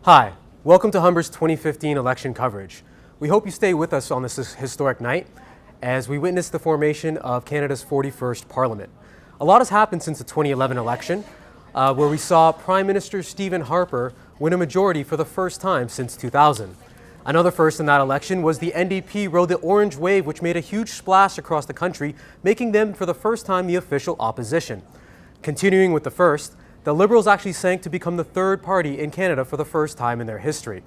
Hi, welcome to Humber's 2015 election coverage. We hope you stay with us on this historic night as we witness the formation of Canada's 41st Parliament. A lot has happened since the 2011 election, where we saw Prime Minister Stephen Harper win a majority for the first time since 2000. Another first in that election was the NDP rode the orange wave, which made a huge splash across the country, making them for the first time the official opposition. Continuing with the first, the Liberals actually sank to become the third party in Canada for the first time in their history.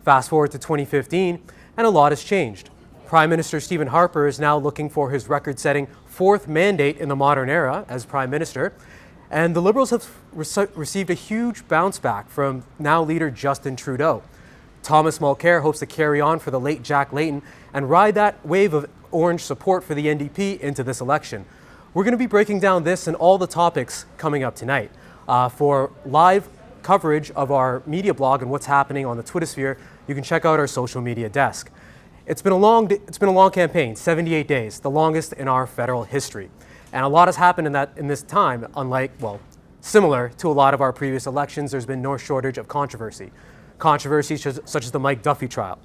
Fast forward to 2015, and a lot has changed. Prime Minister Stephen Harper is now looking for his record-setting fourth mandate in the modern era as Prime Minister, and the Liberals have received a huge bounce back from now leader Justin Trudeau. Thomas Mulcair hopes to carry on for the late Jack Layton and ride that wave of orange support for the NDP into this election. We're going to be breaking down this and all the topics coming up tonight. For live coverage of our media blog and what's happening on the Twitter sphere, you can check out our social media desk. It's been a long campaign, 78 days, the longest in our federal history. And a lot has happened in this time, similar to a lot of our previous elections. There's been no shortage of controversy. Controversies such as the Mike Duffy trial,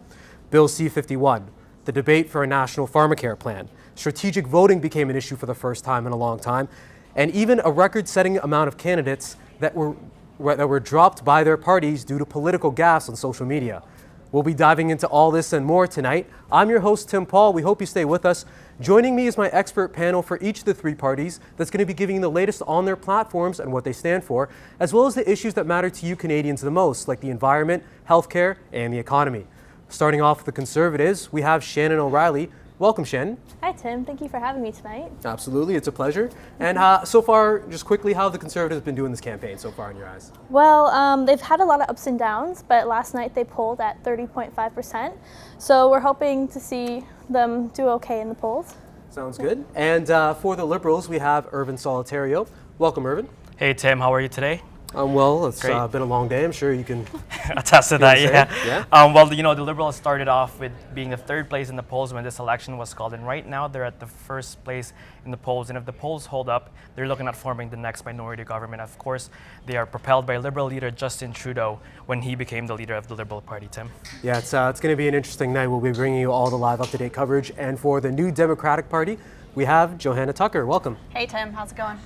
Bill C-51, the debate for a national pharmacare plan. Strategic voting became an issue for the first time in a long time, and even a record-setting amount of candidates that were dropped by their parties due to political gaffes on social media. We'll be diving into all this and more tonight. I'm your host, Tim Paul. We hope you stay with us. Joining me is my expert panel for each of the three parties that's going to be giving you the latest on their platforms and what they stand for, as well as the issues that matter to you Canadians the most, like the environment, healthcare, and the economy. Starting off with the Conservatives, we have Shannon O'Reilly. Welcome, Shannon. Hi, Tim. Thank you for having me tonight. Absolutely. It's a pleasure. And so far, just quickly, how have the Conservatives been doing this campaign so far in your eyes? Well, they've had a lot of ups and downs, but last night they polled at 30.5%. So we're hoping to see them do okay in the polls. Sounds good. And for the Liberals, we have Irvin Solitario. Welcome, Irvin. Hey, Tim. How are you today? Well, it's been a long day. I'm sure you can attest to that, yeah. Well, the Liberals started off with being the third place in the polls when this election was called, and right now they're at the first place in the polls. And if the polls hold up, they're looking at forming the next minority government. Of course, they are propelled by Liberal leader Justin Trudeau when he became the leader of the Liberal Party, Tim. Yeah, it's going to be an interesting night. We'll be bringing you all the live up-to-date coverage. And for the new Democratic Party, we have Johanna Tucker. Welcome. Hey, Tim. How's it going?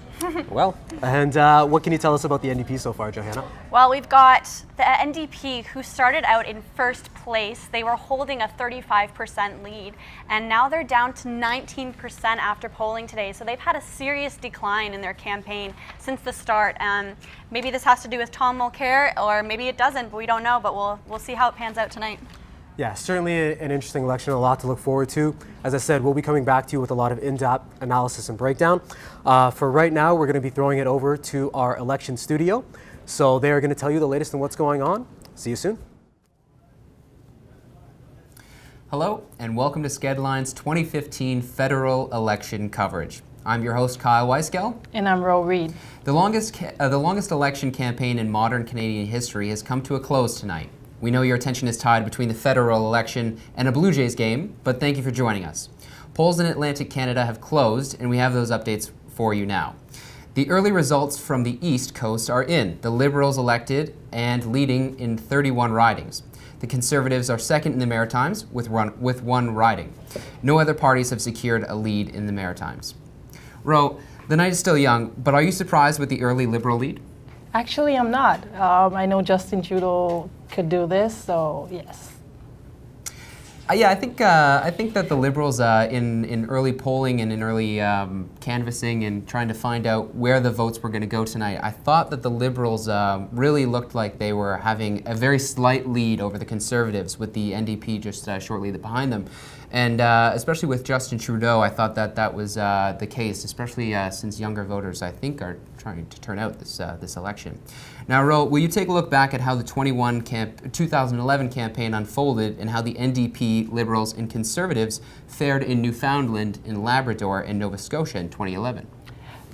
Well, and what can you tell us about the NDP so far, Johanna? Well, we've got the NDP, who started out in first place. They were holding a 35% lead, and now they're down to 19% after polling today. So they've had a serious decline in their campaign since the start. Maybe this has to do with Tom Mulcair, or maybe it doesn't, but we don't know. But we'll see how it pans out tonight. Yeah, certainly an interesting election, a lot to look forward to. As I said, we'll be coming back to you with a lot of in-depth analysis and breakdown. For right now, we're going to be throwing it over to our election studio. So they are going to tell you the latest on what's going on. See you soon. Hello, and welcome to Skedline's 2015 federal election coverage. I'm your host, Kyle Weiskell. And I'm Ro Reed. The longest election campaign in modern Canadian history has come to a close tonight. We know your attention is tied between the federal election and a Blue Jays game, but thank you for joining us. Polls in Atlantic Canada have closed, and we have those updates for you now. The early results from the East Coast are in. The Liberals elected and leading in 31 ridings. The Conservatives are second in the Maritimes with one riding. No other parties have secured a lead in the Maritimes. Ro, the night is still young, but are you surprised with the early Liberal lead? Actually, I'm not. I know Justin Trudeau could do this, so yes. Yeah, I think that the Liberals in early polling and in early canvassing and trying to find out where the votes were going to go tonight, I thought that the Liberals really looked like they were having a very slight lead over the Conservatives, with the NDP just shortly behind them. And especially with Justin Trudeau, I thought that was the case, especially since younger voters, I think, are trying to turn out this election. Now, Ro, will you take a look back at how the 2011 campaign unfolded and how the NDP, Liberals, and Conservatives fared in Newfoundland, in Labrador, and Nova Scotia in 2011?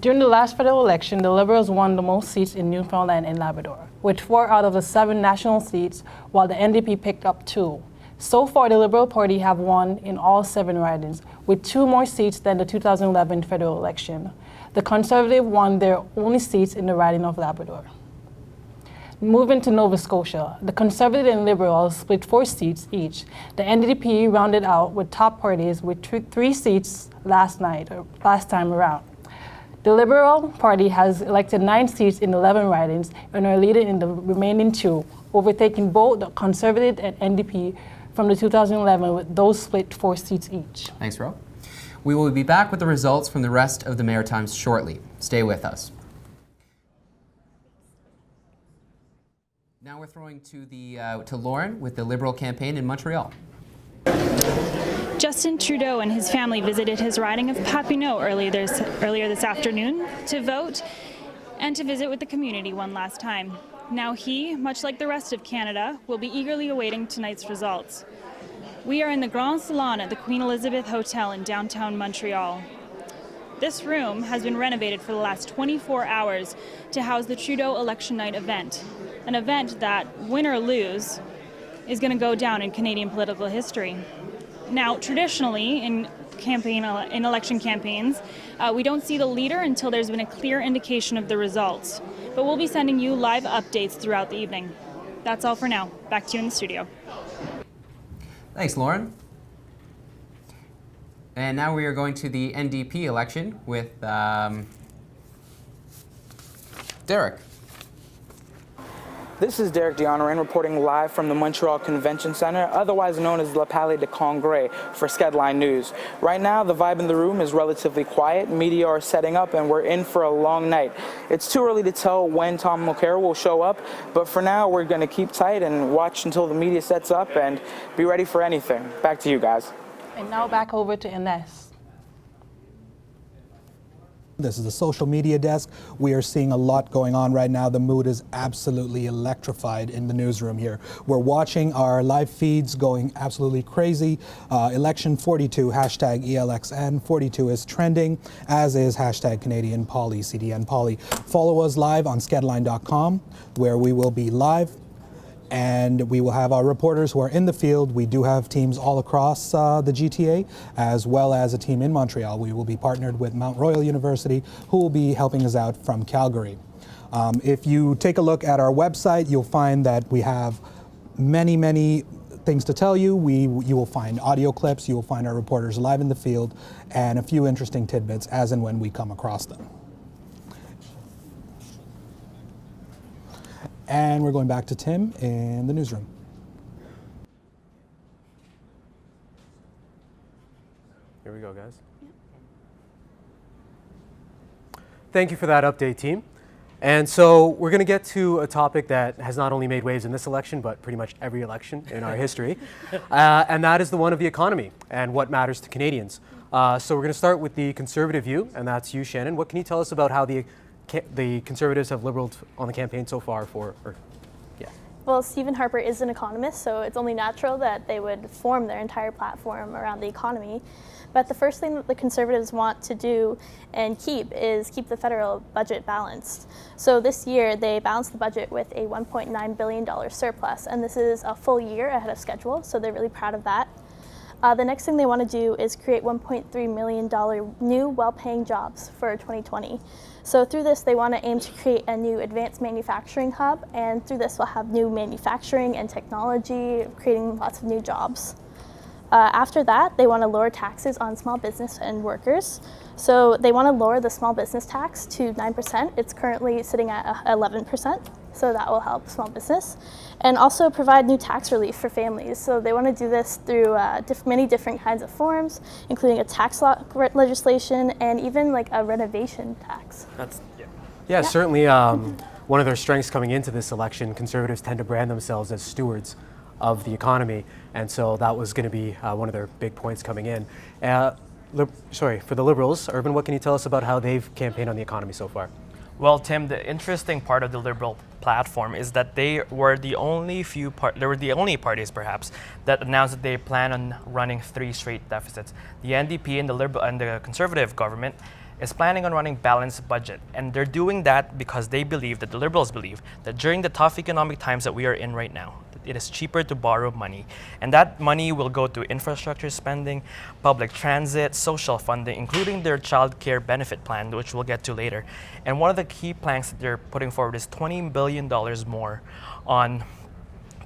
During the last federal election, the Liberals won the most seats in Newfoundland and Labrador, with 4 out of the 7 national seats, while the NDP picked up 2. So far, the Liberal Party have won in all 7 ridings, with 2 more seats than the 2011 federal election. The Conservative won their only seats in the riding of Labrador. Moving to Nova Scotia, the Conservative and Liberals split 4 seats each. The NDP rounded out with top parties with 3 seats last time around. The Liberal Party has elected 9 seats in 11 ridings and are leading in the remaining 2, overtaking both the Conservative and NDP from the 2011 with those split 4 seats each. Thanks, Ro. We will be back with the results from the rest of the Maritimes shortly. Stay with us. Now we're throwing to Lauren with the Liberal campaign in Montreal. Justin Trudeau and his family visited his riding of Papineau earlier this afternoon to vote and to visit with the community one last time. Now he, much like the rest of Canada, will be eagerly awaiting tonight's results. We are in the Grand Salon at the Queen Elizabeth Hotel in downtown Montreal. This room has been renovated for the last 24 hours to house the Trudeau Election Night event, an event that, win or lose, is going to go down in Canadian political history. Now, traditionally, in election campaigns, we don't see the leader until there's been a clear indication of the results. But we'll be sending you live updates throughout the evening. That's all for now. Back to you in the studio. Thanks, Lauren. And now we are going to the NDP election with Derek. This is Derek Dionneran reporting live from the Montreal Convention Center, otherwise known as Le Palais de Congrès, for Skedline News. Right now, the vibe in the room is relatively quiet. Media are setting up, and we're in for a long night. It's too early to tell when Tom Mulcair will show up, but for now, we're going to keep tight and watch until the media sets up and be ready for anything. Back to you guys. And now back over to Ines. This is the social media desk. We are seeing a lot going on right now. The mood is absolutely electrified in the newsroom here. We're watching our live feeds going absolutely crazy. Election 42, hashtag ELXN 42 is trending, as is hashtag Canadian Poly, CDN Poly. Follow us live on skedline.com, where we will be live. And we will have our reporters who are in the field. We do have teams all across the GTA, as well as a team in Montreal. We will be partnered with Mount Royal University, who will be helping us out from Calgary. If you take a look at our website, you'll find that we have many things to tell you. You will find audio clips, you will find our reporters live in the field, and a few interesting tidbits as and when we come across them. And we're going back to Tim in the newsroom. Here we go, guys. Thank you for that update, team. And so we're going to get to a topic that has not only made waves in this election, but pretty much every election in our history. And that is the one of the economy and what matters to Canadians. So we're going to start with the Conservative view, and that's you, Shannon. What can you tell us about how the Conservatives have Liberals on the campaign so far Well, Stephen Harper is an economist, so it's only natural that they would form their entire platform around the economy. But the first thing that the Conservatives want to do and is keep the federal budget balanced. So this year, they balanced the budget with a $1.9 billion surplus, and this is a full year ahead of schedule, so they're really proud of that. The next thing they want to do is create $1.3 million new well-paying jobs for 2020. So through this, they want to aim to create a new advanced manufacturing hub, and through this, we'll have new manufacturing and technology, creating lots of new jobs. After that, they want to lower taxes on small business and workers. So they want to lower the small business tax to 9%. It's currently sitting at 11%, so that will help small business. And also provide new tax relief for families. So they want to do this through many different kinds of forms, including a tax law legislation and even like a renovation tax. Yeah, certainly one of their strengths coming into this election. Conservatives tend to brand themselves as stewards of the economy, and so that was going to be one of their big points coming in. For the Liberals, Urban, what can you tell us about how they've campaigned on the economy so far? Well, Tim, the interesting part of the Liberal platform is that they were the only parties, perhaps, that announced that they plan on running 3 straight deficits. The NDP and the Conservative government is planning on running balanced budget, and they're doing that because they believe that the Liberals believe that during the tough economic times that we are in right now, that it is cheaper to borrow money. And that money will go to infrastructure spending, public transit, social funding, including their child care benefit plan, which we'll get to later. And one of the key planks that they're putting forward is $20 billion more on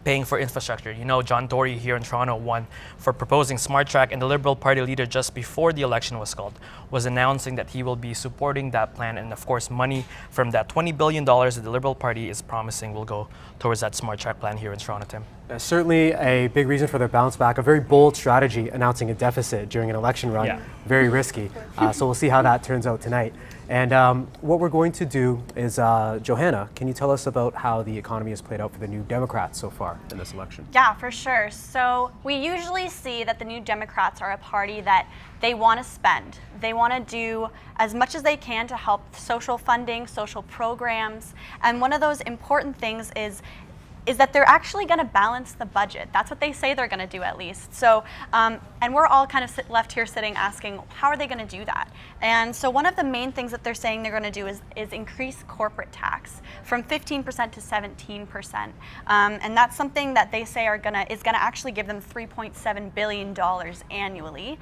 paying for infrastructure. You know, John Tory here in Toronto won for proposing Smart Track, and the Liberal Party leader just before the election was called was announcing that he will be supporting that plan, and of course money from that $20 billion that the Liberal Party is promising will go towards that Smart Track plan here in Toronto, Tim. Certainly a big reason for their bounce back, a very bold strategy announcing a deficit during an election run, very risky. So we'll see how that turns out tonight. And what we're going to do is, Johanna, can you tell us about how the economy has played out for the New Democrats so far in this election? Yeah, for sure. So we usually see that the New Democrats are a party that they want to spend. They want to do as much as they can to help social funding, social programs. And one of those important things is that they're actually going to balance the budget. That's what they say they're going to do, at least. So, and we're all kind of left here sitting asking, how are they going to do that? And so one of the main things that they're saying they're going to do is increase corporate tax from 15% to 17%. And that's something that they say is going to actually give them $3.7 billion annually.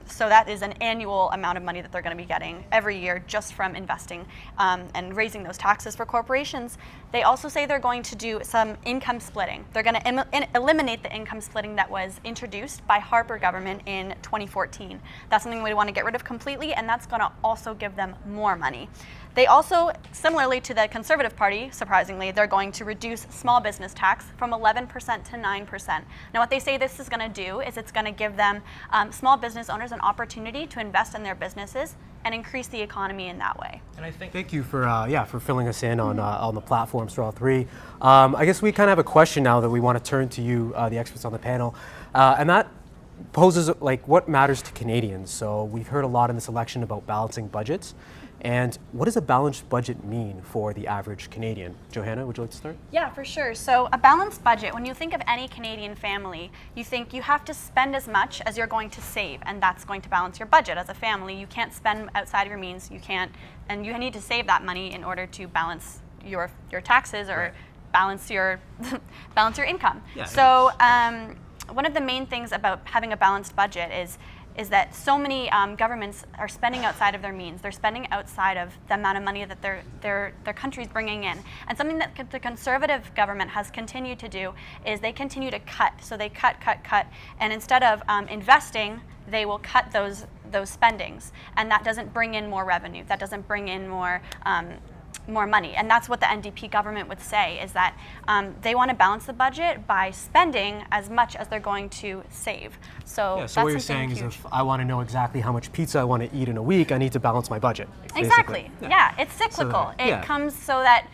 So that is an annual amount of money that they're going to be getting every year just from investing and raising those taxes for corporations. They also say they're going to do some income splitting. They're going to eliminate the income splitting that was introduced by Harper government in 2014. That's something we want to get rid of completely, and that's going to also give them more money. They also, similarly to the Conservative Party, surprisingly, they're going to reduce small business tax from 11% to 9%. Now, what they say this is going to do is it's going to give them small business owners an opportunity to invest in their businesses and increase the economy in that way. And I think thank you for filling us in on the platforms for all three. I guess we kind of have a question now that we want to turn to you, the experts on the panel, and that poses like what matters to Canadians. So we've heard a lot in this election about balancing budgets. And what does a balanced budget mean for the average Canadian? Johanna, would you like to start? Yeah, for sure. So a balanced budget, when you think of any Canadian family, you think you have to spend as much as you're going to save, and that's going to balance your budget. As a family, you can't spend outside of your means. You can't, and you need to save that money in order to balance your taxes or balance your balance your income. Yeah, so one of the main things about having a balanced budget is that so many governments are spending outside of their means. They're spending outside of the amount of money that their country's bringing in. And something that the Conservative government has continued to do is they continue to cut. So they cut, and instead of investing, they will cut those spendings, and that doesn't bring in more revenue. That doesn't bring in more money. And that's what the NDP government would say, is that they want to balance the budget by spending as much as they're going to save. So, so what you're saying is if I want to know exactly how much pizza I want to eat in a week, I need to balance my budget. Exactly. Yeah, it's cyclical. It comes so that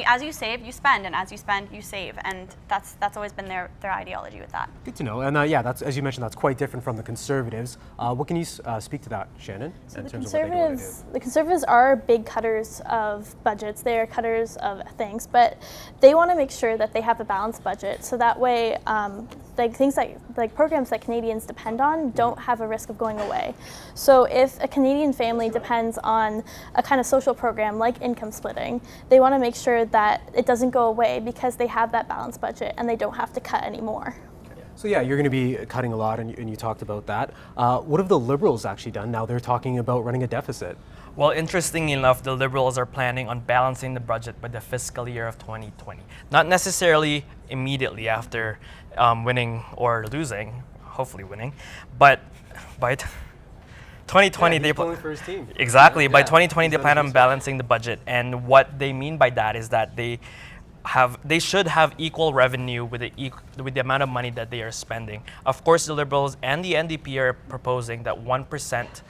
as you save, you spend, and as you spend, you save, and that's always been their ideology with that. Good to know. And that's, as you mentioned, that's quite different from the Conservatives. What can you speak to that, Shannon? So the Conservatives are big cutters of budgets. They are cutters of things, but they want to make sure that they have a balanced budget, so that way, things like programs that Canadians depend on don't have a risk of going away. So if a Canadian family depends on a kind of social program like income splitting, they want to make sure that it doesn't go away because they have that balanced budget and they don't have to cut anymore. So yeah, you're going to be cutting a lot, and you talked about that. What have the Liberals actually done? Now they're talking about running a deficit. Well, interestingly enough, the Liberals are planning on balancing the budget by the fiscal year of 2020. Not necessarily immediately after winning or losing, hopefully winning, but by 2020 he's pulling for his team. Exactly. By 2020 they plan on balancing the budget, and what they mean by that is that they should have equal revenue with the amount of money that they are spending. Of course, the Liberals and the NDP are proposing that 1%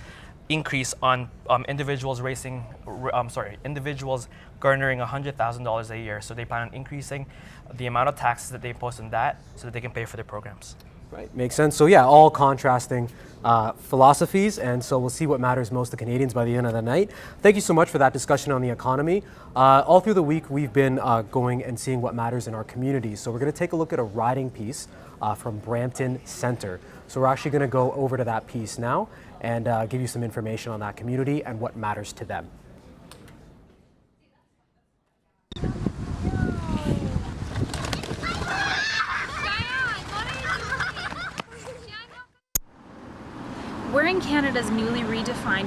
increase on individuals garnering $100,000 a year. So they plan on increasing the amount of taxes that they impose on that so that they can pay for their programs. Right, makes sense. So yeah, all contrasting philosophies, and so we'll see what matters most to Canadians by the end of the night. Thank you so much for that discussion on the economy. All through the week, we've been going and seeing what matters in our communities. So we're going to take a look at a riding piece from Brampton Centre. So we're actually going to go over to that piece now and give you some information on that community and what matters to them.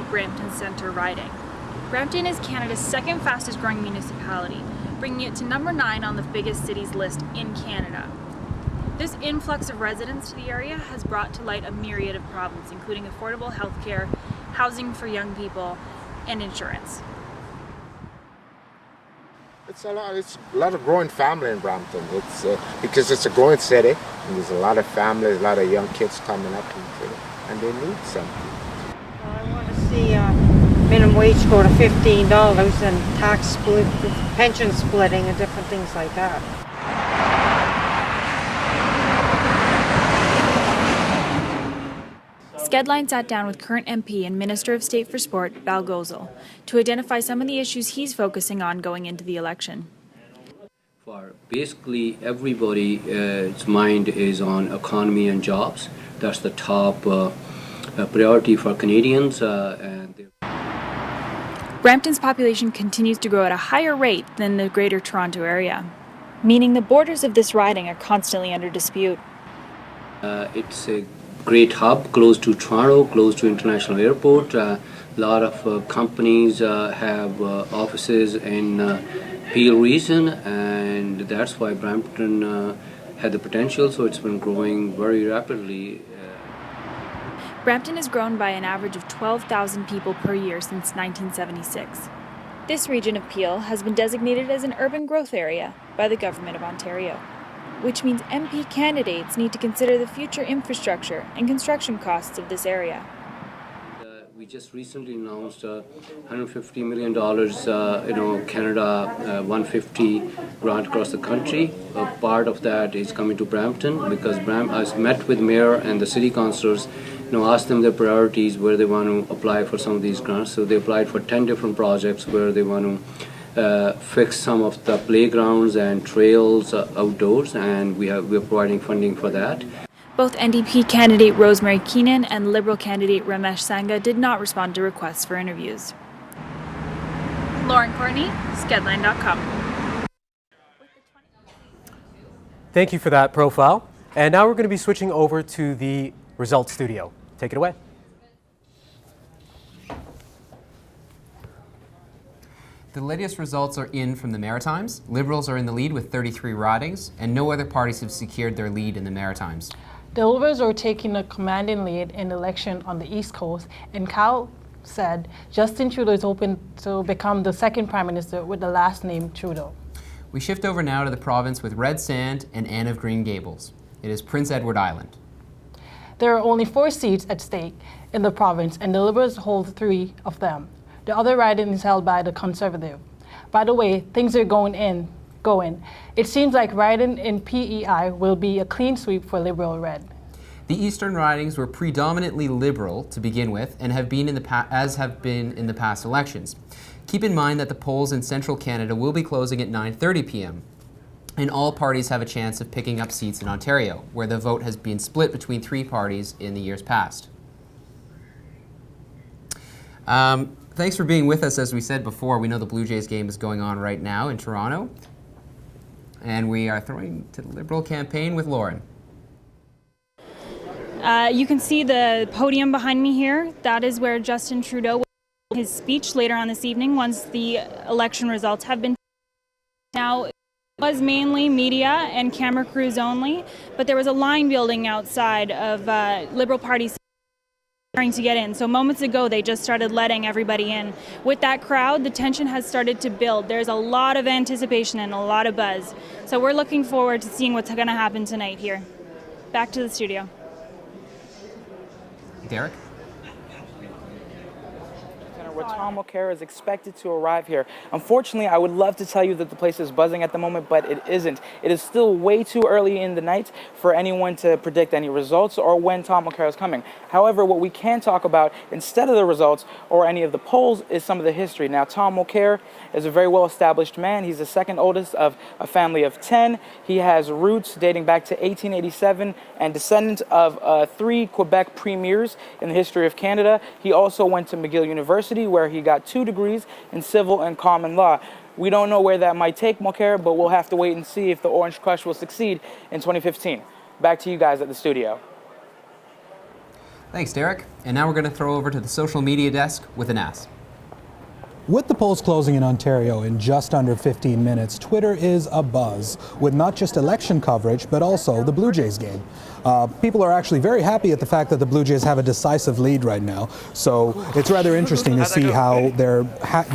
Brampton Centre riding. Brampton is Canada's second fastest growing municipality, bringing it to number 9 on the biggest cities list in Canada. This influx of residents to the area has brought to light a myriad of problems, including affordable healthcare, housing for young people, and insurance. It's a lot of growing family in Brampton. It's because it's a growing city, and there's a lot of families, a lot of young kids coming up into it, and they need something. Well, I want to see minimum wage go to $15 and tax split, pension splitting, and different things like that. Skedline sat down with current MP and Minister of State for Sport, Bal Gozel, to identify some of the issues he's focusing on going into the election. For basically everybody's mind is on economy and jobs. That's the top priority for Canadians. Brampton's population continues to grow at a higher rate than the Greater Toronto Area, meaning the borders of this riding are constantly under dispute. It's a great hub, close to Toronto, close to International Airport. A lot of companies have offices in Peel region, and that's why Brampton had the potential, so it's been growing very rapidly. Brampton has grown by an average of 12,000 people per year since 1976. This region of Peel has been designated as an urban growth area by the Government of Ontario, which means MP candidates need to consider the future infrastructure and construction costs of this area. We just recently announced $150 million, Canada 150 grant across the country. A part of that is coming to Brampton because I met with Mayor and the City Councillors, asked them their priorities, where they want to apply for some of these grants. So they applied for 10 different projects where they want to fix some of the playgrounds and trails outdoors, and we're providing funding for that. Both NDP candidate Rosemary Keenan and Liberal candidate Ramesh Sangha did not respond to requests for interviews. Lauren Courtney, skedline.com. Thank you for that profile. And now we're going to be switching over to the results studio. Take it away. The latest results are in from the Maritimes. Liberals are in the lead with 33 ridings, and no other parties have secured their lead in the Maritimes. The Liberals are taking a commanding lead in the election on the East Coast, and Cal said Justin Trudeau is hoping to become the second Prime Minister with the last name Trudeau. We shift over now to the province with Red Sand and Anne of Green Gables. It is Prince Edward Island. There are only 4 seats at stake in the province, and the Liberals hold 3 of them. The other riding is held by the Conservative. By the way, things are going. It seems like riding in PEI will be a clean sweep for Liberal Red. The eastern ridings were predominantly Liberal to begin with, and have been in the past elections. Keep in mind that the polls in central Canada will be closing at 9:30 p.m. and all parties have a chance of picking up seats in Ontario, where the vote has been split between 3 parties in the years past. Thanks for being with us. As we said before, we know the Blue Jays game is going on right now in Toronto, and we are throwing to the Liberal campaign with Lauren. You can see the podium behind me here. That is where Justin Trudeau will give his speech later on this evening once the election results have been. Now, it was mainly media and camera crews only, but there was a line building outside of Liberal Party trying to get in. So moments ago, they just started letting everybody in. With that crowd, the tension has started to build. There's a lot of anticipation and a lot of buzz. So we're looking forward to seeing what's going to happen tonight here. Back to the studio. Derek? Where Tom O'Carroll is expected to arrive here. Unfortunately, I would love to tell you that the place is buzzing at the moment, but it isn't. It is still way too early in the night for anyone to predict any results or when Tom O'Carroll is coming. However, what we can talk about instead of the results or any of the polls is some of the history. Now, Tom O'Carroll is a very well-established man. He's the second oldest of a family of 10. He has roots dating back to 1887 and descendant of 3 Quebec premiers in the history of Canada. He also went to McGill University, where he got 2 degrees in civil and common law. We don't know where that might take Mulcair, but we'll have to wait and see if the Orange Crush will succeed in 2015. Back to you guys at the studio. Thanks, Derek. And now we're going to throw over to the social media desk with Anas. With the polls closing in Ontario in just under 15 minutes, Twitter is abuzz with not just election coverage, but also the Blue Jays game. People are actually very happy at the fact that the Blue Jays have a decisive lead right now. So it's rather interesting to see how they're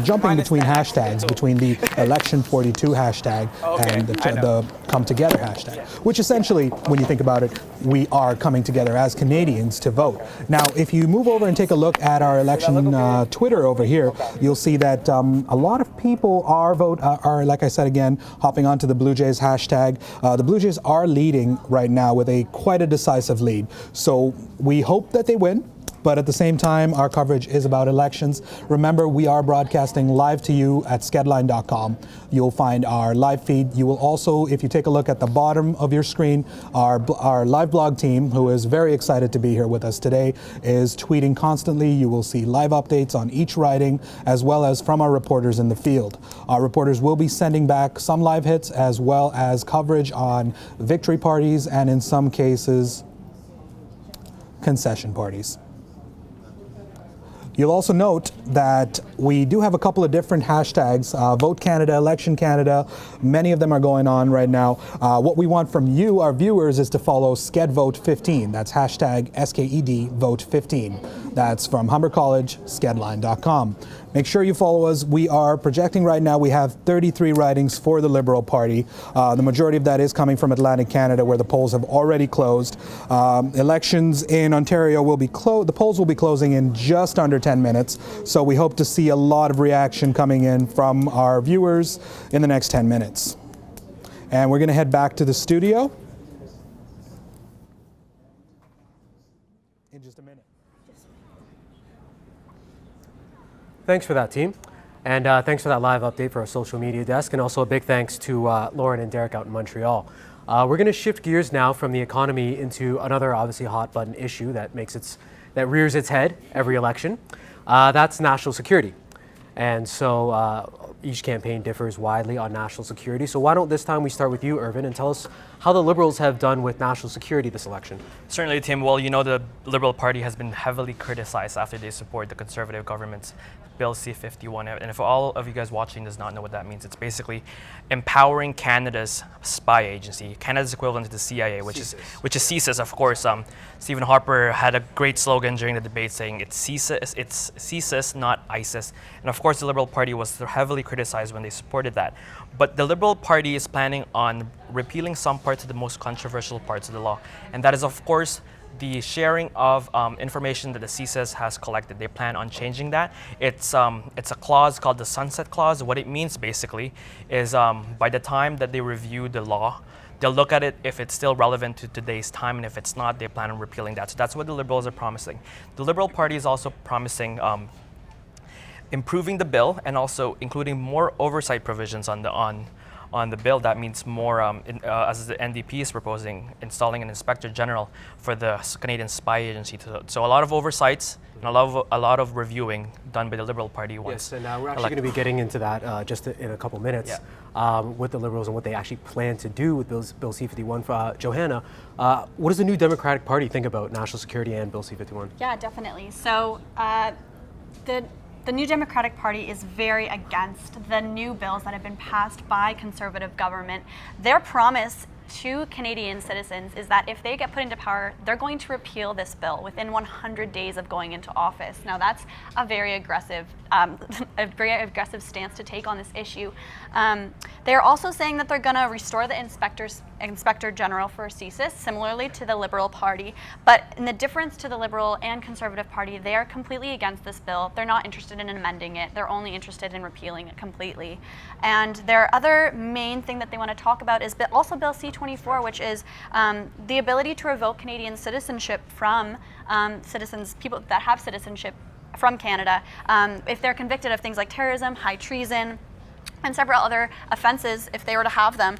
jumping between hashtags, between the Election 42 hashtag and the Come Together hashtag, which essentially, when you think about it, we are coming together as Canadians to vote. Now, if you move over and take a look at our election Twitter over here, you'll see that a lot of people are, like I said again, hopping onto the Blue Jays hashtag. The Blue Jays are leading right now with quite a decisive lead. So we hope that they win. But at the same time, our coverage is about elections. Remember, we are broadcasting live to you at skedline.com. You'll find our live feed. You will also, if you take a look at the bottom of your screen, our live blog team, who is very excited to be here with us today, is tweeting constantly. You will see live updates on each riding, as well as from our reporters in the field. Our reporters will be sending back some live hits, as well as coverage on victory parties, and in some cases, concession parties. You'll also note that we do have a couple of different hashtags, Vote Canada, Election Canada. Many of them are going on right now. What we want from you, our viewers, is to follow SkedVote15. That's hashtag SKEDVote15. That's from Humber College, skedline.com. Make sure you follow us. We are projecting right now, we have 33 ridings for the Liberal Party. The majority of that is coming from Atlantic Canada, where the polls have already closed. Elections in Ontario will be the polls will be closing in just under 10 minutes. So we hope to see a lot of reaction coming in from our viewers in the next 10 minutes. And we're going to head back to the studio in just a minute. Thanks for that, team. And thanks for that live update for our social media desk. And also a big thanks to Lauren and Derek out in Montreal. We're going to shift gears now from the economy into another obviously hot button issue that rears its head every election. That's national security. And so each campaign differs widely on national security. So why don't this time we start with you, Irvin, and tell us how the Liberals have done with national security this election. Certainly, Tim. Well, you know, the Liberal Party has been heavily criticized after they support the Conservative government's Bill C-51. And if all of you guys watching does not know what that means, it's basically empowering Canada's spy agency, Canada's equivalent to the CIA, which is CSIS, of course. Stephen Harper had a great slogan during the debate saying it's CSIS, not ISIS. And of course, the Liberal Party was heavily criticized when they supported that. But the Liberal Party is planning on repealing some parts of the most controversial parts of the law. And that is, of course, the sharing of information that the CSIS has collected. They plan on changing that. It's a clause called the Sunset Clause. What it means basically is by the time that they review the law, they'll look at it if it's still relevant to today's time, and if it's not, they plan on repealing that. So that's what the Liberals are promising. The Liberal Party is also promising improving the bill and also including more oversight provisions on the bill. That means more, as the NDP is proposing, installing an Inspector General for the Canadian Spy Agency. So a lot of oversights and a lot of reviewing done by the Liberal Party once. Yes, and we're actually going to be getting into that just in a couple minutes with the Liberals and what they actually plan to do with Bill C-51. For Johanna, what does the New Democratic Party think about national security and Bill C-51? Yeah, definitely. So the New Democratic Party is very against the new bills that have been passed by Conservative government. Their promise to Canadian citizens is that if they get put into power, they're going to repeal this bill within 100 days of going into office. Now that's a very aggressive stance to take on this issue. They're also saying that they're going to restore the Inspector General for CSIS, similarly to the Liberal Party. But in the difference to the Liberal and Conservative Party, they are completely against this bill. They're not interested in amending it. They're only interested in repealing it completely. And their other main thing that they want to talk about is also Bill C-24, which is the ability to revoke Canadian citizenship from people that have citizenship from Canada, if they're convicted of things like terrorism, high treason, and several other offenses. If they were to have them,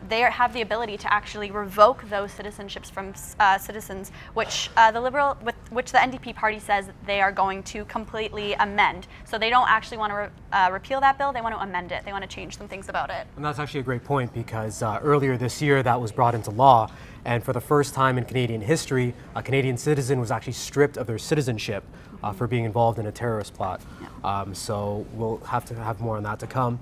they have the ability to actually revoke those citizenships from citizens, which the which the NDP party says they are going to completely amend. So they don't actually want to repeal that bill, they want to amend it. They want to change some things about it. And that's actually a great point because earlier this year that was brought into law, and for the first time in Canadian history, a Canadian citizen was actually stripped of their citizenship for being involved in a terrorist plot. Yeah. So we'll have to have more on that to come.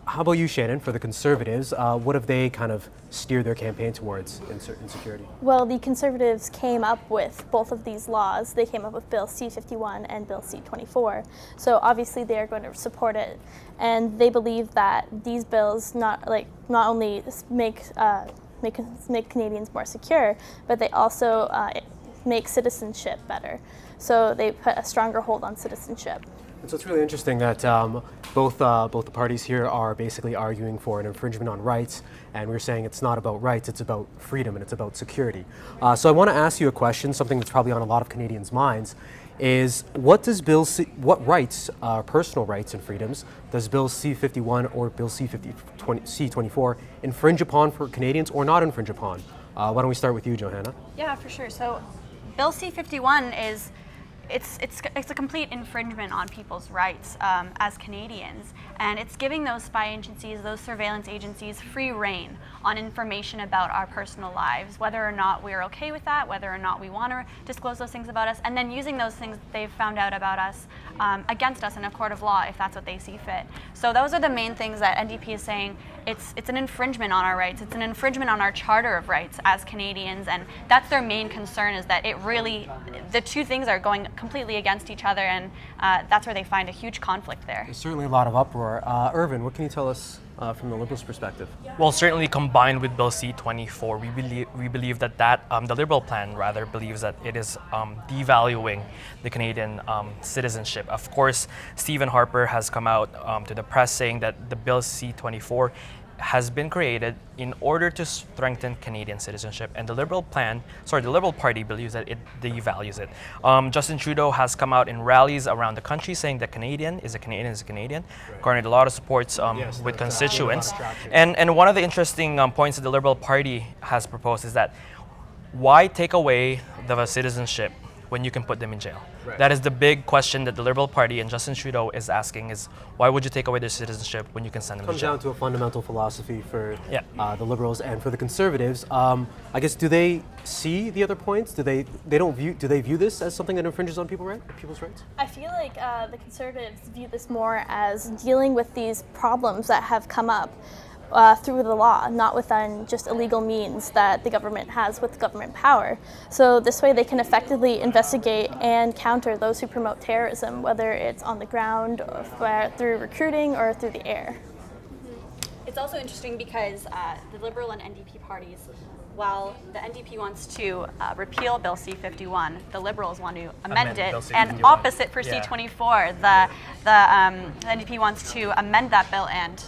How about you, Shannon, for the Conservatives? What have they kind of steered their campaign towards in security? Well, the Conservatives came up with both of these laws. They came up with Bill C-51 and Bill C-24. So obviously they are going to support it. And they believe that these bills not only make Canadians more secure, but they also make citizenship better. So they put a stronger hold on citizenship. And so it's really interesting that both the parties here are basically arguing for an infringement on rights, and we're saying it's not about rights, it's about freedom and it's about security. So I want to ask you a question, something that's probably on a lot of Canadians' minds, is what rights, personal rights and freedoms, does Bill C-51 or Bill C-24 infringe upon for Canadians or not infringe upon? Why don't we start with you, Johanna? Yeah, for sure. So Bill C-51 is it's a complete infringement on people's rights as Canadians, and it's giving those spy agencies, those surveillance agencies, free rein on information about our personal lives, whether or not we're okay with that, whether or not we want to disclose those things about us, and then using those things they've found out about us against us in a court of law if that's what they see fit. So those are the main things that NDP is saying. It's an infringement on our rights. It's an infringement on our Charter of Rights as Canadians, and that's their main concern, is that the two things are going completely against each other, and that's where they find a huge conflict there. There's certainly a lot of uproar. Irvin, what can you tell us from the Liberals' perspective? Well, certainly combined with Bill C-24, we believe that the Liberal plan rather believes that it is devaluing the Canadian citizenship. Of course, Stephen Harper has come out to the press saying that the Bill C-24 has been created in order to strengthen Canadian citizenship, and the Liberal Party believes that it devalues it. Justin Trudeau has come out in rallies around the country saying that Canadian is a Canadian is a Canadian, garnered a lot of supports with constituents. And one of the interesting points that the Liberal Party has proposed is that why take away the citizenship when you can put them in jail? Right. That is the big question that the Liberal Party and Justin Trudeau is asking, is why would you take away their citizenship when you can send them to jail? It comes down to a fundamental philosophy for the Liberals and for the Conservatives. I guess, do they see the other points? Do they view this as something that infringes on people's rights? I feel like the Conservatives view this more as dealing with these problems that have come up through the law, not within just illegal means that the government has with government power. So this way they can effectively investigate and counter those who promote terrorism, whether it's on the ground, or through recruiting, or through the air. It's also interesting because the Liberal and NDP parties, while the NDP wants to repeal Bill C-51, the Liberals want to amend it, and opposite for C-24, the NDP wants to amend that bill, and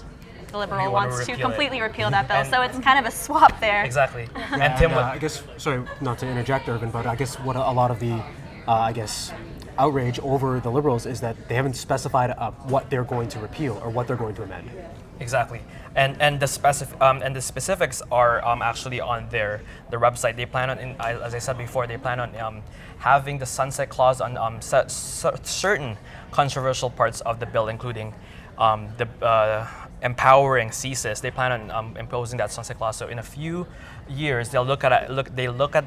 the Liberal wants to completely repeal that bill. So it's kind of a swap there. Exactly. And Tim, I guess, sorry, not to interject, Irvin, but I guess what a lot of the, outrage over the Liberals is that they haven't specified what they're going to repeal or what they're going to amend. Exactly, and the specifics are actually on their website. They plan on, as I said before, they plan on having the sunset clause on certain controversial parts of the bill, including the empowering CSIS. They plan on imposing that sunset clause. So in a few years, they'll look at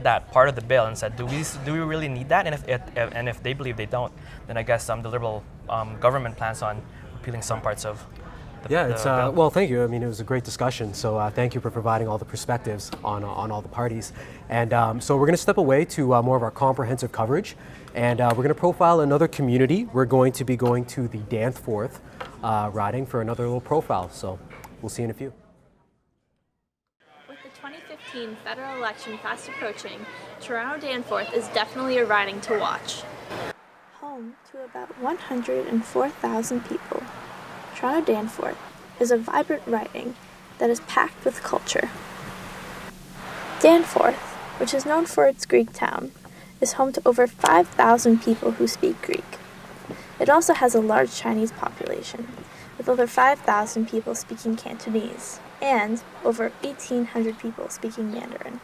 that part of the bill and said, do we really need that? And if they believe they don't, then I guess the Liberal government plans on repealing some parts of. Well, thank you. I mean, it was a great discussion. So thank you for providing all the perspectives on all the parties. And so we're going to step away to more of our comprehensive coverage. And we're going to profile another community. We're going to be going to the Danforth riding for another little profile. So we'll see you in a few. With the 2015 federal election fast approaching, Toronto Danforth is definitely a riding to watch. Home to about 104,000 people, Toronto Danforth is a vibrant riding that is packed with culture. Danforth, which is known for its Greek town, is home to over 5,000 people who speak Greek. It also has a large Chinese population, with over 5,000 people speaking Cantonese, and over 1,800 people speaking Mandarin.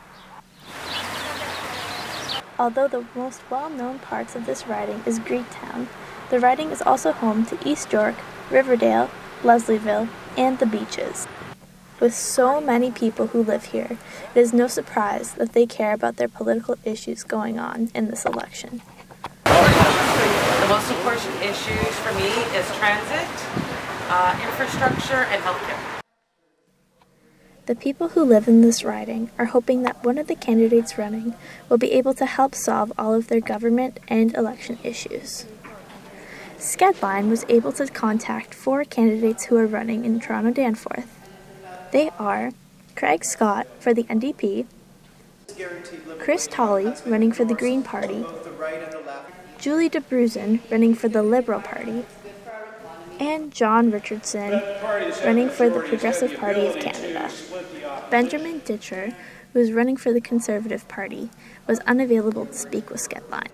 Although the most well-known parts of this riding is Greektown, the riding is also home to East York, Riverdale, Leslieville, and the Beaches. With so many people who live here, it is no surprise that they care about their political issues going on in this election. The most important issues for me is transit, infrastructure, and healthcare. The people who live in this riding are hoping that one of the candidates running will be able to help solve all of their government and election issues. Skedline was able to contact 4 candidates who are running in Toronto Danforth. They are Craig Scott for the NDP, Chris Tolley running for the Green Party, Julie DeBruzen running for the Liberal Party, and John Richardson running for the Progressive Party of Canada. Benjamin Ditcher, who is running for the Conservative Party, was unavailable to speak with Skedline.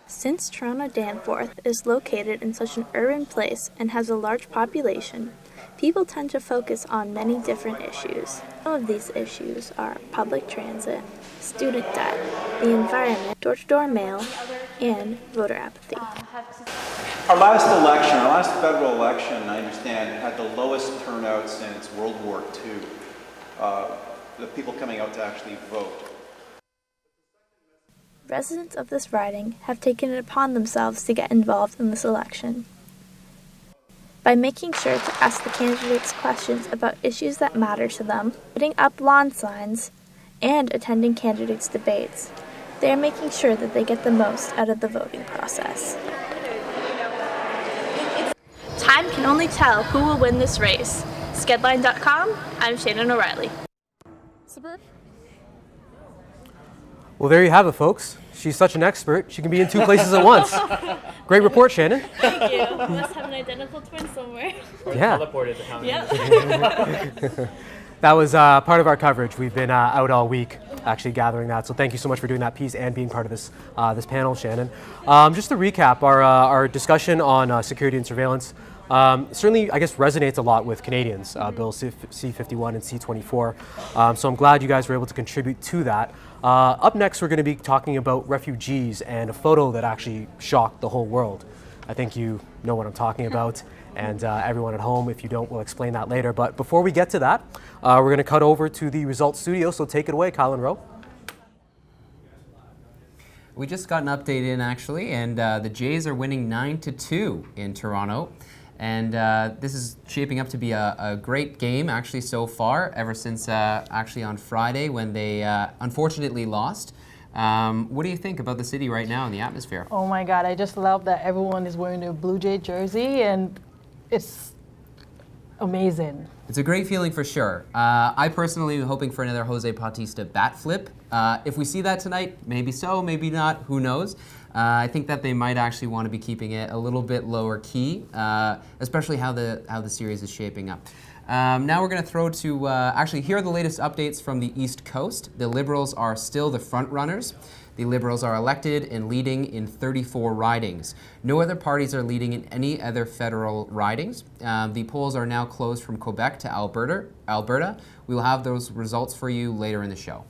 Since Toronto Danforth is located in such an urban place and has a large population, people tend to focus on many different issues. Some of these issues are public transit, student debt, the environment, door-to-door mail, and voter apathy. Our last election, our last federal election, I understand, had the lowest turnout since World War II. The people coming out to actually vote. Residents of this riding have taken it upon themselves to get involved in this election by making sure to ask the candidates questions about issues that matter to them, putting up lawn signs, and attending candidates' debates. They are making sure that they get the most out of the voting process. Time can only tell who will win this race. Skedline.com, I'm Shannon O'Reilly. Well, there you have it, folks. She's such an expert, she can be in 2 places at once. Great report, Shannon. Thank you. We must have an identical twin somewhere. Yeah. Teleported to town. Yep. That was part of our coverage. We've been out all week actually gathering that. So thank you so much for doing that piece and being part of this this panel, Shannon. Just to recap, our discussion on security and surveillance certainly, I guess, resonates a lot with Canadians, Bill C-51 and C-24. So I'm glad you guys were able to contribute to that. Up next, we're going to be talking about refugees and a photo that actually shocked the whole world. I think you know what I'm talking about. And everyone at home, if you don't, we'll explain that later. But before we get to that, we're going to cut over to the results studio. So take it away, Kylan Rowe. We just got an update in, actually, and the Jays are winning 9-2 in Toronto. And this is shaping up to be a great game, actually, so far, ever since actually on Friday when they unfortunately lost. What do you think about the city right now and the atmosphere? Oh my God, I just love that everyone is wearing their Blue Jay jersey, and it's amazing. It's a great feeling for sure. I personally am hoping for another Jose Bautista bat flip. If we see that tonight, maybe so, maybe not, who knows. I think that they might actually want to be keeping it a little bit lower key, especially how the series is shaping up. Now we're going to throw to, actually, here are the latest updates from the East Coast. The Liberals are still the front runners. The Liberals are elected and leading in 34 ridings. No other parties are leading in any other federal ridings. The polls are now closed from Quebec to Alberta. We will have those results for you later in the show.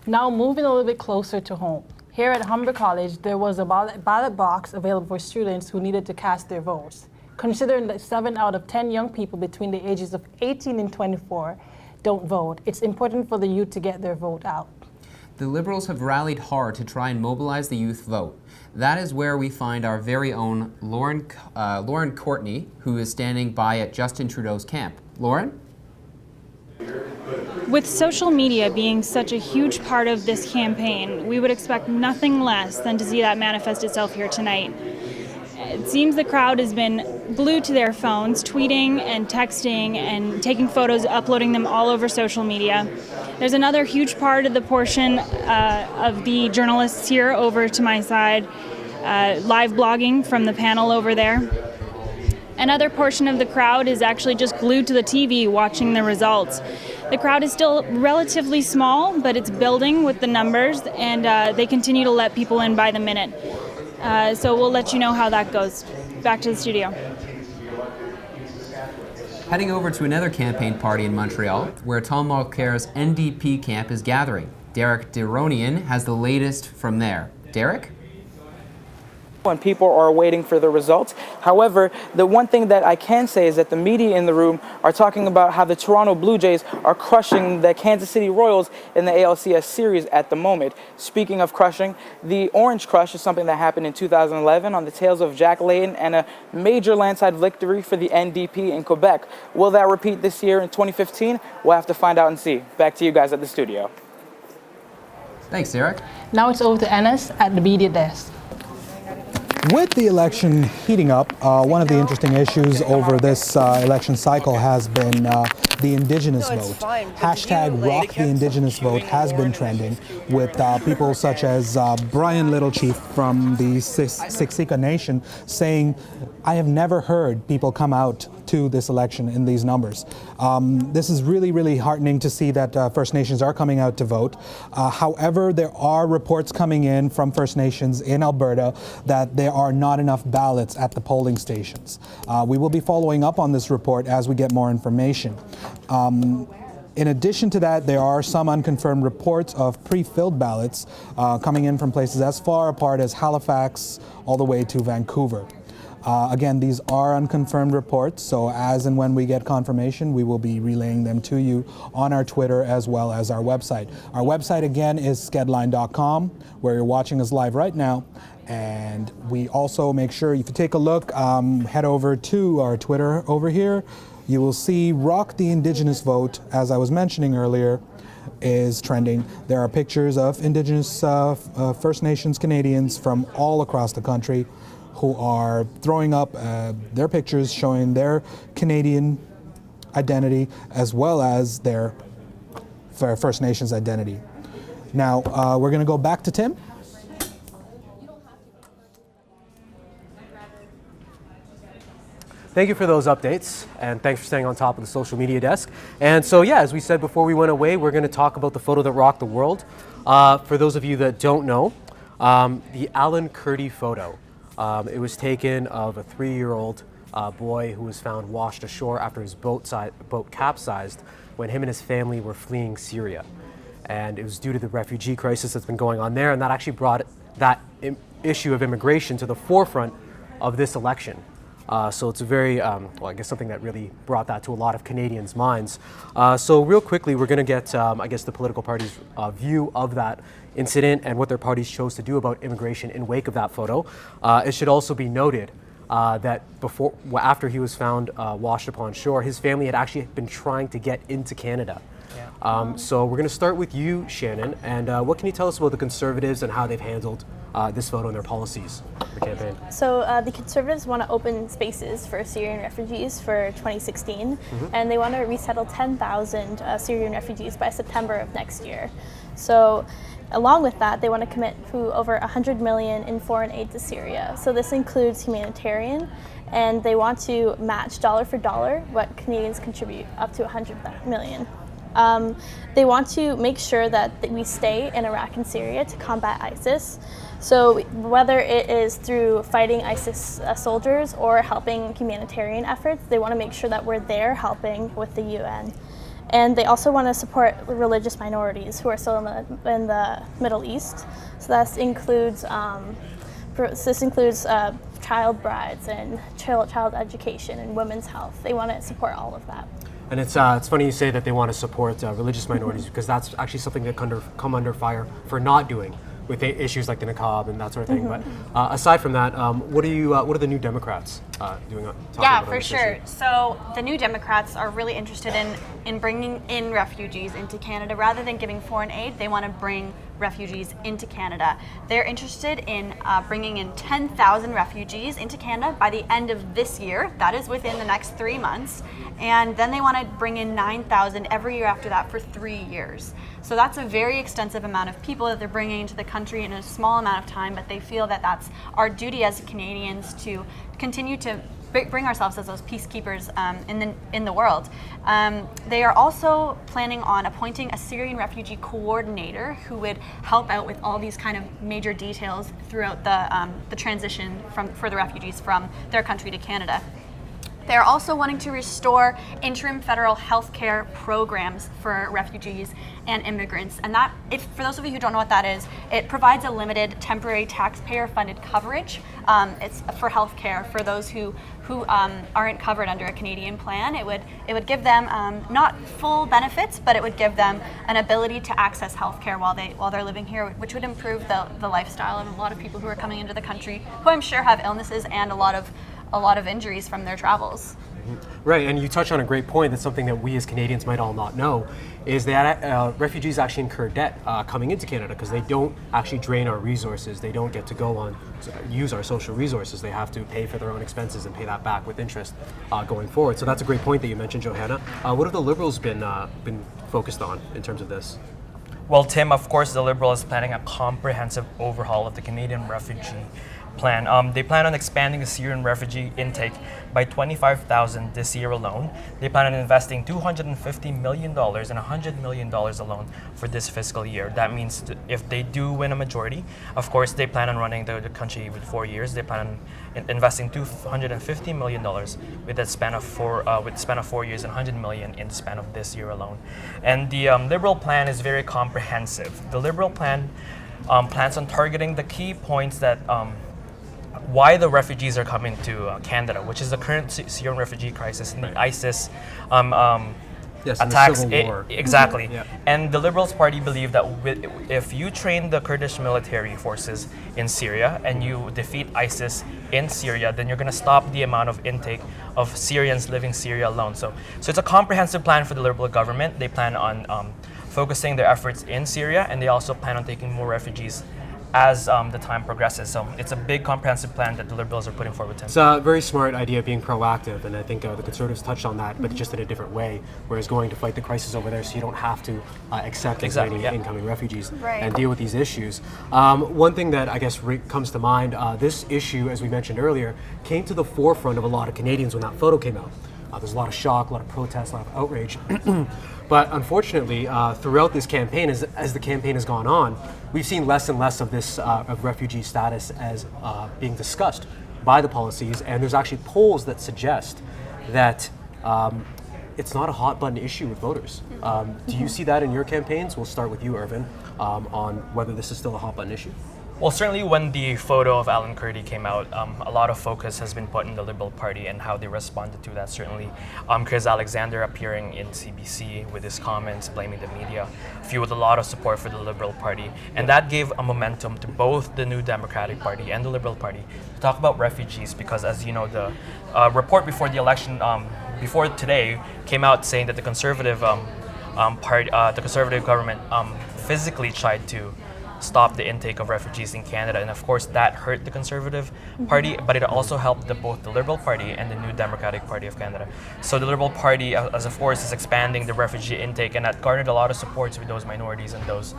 Now moving a little bit closer to home. Here at Humber College, there was a ballot box available for students who needed to cast their votes. Considering that 7 out of 10 young people between the ages of 18 and 24 don't vote, it's important for the youth to get their vote out. The Liberals have rallied hard to try and mobilize the youth vote. That is where we find our very own Lauren Courtney, who is standing by at Justin Trudeau's camp. Lauren? With social media being such a huge part of this campaign, we would expect nothing less than to see that manifest itself here tonight. It seems the crowd has been glued to their phones, tweeting and texting and taking photos, uploading them all over social media. There's another huge part of the portion of the journalists here over to my side, live blogging from the panel over there. Another portion of the crowd is actually just glued to the TV watching the results. The crowd is still relatively small, but it's building with the numbers, and they continue to let people in by the minute. So we'll let you know how that goes. Back to the studio. Heading over to another campaign party in Montreal, where Tom Mulcair's NDP camp is gathering. Derek Deronian has the latest from there. Derek? When people are waiting for the results. However, the one thing that I can say is that the media in the room are talking about how the Toronto Blue Jays are crushing the Kansas City Royals in the ALCS series at the moment. Speaking of crushing, the Orange Crush is something that happened in 2011 on the tails of Jack Layton and a major landslide victory for the NDP in Quebec. Will that repeat this year in 2015? We'll have to find out and see. Back to you guys at the studio. Thanks, Derek. Now it's over to Ennis at the media desk. With the election heating up, one of the interesting issues over this election cycle has been the Indigenous vote. Hashtag Rock the Indigenous Vote has been trending with people such as Brian Littlechief from the Siksika Nation saying, I have never heard people come out to this election in these numbers. This is really, really heartening to see that First Nations are coming out to vote. However, there are reports coming in from First Nations in Alberta that there are not enough ballots at the polling stations. We will be following up on this report as we get more information. In addition to that, there are some unconfirmed reports of pre-filled ballots coming in from places as far apart as Halifax all the way to Vancouver. Again, these are unconfirmed reports, so as and when we get confirmation, we will be relaying them to you on our Twitter as well as our website. Our website, again, is skedline.com, where you're watching us live right now. And we also make sure, if you take a look, head over to our Twitter over here. You will see Rock the Indigenous Vote, as I was mentioning earlier, is trending. There are pictures of Indigenous First Nations Canadians from all across the country who are throwing up their pictures showing their Canadian identity as well as their First Nations identity. Now, we're going to go back to Tim. Thank you for those updates, and thanks for staying on top of the social media desk. And so, yeah, as we said before we went away, we're going to talk about the photo that rocked the world. For those of you that don't know, the Alan Kurdi photo. It was taken of a 3-year-old boy who was found washed ashore after his boat capsized when him and his family were fleeing Syria. And it was due to the refugee crisis that's been going on there, and that actually brought that issue of immigration to the forefront of this election. So it's a very, well, I guess something that really brought that to a lot of Canadians' minds. So real quickly, we're going to get, I guess, the political parties' view of that incident and what their parties chose to do about immigration in wake of that photo. It should also be noted that after he was found washed upon shore, his family had actually been trying to get into Canada. Yeah. So we're going to start with you, Shannon, and what can you tell us about the Conservatives and how they've handled this photo and their policies for the campaign? So the Conservatives want to open spaces for Syrian refugees for 2016, and they want to resettle 10,000 Syrian refugees by September of next year. So along with that, they want to commit to over $100 million in foreign aid to Syria. So this includes humanitarian, and they want to match dollar for dollar what Canadians contribute, up to $100 million. They want to make sure that we stay in Iraq and Syria to combat ISIS. So whether it is through fighting ISIS soldiers or helping humanitarian efforts, they want to make sure that we're there helping with the UN. And they also want to support religious minorities who are still in the Middle East. So this includes child brides and child education and women's health. They want to support all of that. And it's funny you say that they want to support religious minorities, because that's actually something that come under fire for not doing with issues like the niqab and that sort of thing. But aside from that, what are the New Democrats doing? Yeah, for sure. So the New Democrats are really interested in bringing in refugees into Canada. Rather than giving foreign aid, they want to bring refugees into Canada. They're interested in bringing in 10,000 refugees into Canada by the end of this year. That is within the next 3 months. And then they want to bring in 9,000 every year after that for 3 years. So that's a very extensive amount of people that they're bringing into the country in a small amount of time, but they feel that that's our duty as Canadians to continue to bring ourselves as those peacekeepers in the world. They are also planning on appointing a Syrian refugee coordinator who would help out with all these kind of major details throughout the transition for the refugees from their country to Canada. They're also wanting to restore interim federal health care programs for refugees and immigrants. And that, for those of you who don't know what that is, it provides a limited temporary taxpayer-funded coverage. It's for health care for those who aren't covered under a Canadian plan. It would give them not full benefits, but it would give them an ability to access health care while they're living here, which would improve the lifestyle of a lot of people who are coming into the country, who I'm sure have illnesses and a lot of injuries from their travels. Right, and you touched on a great point. That's something that we as Canadians might all not know, is that refugees actually incur debt coming into Canada because they don't actually drain our resources. They don't get to go on use our social resources. They have to pay for their own expenses and pay that back with interest going forward. So that's a great point that you mentioned, Johanna. What have the Liberals been focused on in terms of this? Well, Tim, of course, the Liberals planning a comprehensive overhaul of the Canadian refugee plan. They plan on expanding the Syrian refugee intake by 25,000 this year alone. They plan on investing $250 million and $100 million alone for this fiscal year. That means if they do win a majority, of course, they plan on running the country with 4 years. They plan on investing $250 million with a span of 4 years and $100 million in the span of this year alone. And the Liberal plan is very comprehensive. The Liberal plan plans on targeting the key points that why the refugees are coming to Canada, which is the current Syrian refugee crisis and the ISIS attacks. The civil war. Exactly. Yeah. And the Liberals Party believe that if you train the Kurdish military forces in Syria and you defeat ISIS in Syria, then you're going to stop the amount of intake of Syrians living Syria alone. So it's a comprehensive plan for the Liberal government. They plan on focusing their efforts in Syria, and they also plan on taking more refugees as the time progresses. So it's a big comprehensive plan that the Liberals are putting forward, Tim. It's a very smart idea, being proactive, and I think the Conservatives touched on that, but just in a different way, whereas going to fight the crisis over there so you don't have to accept as many incoming refugees and deal with these issues. One thing that I guess comes to mind, this issue, as we mentioned earlier, came to the forefront of a lot of Canadians when that photo came out. There's a lot of shock, a lot of protest, a lot of outrage. But unfortunately, throughout this campaign, as the campaign has gone on, we've seen less and less of this of refugee status as being discussed by the policies. And there's actually polls that suggest that it's not a hot button issue with voters. Do you see that in your campaigns? We'll start with you, Irvin, on whether this is still a hot button issue. Well, certainly when the photo of Alan Kurdi came out, a lot of focus has been put in the Liberal Party and how they responded to that. Certainly, Chris Alexander appearing in CBC with his comments, blaming the media, fueled a lot of support for the Liberal Party. And that gave a momentum to both the New Democratic Party and the Liberal Party to talk about refugees, because as you know, the report before the election, before today, came out saying that the Conservative the Conservative government physically tried to stop the intake of refugees in Canada, and of course that hurt the Conservative Party, but it also helped both the Liberal Party and the New Democratic Party of Canada. So the Liberal Party, as a force, is expanding the refugee intake, and that garnered a lot of support with those minorities and those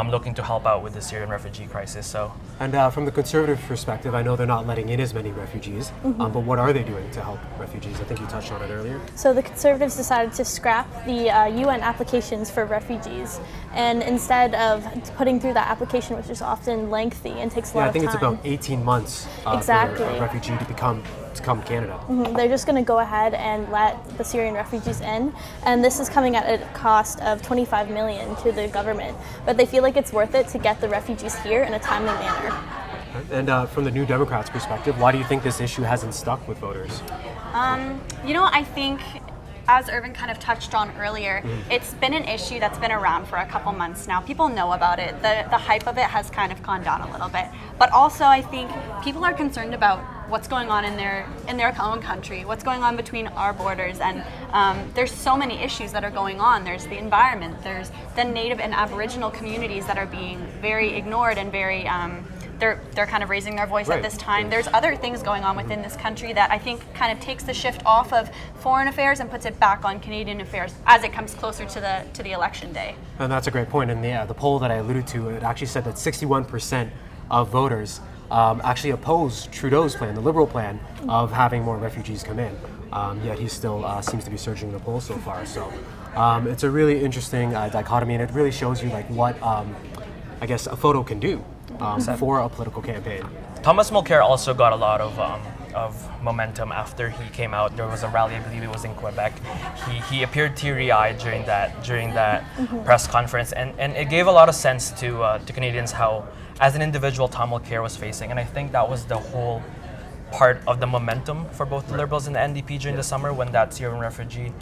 looking to help out with the Syrian refugee crisis. So, and from the Conservative perspective, I know they're not letting in as many refugees, but what are they doing to help refugees? I think you touched on it earlier. So the Conservatives decided to scrap the UN applications for refugees, and instead of putting through that application, which is often lengthy and takes a lot of time. I think it's about 18 months for a refugee to come to Canada. They're just going to go ahead and let the Syrian refugees in, and this is coming at a cost of $25 million to the government. But they feel like it's worth it to get the refugees here in a timely manner. And from the New Democrats' perspective, why do you think this issue hasn't stuck with voters? I think, as Irvin kind of touched on earlier, it's been an issue that's been around for a couple months now. People know about it. The hype of it has kind of gone down a little bit. But also, I think people are concerned about what's going on in their own country, what's going on between our borders, and there's so many issues that are going on. There's the environment, there's the Native and Aboriginal communities that are being very ignored and very they're kind of raising their voice at this time. There's other things going on within this country that I think kind of takes the shift off of foreign affairs and puts it back on Canadian affairs as it comes closer to the election day. And that's a great point. And the poll that I alluded to, it actually said that 61% of voters actually oppose Trudeau's plan, the Liberal plan, of having more refugees come in. Yet he still seems to be surging in the polls so far. So it's a really interesting dichotomy, and it really shows you like what I guess a photo can do for a political campaign. Thomas Mulcair also got a lot of of momentum after he came out. There was a rally, I believe it was in Quebec. He appeared teary-eyed during that press conference, and it gave a lot of sense to Canadians how, as an individual, Tom Mulcair was facing, and I think that was the whole part of the momentum for both the Liberals and the NDP during the summer when that Syrian refugee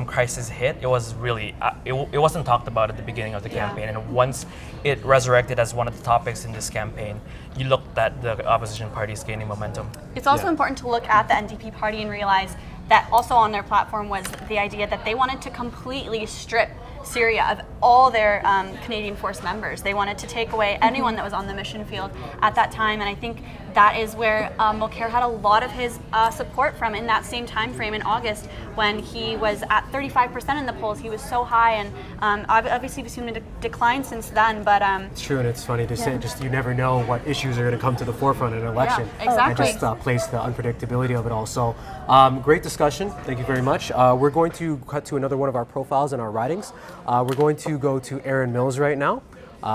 crisis hit. It was really, it wasn't talked about at the beginning of the campaign, and once it resurrected as one of the topics in this campaign, you looked at the opposition parties gaining momentum. It's also important to look at the NDP party and realize that also on their platform was the idea that they wanted to completely strip Syria of all their Canadian Force members. They wanted to take away anyone that was on the mission field at that time, and I think that is where Mulcair had a lot of his support from in that same time frame in August when he was at 35% in the polls. He was so high, and obviously we've seen a decline since then. But it's true, and it's funny to say, just you never know what issues are going to come to the forefront in an election. Yeah, exactly. And just place the unpredictability of it all. So great discussion. Thank you very much. We're going to cut to another one of our profiles in our ridings. We're going to go to Aaron Mills right now.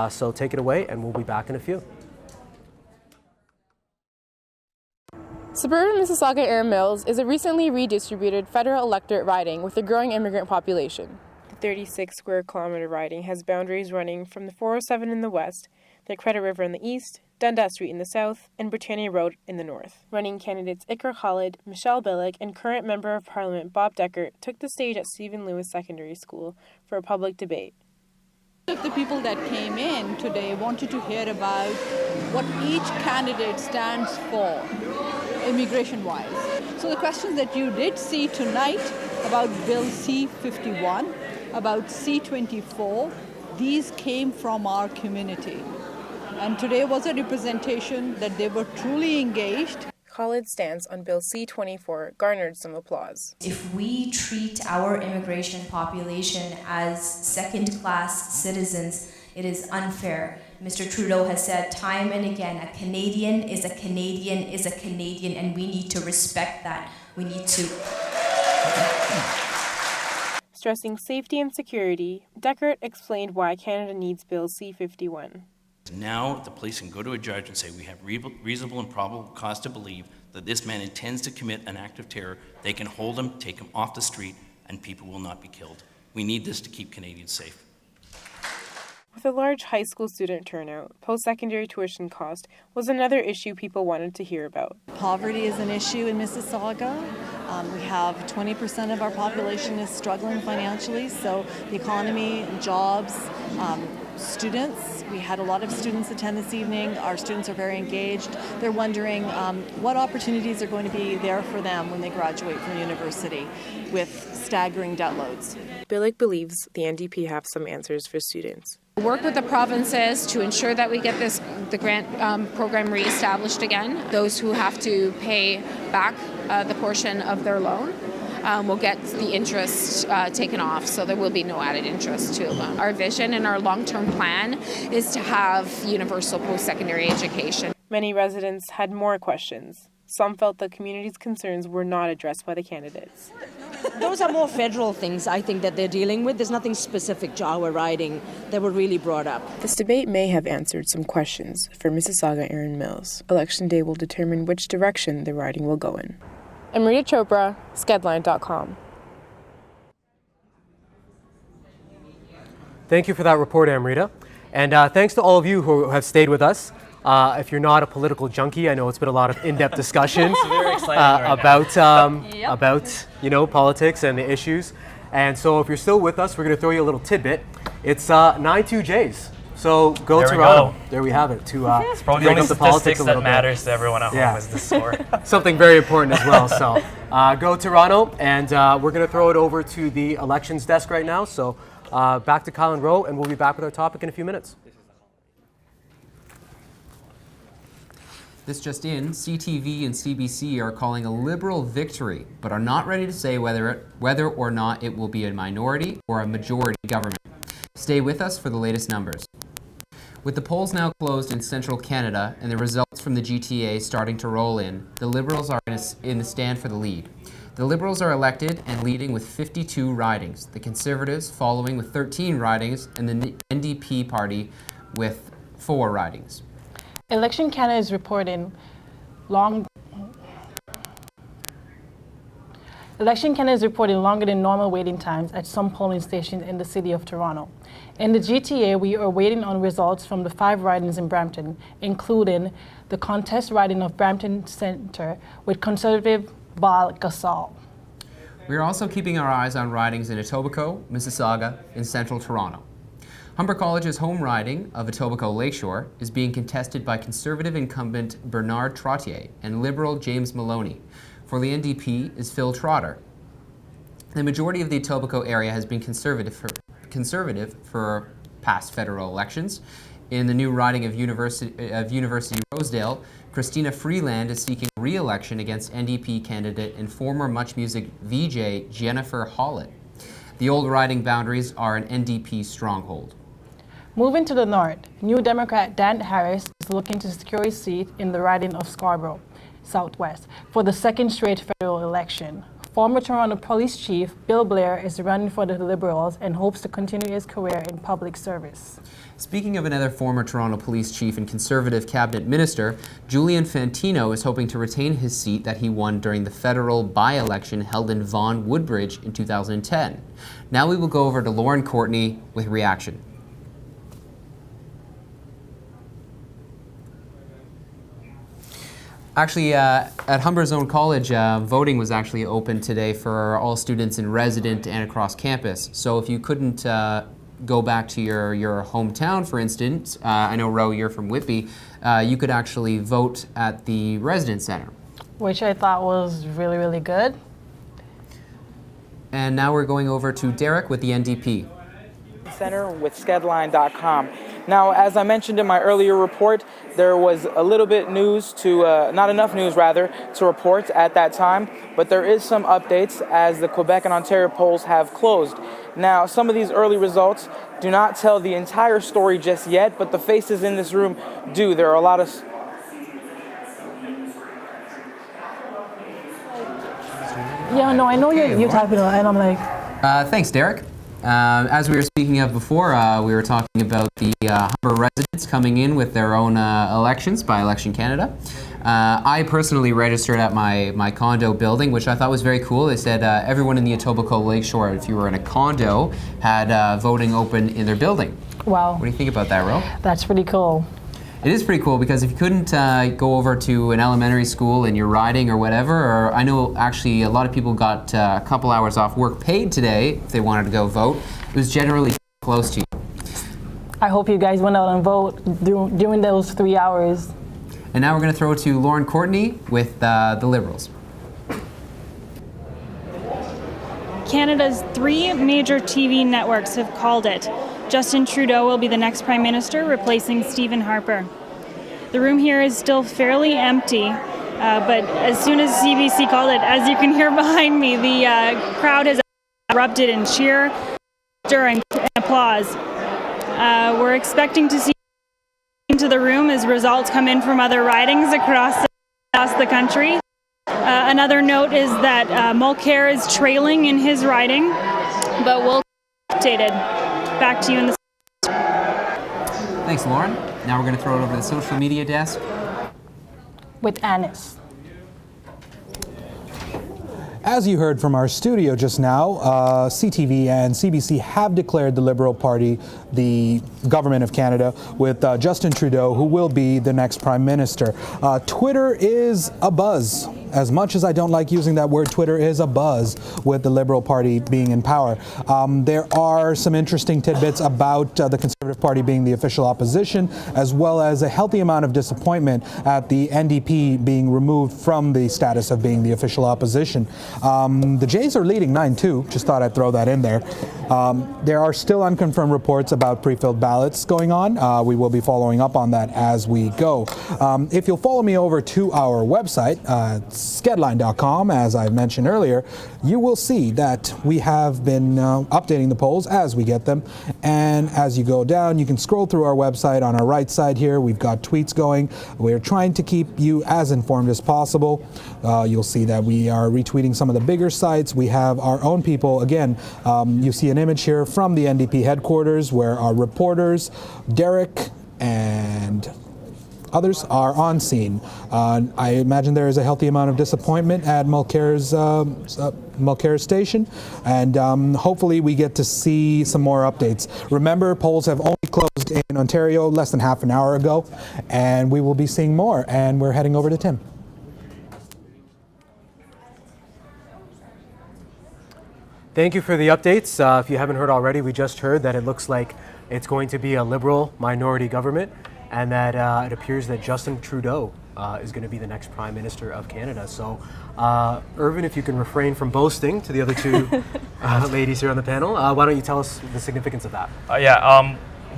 So take it away, and we'll be back in a few. Suburban Mississauga Aaron Mills is a recently redistributed federal electorate riding with a growing immigrant population. The 36 square kilometer riding has boundaries running from the 407 in the west, the Credit River in the east, Dundas Street in the south, and Britannia Road in the north. Running candidates Iker Khalid, Michelle Billick, and current Member of Parliament Bob Deckert took the stage at Stephen Lewis Secondary School for a public debate. Of the people that came in today wanted to hear about what each candidate stands for, immigration-wise. So the questions that you did see tonight about Bill C-51, about C-24, these came from our community. And today was a representation that they were truly engaged. Khalid's stance on Bill C-24 garnered some applause. If we treat our immigration population as second-class citizens, it is unfair. Mr. Trudeau has said time and again, a Canadian is a Canadian is a Canadian, and we need to respect that. We need to... Stressing safety and security, Deckert explained why Canada needs Bill C-51. Now the police can go to a judge and say we have reasonable and probable cause to believe that this man intends to commit an act of terror. They can hold him, take him off the street, and people will not be killed. We need this to keep Canadians safe. With a large high school student turnout, post-secondary tuition cost was another issue people wanted to hear about. Poverty is an issue in Mississauga. We have 20% of our population is struggling financially, so the economy, jobs, students. We had a lot of students attend this evening. Our students are very engaged. They're wondering what opportunities are going to be there for them when they graduate from university with staggering debt loads. Billick believes the NDP have some answers for students. Work with the provinces to ensure that we get the grant program reestablished again. Those who have to pay back the portion of their loan will get the interest taken off, so there will be no added interest to a loan. Our vision and our long-term plan is to have universal post-secondary education. Many residents had more questions. Some felt the community's concerns were not addressed by the candidates. Those are more federal things, I think, that they're dealing with. There's nothing specific to our riding that were really brought up. This debate may have answered some questions for Mississauga Aaron Mills. Election day will determine which direction the riding will go in. Amrita Chopra, skedline.com. Thank you for that report, Amrita. And thanks to all of you who have stayed with us. If you're not a political junkie, I know it's been a lot of in-depth discussion about politics and the issues. And so if you're still with us, we're going to throw you a little tidbit. It's 9-2-Js. So go there Toronto. There we have it. To it's probably the only statistics that matters to everyone at home is the score. Something very important as well. So go Toronto, and we're going to throw it over to the elections desk right now. So back to Kyle and Rowe, and we'll be back with our topic in a few minutes. This just in, CTV and CBC are calling a Liberal victory, but are not ready to say whether or not it will be a minority or a majority government. Stay with us for the latest numbers. With the polls now closed in central Canada and the results from the GTA starting to roll in, the Liberals are in the stand for the lead. The Liberals are elected and leading with 52 ridings, the Conservatives following with 13 ridings, and the NDP party with 4 ridings. Election Canada is reporting long Election Canada is reporting longer than normal waiting times at some polling stations in the city of Toronto. In the GTA, we are waiting on results from the 5 ridings in Brampton, including the contest riding of Brampton Centre with Conservative Val Gasol. We are also keeping our eyes on ridings in Etobicoke, Mississauga, and Central Toronto. Humber College's home riding of Etobicoke Lakeshore is being contested by Conservative incumbent Bernard Trottier and Liberal James Maloney. For the NDP is Phil Trotter. The majority of the Etobicoke area has been conservative for past federal elections. In the new riding of University Rosedale, Christina Freeland is seeking re-election against NDP candidate and former Much Music VJ Jennifer Hollett. The old riding boundaries are an NDP stronghold. Moving to the north, New Democrat Dan Harris is looking to secure his seat in the riding of Scarborough Southwest for the second straight federal election. Former Toronto Police Chief Bill Blair is running for the Liberals and hopes to continue his career in public service. Speaking of another former Toronto Police Chief and Conservative Cabinet Minister, Julian Fantino is hoping to retain his seat that he won during the federal by-election held in Vaughan Woodbridge in 2010. Now we will go over to Lauren Courtney with reaction. Actually, at Humber's own college, voting was actually open today for all students in resident and across campus. So if you couldn't go back to your hometown, for instance, I know, Ro, you're from Whitby, you could actually vote at the resident center. Which I thought was really, really good. And now we're going over to Derek with the NDP. Center with skedline.com. Now, as I mentioned in my earlier report, there was a little bit news not enough news rather, to report at that time, but there is some updates as the Quebec and Ontario polls have closed. Now, some of these early results do not tell the entire story just yet, but the faces in this room do. There are a lot of... Yeah, no, I know you're typing and I'm like... Thanks, Derek. As we were speaking of before, we were talking about the Humber residents coming in with their own elections by Election Canada. I personally registered at my condo building, which I thought was very cool. They said everyone in the Etobicoke Lakeshore, if you were in a condo, had voting open in their building. Wow. What do you think about that, Ro? That's pretty cool. It is pretty cool because if you couldn't go over to an elementary school and you're riding or whatever, or I know actually a lot of people got a couple hours off work paid today if they wanted to go vote, it was generally close to you. I hope you guys went out and vote during those 3 hours. And now we're going to throw it to Lauren Courtney with the Liberals. Canada's 3 major TV networks have called it. Justin Trudeau will be the next Prime Minister, replacing Stephen Harper. The room here is still fairly empty, but as soon as CBC called it, as you can hear behind me, the crowd has erupted in cheer, and applause. We're expecting to see into the room as results come in from other ridings across the country. Another note is that Mulcair is trailing in his riding, but we'll be updated. Back to you in the... Thanks, Lauren. Now we're going to throw it over to the social media desk. With Anis. As you heard from our studio just now, CTV and CBC have declared the Liberal Party the government of Canada with Justin Trudeau, who will be the next Prime Minister. Twitter is abuzz. As much as I don't like using that word, Twitter is abuzz with the Liberal Party being in power. There are some interesting tidbits about the Conservative Party being the official opposition, as well as a healthy amount of disappointment at the NDP being removed from the status of being the official opposition. The Jays are leading 9-2. Just thought I'd throw that in there. There are still unconfirmed reports about pre-filled ballots going on. We will be following up on that as we go. If you'll follow me over to our website, skedline.com, as I mentioned earlier, you will see that we have been updating the polls as we get them. And as you go down, you can scroll through our website. On our right side here, we've got tweets going. We're trying to keep you as informed as possible. You'll see that we are retweeting some of the bigger sites. We have our own people. Again, you see an image here from the NDP headquarters where our reporters, Derek and others are on scene. I imagine there is a healthy amount of disappointment at Mulcair's station, and hopefully we get to see some more updates. Remember, polls have only closed in Ontario less than half an hour ago, and we will be seeing more, and we're heading over to Tim. Thank you for the updates. If you haven't heard already, we just heard that it looks like it's going to be a Liberal minority government, and that it appears that Justin Trudeau is going to be the next Prime Minister of Canada. So, Irvin, if you can refrain from boasting to the other two ladies here on the panel, why don't you tell us the significance of that?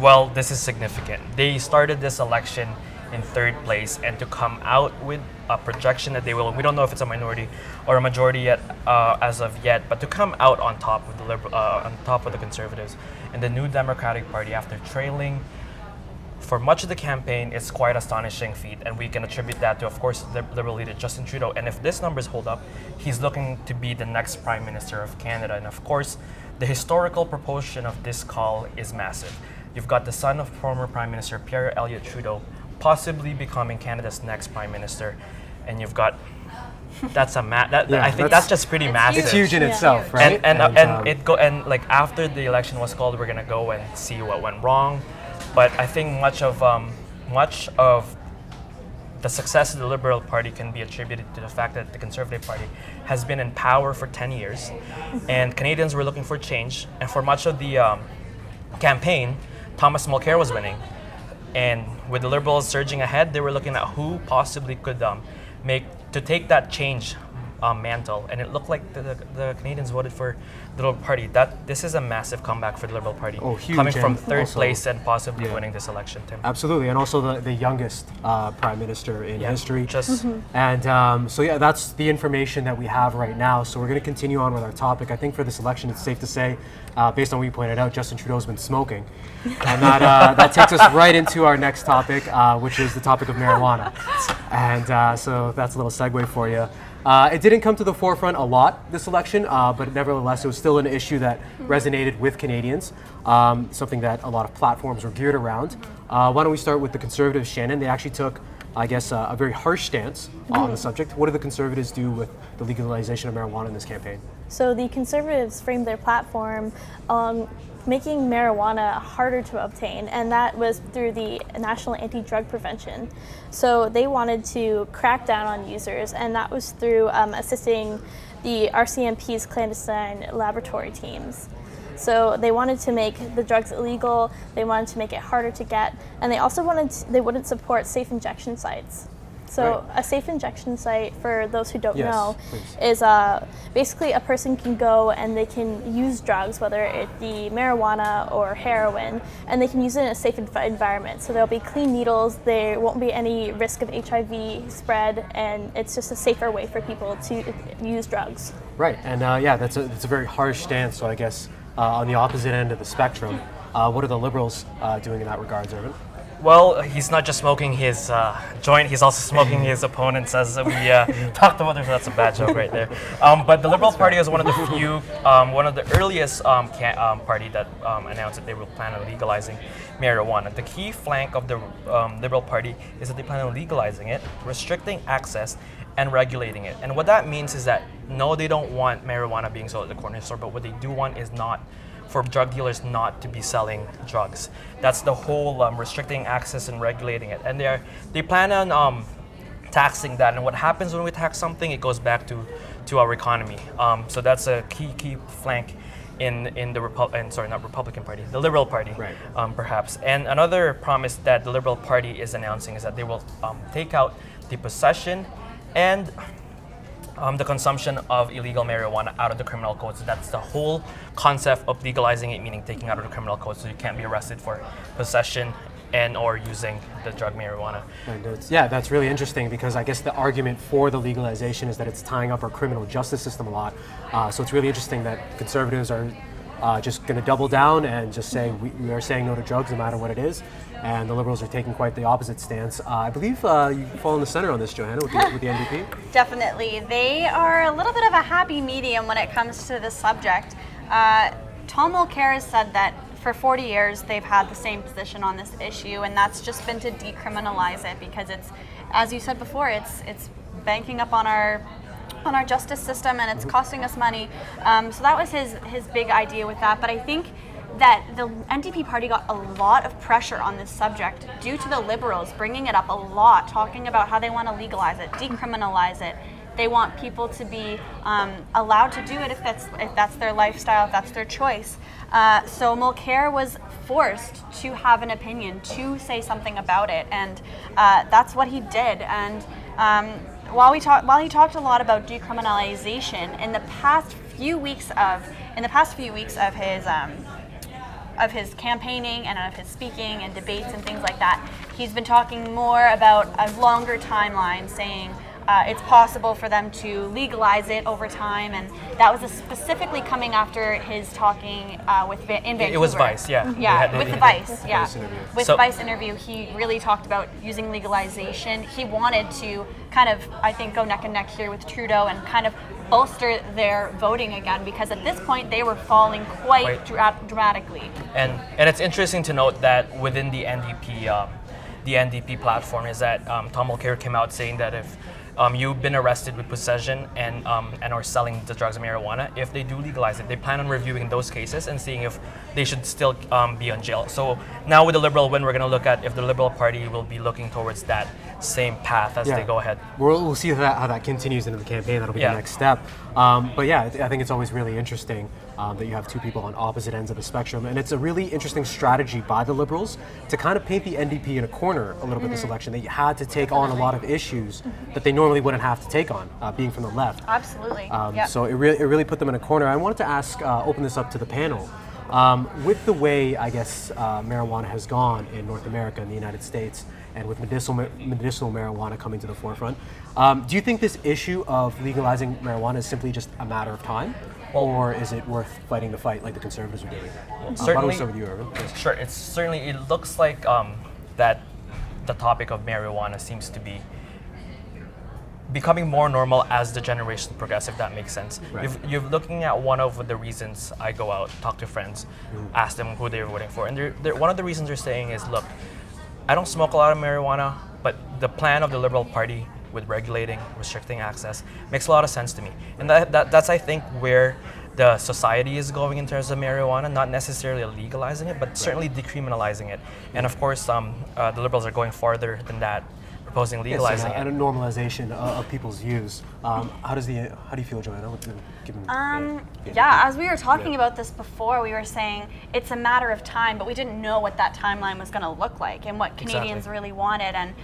Well, this is significant. They started this election in third place, and to come out with a projection that they will, we don't know if it's a minority or a majority yet, as of yet, but to come out on top with the on top of the Conservatives and the New Democratic Party after trailing for much of the campaign, it's quite astonishing feat, and we can attribute that to, of course, the Liberal leader Justin Trudeau. And if this numbers hold up, he's looking to be the next Prime Minister of Canada. And of course, the historical proportion of this call is massive. You've got the son of former Prime Minister Pierre Elliott Trudeau possibly becoming Canada's next Prime Minister, and you've got that's a I think that's just pretty massive. It's huge in itself, right? And like after the election was called, we're gonna go and see what went wrong. But I think much of the success of the Liberal Party can be attributed to the fact that the Conservative Party has been in power for 10 years, and Canadians were looking for change. And for much of the campaign, Thomas Mulcair was winning. And with the Liberals surging ahead, they were looking at who possibly could take that change mantle, and it looked like the Canadians voted for the Liberal Party. This is a massive comeback for the Liberal Party, huge, coming from third place and possibly winning this election, Tim. Absolutely, and also the youngest Prime Minister in history. And that's the information that we have right now. So we're going to continue on with our topic. I think for this election, it's safe to say, based on what you pointed out, Justin Trudeau's been smoking, and that takes us right into our next topic, which is the topic of marijuana. And so that's a little segue for you. It didn't come to the forefront a lot this election, but nevertheless, it was still an issue that resonated with Canadians, something that a lot of platforms were geared around. Why don't we start with the Conservatives, Shannon? They actually took, I guess, a very harsh stance on the subject. What did the Conservatives do with the legalization of marijuana in this campaign? So the Conservatives framed their platform making marijuana harder to obtain, and that was through the National Anti-Drug Prevention. So they wanted to crack down on users, and that was through assisting the RCMP's clandestine laboratory teams. So they wanted to make the drugs illegal, they wanted to make it harder to get, and they also wouldn't support safe injection sites. So a safe injection site, for those who don't know, is basically a person can go and they can use drugs, whether it be marijuana or heroin, and they can use it in a safe environment. So there'll be clean needles, there won't be any risk of HIV spread, and it's just a safer way for people to use drugs. Right, and that's a very harsh stance. So I guess on the opposite end of the spectrum, what are the Liberals doing in that regard, Irvin? Well, he's not just smoking his joint, he's also smoking his opponents, as we talked about. That's a bad joke right there. But the Liberal Party is one of the few, one of the earliest party that announced that they will plan on legalizing marijuana. The key flank of the Liberal Party is that they plan on legalizing it, restricting access, and regulating it. And what that means is that, no, they don't want marijuana being sold at the corner store, but what they do want is for drug dealers not to be selling drugs. That's the whole restricting access and regulating it. And they plan on taxing that. And what happens when we tax something, it goes back to our economy. So that's a key flank in the the Liberal Party, perhaps. And another promise that the Liberal Party is announcing is that they will take out the possession and the consumption of illegal marijuana out of the criminal code. So that's the whole concept of legalizing it, meaning taking out of the criminal code, so you can't be arrested for possession and or using the drug marijuana. And that's really interesting, because I guess the argument for the legalization is that it's tying up our criminal justice system a lot. So it's really interesting that Conservatives are just going to double down and just say we are saying no to drugs no matter what it is. And the Liberals are taking quite the opposite stance. I believe you fall in the center on this, Johanna, with the NDP. Definitely. They are a little bit of a happy medium when it comes to this subject. Tom Mulcair has said that For 40 years, they've had the same position on this issue, and that's just been to decriminalize it because it's, as you said before, it's banking up on our justice system, and it's costing us money. So that was his big idea with that. But I think that the NDP party got a lot of pressure on this subject due to the Liberals bringing it up a lot, talking about how they want to legalize it, decriminalize it. They want people to be allowed to do it if that's their lifestyle, if that's their choice. So Mulcair was forced to have an opinion, to say something about it, and that's what he did. And while he talked a lot about decriminalization, in the past few weeks of his campaigning and of his speaking and debates and things like that, he's been talking more about a longer timeline, saying it's possible for them to legalize it over time, and that was specifically coming after his talking in Vancouver. It was Vice, yeah. Yeah, with the Vice, yeah. With So- the Vice interview, he really talked about using legalization. He wanted to kind of, I think, go neck and neck here with Trudeau and kind of bolster their voting again, because at this point they were falling quite dramatically. And it's interesting to note that within the NDP platform is that Tom Mulcair came out saying that if you've been arrested with possession and or selling the drugs and marijuana, if they do legalize it, they plan on reviewing those cases and seeing if they should still be on jail. So now with the Liberal win, we're going to look at if the Liberal Party will be looking towards that same path as they go ahead. We'll see how that continues into the campaign. That'll be the next step. But yeah, I think it's always really interesting that you have two people on opposite ends of the spectrum, and it's a really interesting strategy by the Liberals to kind of paint the NDP in a corner a little bit this election. They had to take on a lot of issues that they normally wouldn't have to take on, being from the left. Absolutely. So it really put them in a corner. I wanted to ask, open this up to the panel. With the way, I guess, marijuana has gone in North America and the United States, and with medicinal marijuana coming to the forefront, do you think this issue of legalizing marijuana is simply just a matter of time? Or is it worth fighting the fight like the Conservatives are doing? Why don't we start with you, Irvin? Yes. Sure. It looks like that the topic of marijuana seems to be becoming more normal as the generation progresses, if that makes sense. Right. You're looking at one of the reasons I go out, talk to friends, ask them who they're voting for. And one of the reasons they're saying is, look, I don't smoke a lot of marijuana, but the plan of the Liberal Party with regulating, restricting access makes a lot of sense to me. And that's, I think, where the society is going in terms of marijuana, not necessarily legalizing it, but certainly decriminalizing it. And of course, the Liberals are going farther than that, proposing legalizing it. And a normalization of people's views. How do you feel, Joanna? As we were talking about this before, we were saying it's a matter of time, but we didn't know what that timeline was going to look like and what Canadians really wanted. And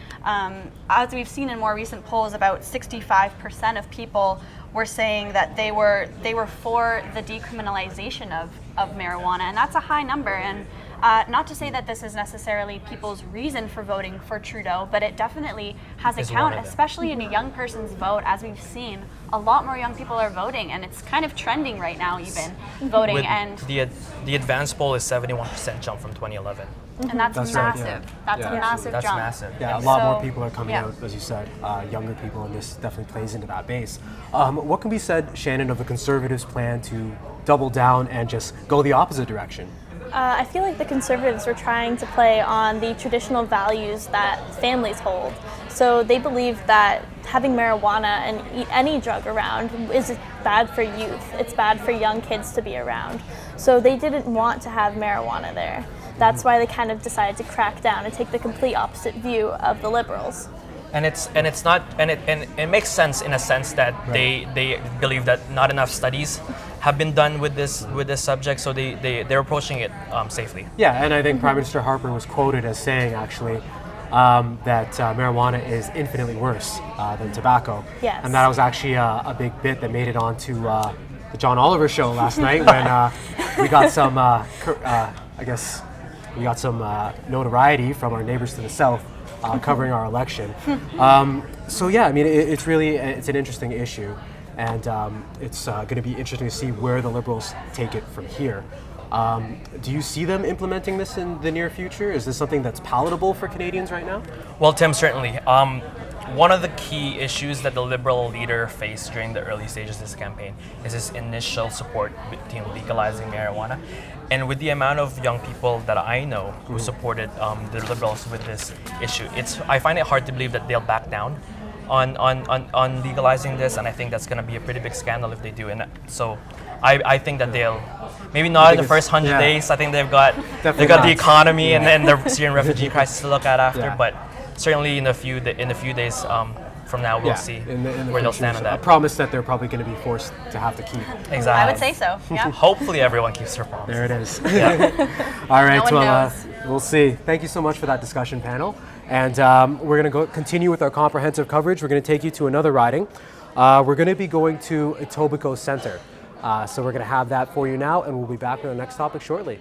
as we've seen in more recent polls, about 65% of people were saying that they were for the decriminalization of marijuana, and that's a high number. And not to say that this is necessarily people's reason for voting for Trudeau, but it definitely has a count, especially in a young person's vote. As we've seen, a lot more young people are voting, and it's kind of trending right now, even voting. And the advanced poll is 71% jump from 2011. And that's massive. Right, That's a massive That's jump. massive. Yeah, a lot more people are coming out, as you said, younger people, and this definitely plays into that base. What can be said, Shannon, of the Conservatives' plan to double down and just go the opposite direction? I feel like the Conservatives were trying to play on the traditional values that families hold. So they believe that having marijuana and any drug around is bad for youth. It's bad for young kids to be around. So they didn't want to have marijuana there. That's why they kind of decided to crack down and take the complete opposite view of the Liberals. And it makes sense in a sense that they believe that not enough studies have been done with this subject, so they're approaching it safely. Yeah, and I think Prime Minister Harper was quoted as saying actually that marijuana is infinitely worse than tobacco. Yes. And that was actually a big bit that made it onto the John Oliver show last night when we got some, we got some notoriety from our neighbors to the south covering our election. So yeah, I mean, it's an interesting issue. And it's going to be interesting to see where the Liberals take it from here. Do you see them implementing this in the near future? Is this something that's palatable for Canadians right now? Well, Tim, certainly. one of the key issues that the Liberal leader faced during the early stages of this campaign is his initial support between legalizing marijuana. And with the amount of young people that I know who supported the Liberals with this issue, I find it hard to believe that they'll back down on legalizing this, and I think that's going to be a pretty big scandal if they do. And so I think that they'll, maybe not in the first 100 days. I think they've got the economy and then the Syrian refugee crisis to look at after, but certainly in a few days from now, we'll see where they'll stand on that. A promise that they're probably going to be forced to have to keep. Exactly. I would say so. Yeah. Hopefully, everyone keeps their promise. There it is. Yeah. All right. No one knows. We'll see. Thank you so much for that discussion panel. And we're going to continue with our comprehensive coverage. We're going to take you to another riding. We're going to be going to Etobicoke Centre. So we're going to have that for you now, and we'll be back with the next topic shortly.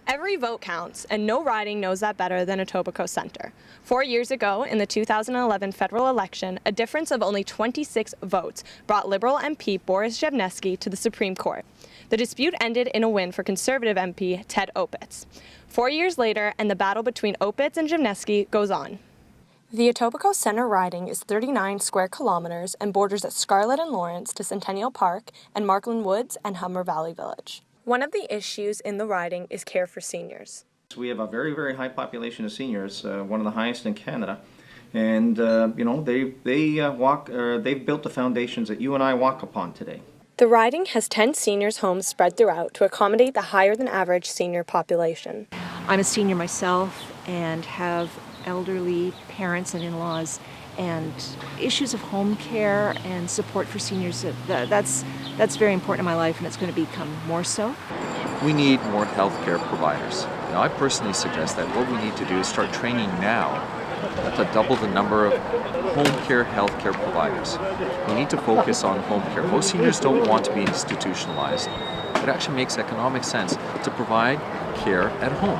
Every vote counts, and no riding knows that better than Etobicoke Centre. 4 years ago, in the 2011 federal election, a difference of only 26 votes brought Liberal MP Boris Jevnesky to the Supreme Court. The dispute ended in a win for Conservative MP Ted Opitz. 4 years later, and the battle between Opitz and Jevnesky goes on. The Etobicoke Centre riding is 39 square kilometres and borders at Scarlett and Lawrence to Centennial Park and Markland Woods and Humber Valley Village. One of the issues in the riding is care for seniors. We have a very, very high population of seniors, one of the highest in Canada. And, you know, they've built the foundations that you and I walk upon today. The riding has 10 seniors' homes spread throughout to accommodate the higher than average senior population. I'm a senior myself and have elderly parents and in-laws, and issues of home care and support for seniors, that's very important in my life, and it's going to become more so. We need more healthcare providers. Now, I personally suggest that what we need to do is start training now to double the number of home care healthcare providers. We need to focus on home care. Most seniors don't want to be institutionalized. It actually makes economic sense to provide care at home,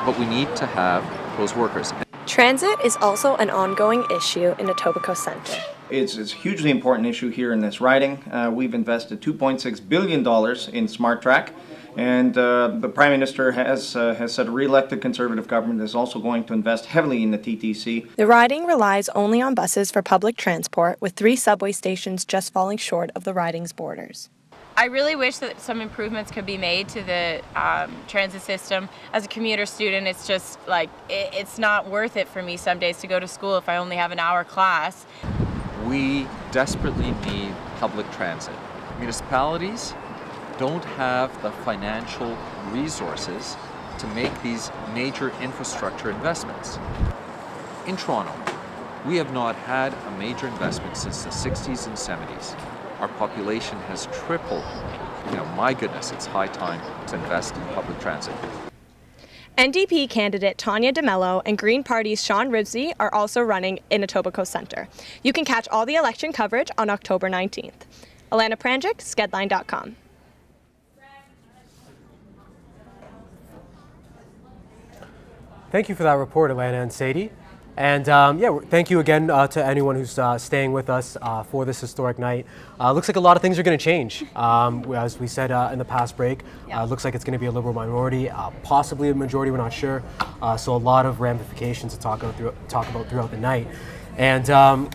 but we need to have those workers. Transit is also an ongoing issue in Etobicoke Centre. It's a hugely important issue here in this riding. We've invested $2.6 billion in Smart Track, and the Prime Minister has said a re-elected Conservative government is also going to invest heavily in the TTC. The riding relies only on buses for public transport, with 3 subway stations just falling short of the riding's borders. I really wish that some improvements could be made to the transit system. As a commuter student, it's just like, it's not worth it for me some days to go to school if I only have an hour class. We desperately need public transit. Municipalities don't have the financial resources to make these major infrastructure investments. In Toronto, we have not had a major investment since the 60s and 70s. Our population has tripled. You know, my goodness, it's high time to invest in public transit. NDP candidate Tanya DeMello and Green Party's Sean Ribsey are also running in Etobicoke Centre. You can catch all the election coverage on October 19th. Alana Pranjic, skedline.com. Thank you for that report, Alana and Sadie. And thank you again to anyone who's staying with us for this historic night. Looks like a lot of things are going to change. As we said in the past break, looks like it's going to be a Liberal minority, possibly a majority, we're not sure. So a lot of ramifications to talk about throughout the night. And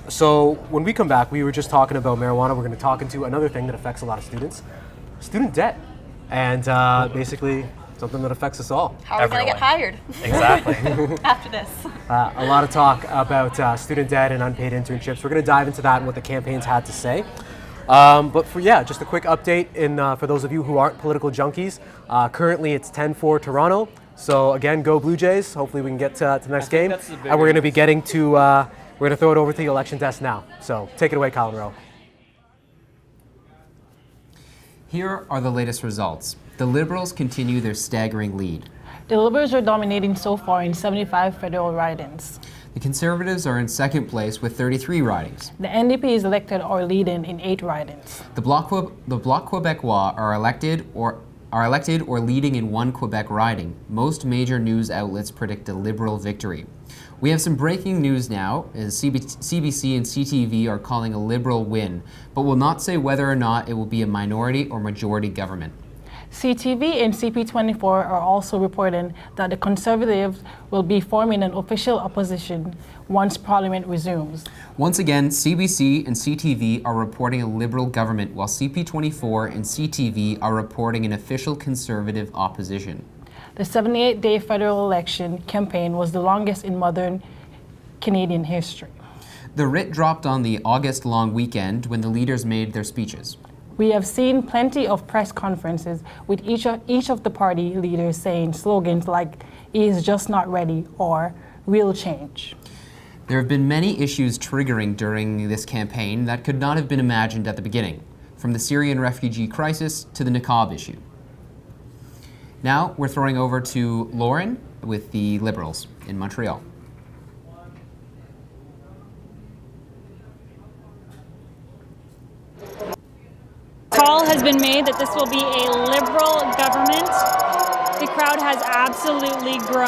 so when we come back, we were just talking about marijuana. We're going to talk into another thing that affects a lot of students, student debt. And basically, something that affects us all. How are we going to get hired? Exactly. After this. A lot of talk about student debt and unpaid internships. We're going to dive into that and what the campaigns had to say. But just a quick update for those of you who aren't political junkies. Currently, it's 10-4 Toronto. So again, go Blue Jays. Hopefully we can get to the next game. And we're going to be getting to, we're going to throw it over to the election desk now. So take it away, Colin Rowe. Here are the latest results. The Liberals continue their staggering lead. The Liberals are dominating so far in 75 federal ridings. The Conservatives are in second place with 33 ridings. The NDP is elected or leading in 8 ridings. The Bloc Québécois are elected or leading in 1 Quebec riding. Most major news outlets predict a Liberal victory. We have some breaking news now, as CBC and CTV are calling a Liberal win, but will not say whether or not it will be a minority or majority government. CTV and CP24 are also reporting that the Conservatives will be forming an official opposition once Parliament resumes. Once again, CBC and CTV are reporting a Liberal government, while CP24 and CTV are reporting an official Conservative opposition. The 78-day federal election campaign was the longest in modern Canadian history. The writ dropped on the August-long weekend when the leaders made their speeches. We have seen plenty of press conferences with each of the party leaders saying slogans like "He is just not ready" or "Real change." There have been many issues triggering during this campaign that could not have been imagined at the beginning, from the Syrian refugee crisis to the niqab issue. Now we're throwing over to Lauren with the Liberals in Montreal. Call has been made that this will be a Liberal government. The crowd has absolutely grown.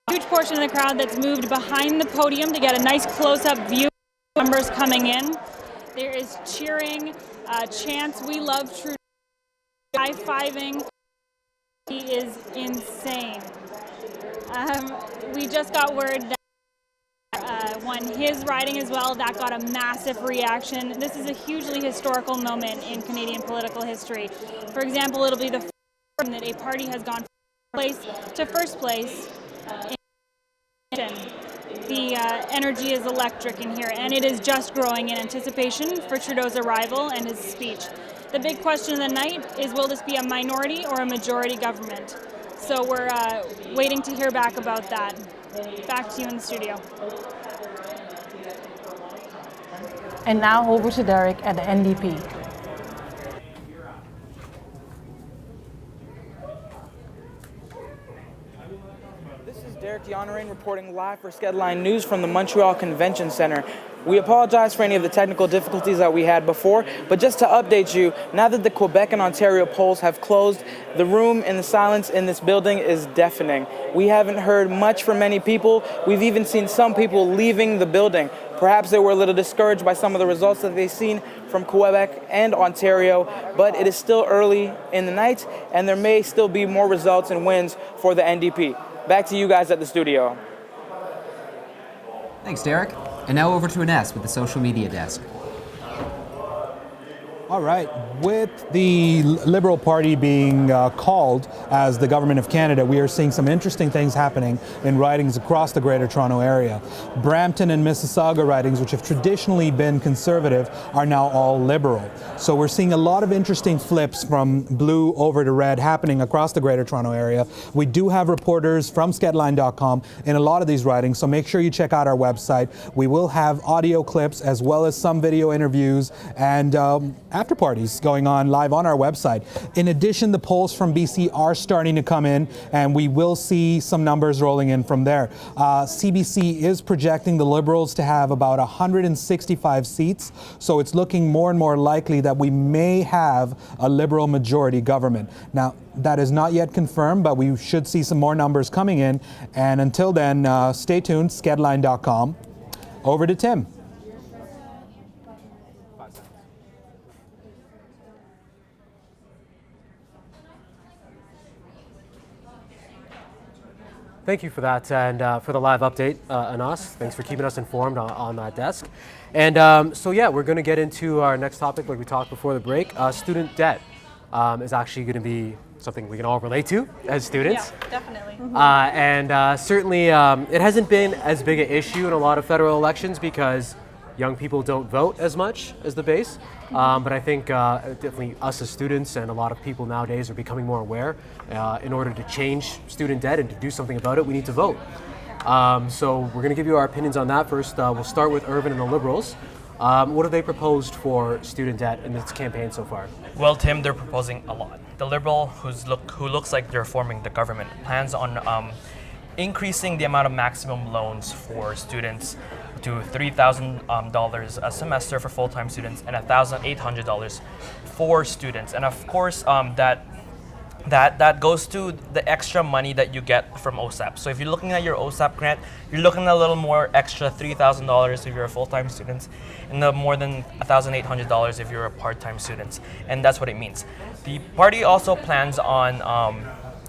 A huge portion of the crowd that's moved behind the podium to get a nice close-up view of members coming in. There is cheering, chants, "We love Trudeau," high-fiving. He is insane. We just got word that won his riding as well. That got a massive reaction. This is a hugely historical moment in Canadian political history. For example, it'll be the first time that a party has gone from place to first place. The energy is electric in here, and it is just growing in anticipation for Trudeau's arrival and his speech. The big question of the night is, will this be a minority or a majority government? So we're waiting to hear back about that. Back to you in the studio. And now over to Derek at the NDP. This is Derek Yonerain reporting live for Skedline News from the Montreal Convention Center. We apologize for any of the technical difficulties that we had before, but just to update you, now that the Quebec and Ontario polls have closed, the room and the silence in this building is deafening. We haven't heard much from many people. We've even seen some people leaving the building. Perhaps they were a little discouraged by some of the results that they've seen from Quebec and Ontario, but it is still early in the night, and there may still be more results and wins for the NDP. Back to you guys at the studio. Thanks, Derek. And now over to Ines with the social media desk. All right. With the Liberal Party being called as the Government of Canada, we are seeing some interesting things happening in ridings across the Greater Toronto Area. Brampton and Mississauga ridings, which have traditionally been Conservative, are now all Liberal. So we're seeing a lot of interesting flips from blue over to red happening across the Greater Toronto Area. We do have reporters from skedline.com in a lot of these ridings, so make sure you check out our website. We will have audio clips as well as some video interviews and after parties going on live on our website. In addition, the polls from BC are starting to come in, and we will see some numbers rolling in from there. CBC is projecting the Liberals to have about 165 seats, so it's looking more and more likely that we may have a Liberal majority government. Now, that is not yet confirmed, but we should see some more numbers coming in, and until then, stay tuned, skedline.com. Over to Tim. Thank you for that and for the live update, Anas. Thanks for keeping us informed on that desk. And so yeah, we're going to get into our next topic like we talked before the break. Student debt is actually going to be something we can all relate to as students. Yeah, definitely. And certainly it hasn't been as big an issue in a lot of federal elections because young people don't vote as much as the base. But I think definitely us as students and a lot of people nowadays are becoming more aware. In order to change student debt and to do something about it, we need to vote. So we're going to give you our opinions on that first. We'll start with Irvin and the Liberals. What have they proposed for student debt in this campaign so far? Well, Tim, they're proposing a lot. The Liberal, who looks like they're forming the government, plans on increasing the amount of maximum loans for students to $3,000 a semester for full-time students and $1,800 for students. And of course, that that goes to the extra money that you get from OSAP. So if you're looking at your OSAP grant, you're looking at a little more extra $3,000 if you're a full-time student, and more than $1,800 if you're a part-time student. And that's what it means. The party also plans on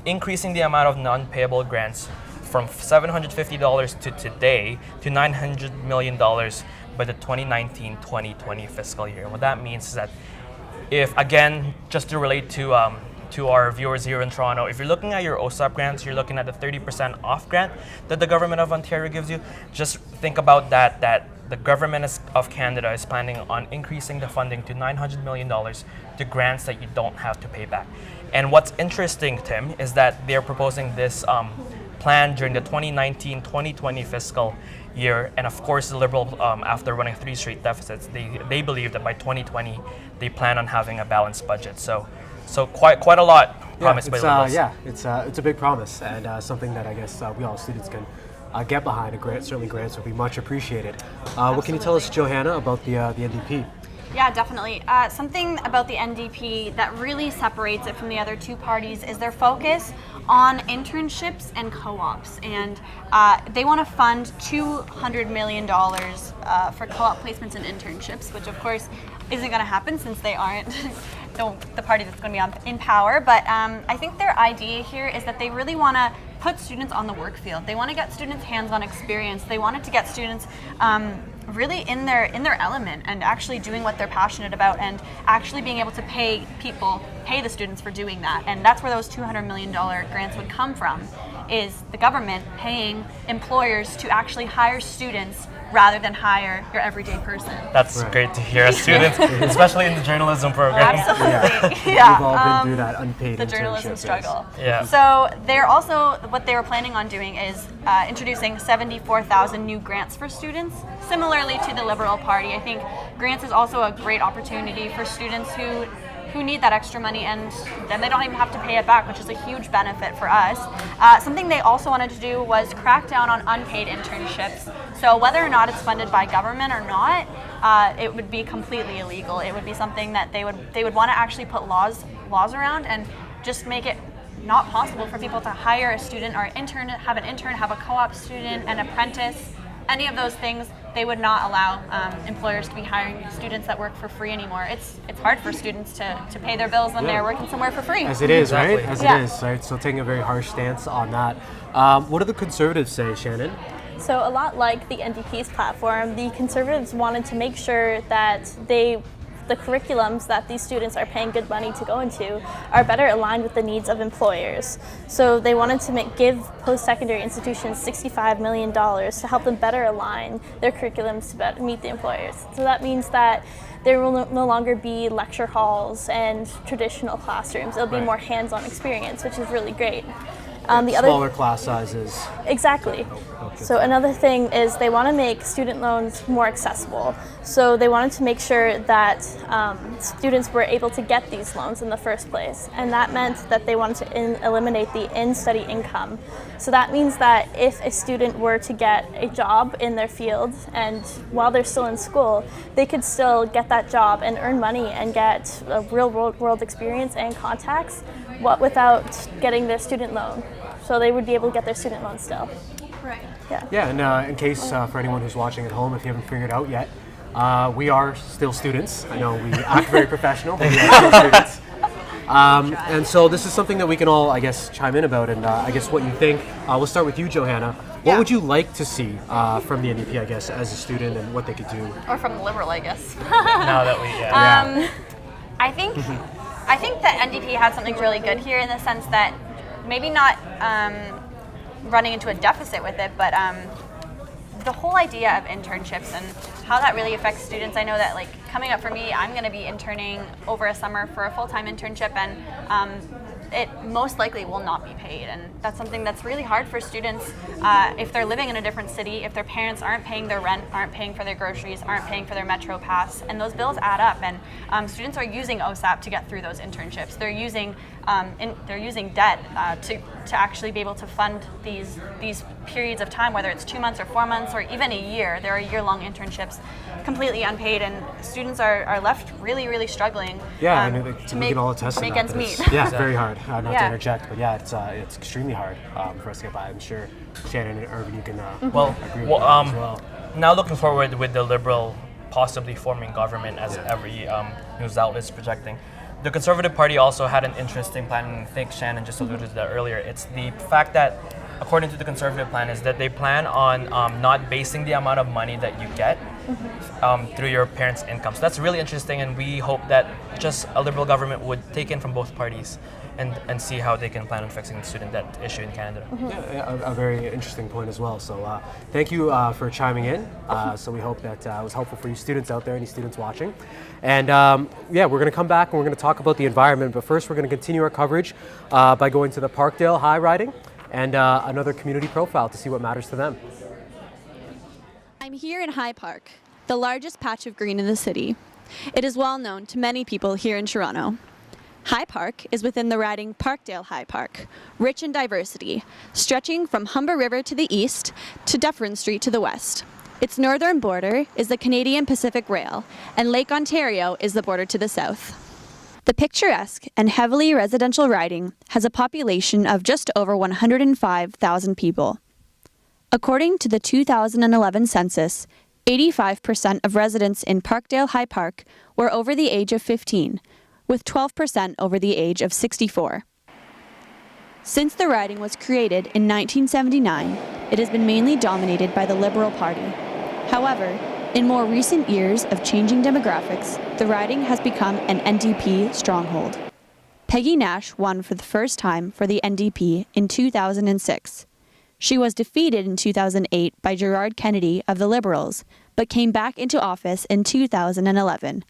increasing the amount of non-payable grants from $750 to today to $900 million by the 2019-2020 fiscal year. And what that means is that if, again, just to relate to our viewers here in Toronto, if you're looking at your OSAP grants, you're looking at the 30% off grant that the government of Ontario gives you. Just think about that the government of Canada is planning on increasing the funding to $900 million to grants that you don't have to pay back. And what's interesting, Tim, is that they're proposing this plan during the 2019-2020 fiscal year, and of course the Liberal, after running 3 straight deficits, they believe that by 2020 they plan on having a balanced budget. So quite a lot promised by Liberals. It's a big promise, and something that I guess we all students can get behind. Certainly grants would be much appreciated. What can you tell us, Johanna, about the NDP? Yeah, definitely. Something about the NDP that really separates it from the other two parties is their focus on internships and co-ops. And they want to fund $200 million for co-op placements and internships, which of course isn't going to happen since they aren't the party that's going to be in power. But I think their idea here is that they really want to put students on the work field. They want to get students hands-on experience. They wanted to get students really in their element and actually doing what they're passionate about and actually being able to pay the students for doing that. And that's where those $200 million grants would come from, is the government paying employers to actually hire students rather than hire your everyday person. That's great to hear as students, especially in the journalism program. Absolutely, yeah. We've all been through that unpaid the journalism struggle. Yeah. So they're also, what they were planning on doing is introducing 74,000 new grants for students. Similarly to the Liberal Party, I think grants is also a great opportunity for students who need that extra money, and then they don't even have to pay it back, which is a huge benefit for us. Something they also wanted to do was crack down on unpaid internships. So whether or not it's funded by government or not, it would be completely illegal. It would be something that they would want to actually put laws around and just make it not possible for people to hire a student or have an intern, have a co-op student, an apprentice. Any of those things, they would not allow employers to be hiring students that work for free anymore. It's hard for students to pay their bills when they're working somewhere for free. As it is, right? As it is, right? So taking a very harsh stance on that. What do the Conservatives say, Shannon? So a lot like the NDP's platform, the Conservatives wanted to make sure that the curriculums that these students are paying good money to go into are better aligned with the needs of employers. So they wanted to give post-secondary institutions $65 million to help them better align their curriculums to meet the employers. So that means that there will no longer be lecture halls and traditional classrooms. It'll be more hands-on experience, which is really great. Smaller class sizes. Exactly. So another thing is they want to make student loans more accessible. So they wanted to make sure that students were able to get these loans in the first place. And that meant that they wanted to eliminate the in-study income. So that means that if a student were to get a job in their field and while they're still in school, they could still get that job and earn money and get a real world experience and contacts without getting their student loan. So they would be able to get their student loan still. Right. Yeah. And in case for anyone who's watching at home, if you haven't figured out yet, we are still students. I know we act very professional, but we are still students. And so this is something that we can all, I guess, chime in about, and I guess what you think. We'll start with you, Johanna. What would you like to see from the NDP, I guess, as a student, and what they could do? Or from the Liberal, I guess. Now that we, I think that NDP had something really good here in the sense that maybe not running into a deficit with it, but the whole idea of internships and how that really affects students. I know that, like, coming up for me, I'm going to be interning over a summer for a full-time internship, and it most likely will not be paid, and that's something that's really hard for students if they're living in a different city, if their parents aren't paying their rent, aren't paying for their groceries, aren't paying for their Metro Pass, and those bills add up, and students are using OSAP to get through those internships. They're using they're using debt to actually be able to fund these periods of time, whether it's 2 months or 4 months or even a year. There are year-long internships completely unpaid, and students are left really, really struggling. Yeah, I mean, to we make can all attest to make that. ends That meet. Yeah, it's very hard. Not to Yeah. interject, but yeah, it's extremely hard for us to get by. I'm sure Shannon and Irvin, you can agree with that as well. Now looking forward with the Liberal possibly forming government, as every news outlet is projecting. The Conservative Party also had an interesting plan, and I think Shannon just alluded to that earlier. It's the fact that, according to the Conservative plan, is that they plan on not basing the amount of money that you get through your parents' income. So that's really interesting, and we hope that just a Liberal government would take in from both parties and see how they can plan on fixing the student debt issue in Canada. Yeah, a very interesting point as well. So thank you for chiming in. So we hope that it was helpful for you students out there, any students watching. And yeah, we're going to come back and we're going to talk about the environment. But first, we're going to continue our coverage by going to the Parkdale High riding and another community profile to see what matters to them. I'm here in High Park, the largest patch of green in the city. It is well known to many people here in Toronto. High Park is within the riding Parkdale High Park, rich in diversity, stretching from Humber River to the east to Dufferin Street to the west. Its northern border is the Canadian Pacific Rail, and Lake Ontario is the border to the south. The picturesque and heavily residential riding has a population of just over 105,000 people. According to the 2011 census, 85% of residents in Parkdale High Park were over the age of 15, with 12% over the age of 64. Since the riding was created in 1979, it has been mainly dominated by the Liberal Party. However, in more recent years of changing demographics, the riding has become an NDP stronghold. Peggy Nash won for the first time for the NDP in 2006. She was defeated in 2008 by Gerard Kennedy of the Liberals, but came back into office in 2011.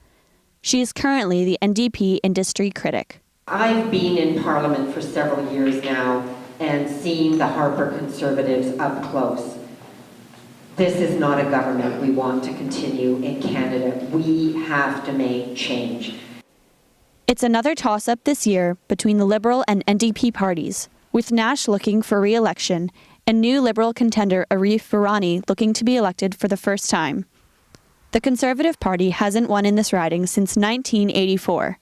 She is currently the NDP industry critic. I've been in Parliament for several years now and seen the Harper Conservatives up close. This is not a government we want to continue in Canada. We have to make change. It's another toss-up this year between the Liberal and NDP parties, with Nash looking for re-election and new Liberal contender Arif Virani looking to be elected for the first time. The Conservative Party hasn't won in this riding since 1984.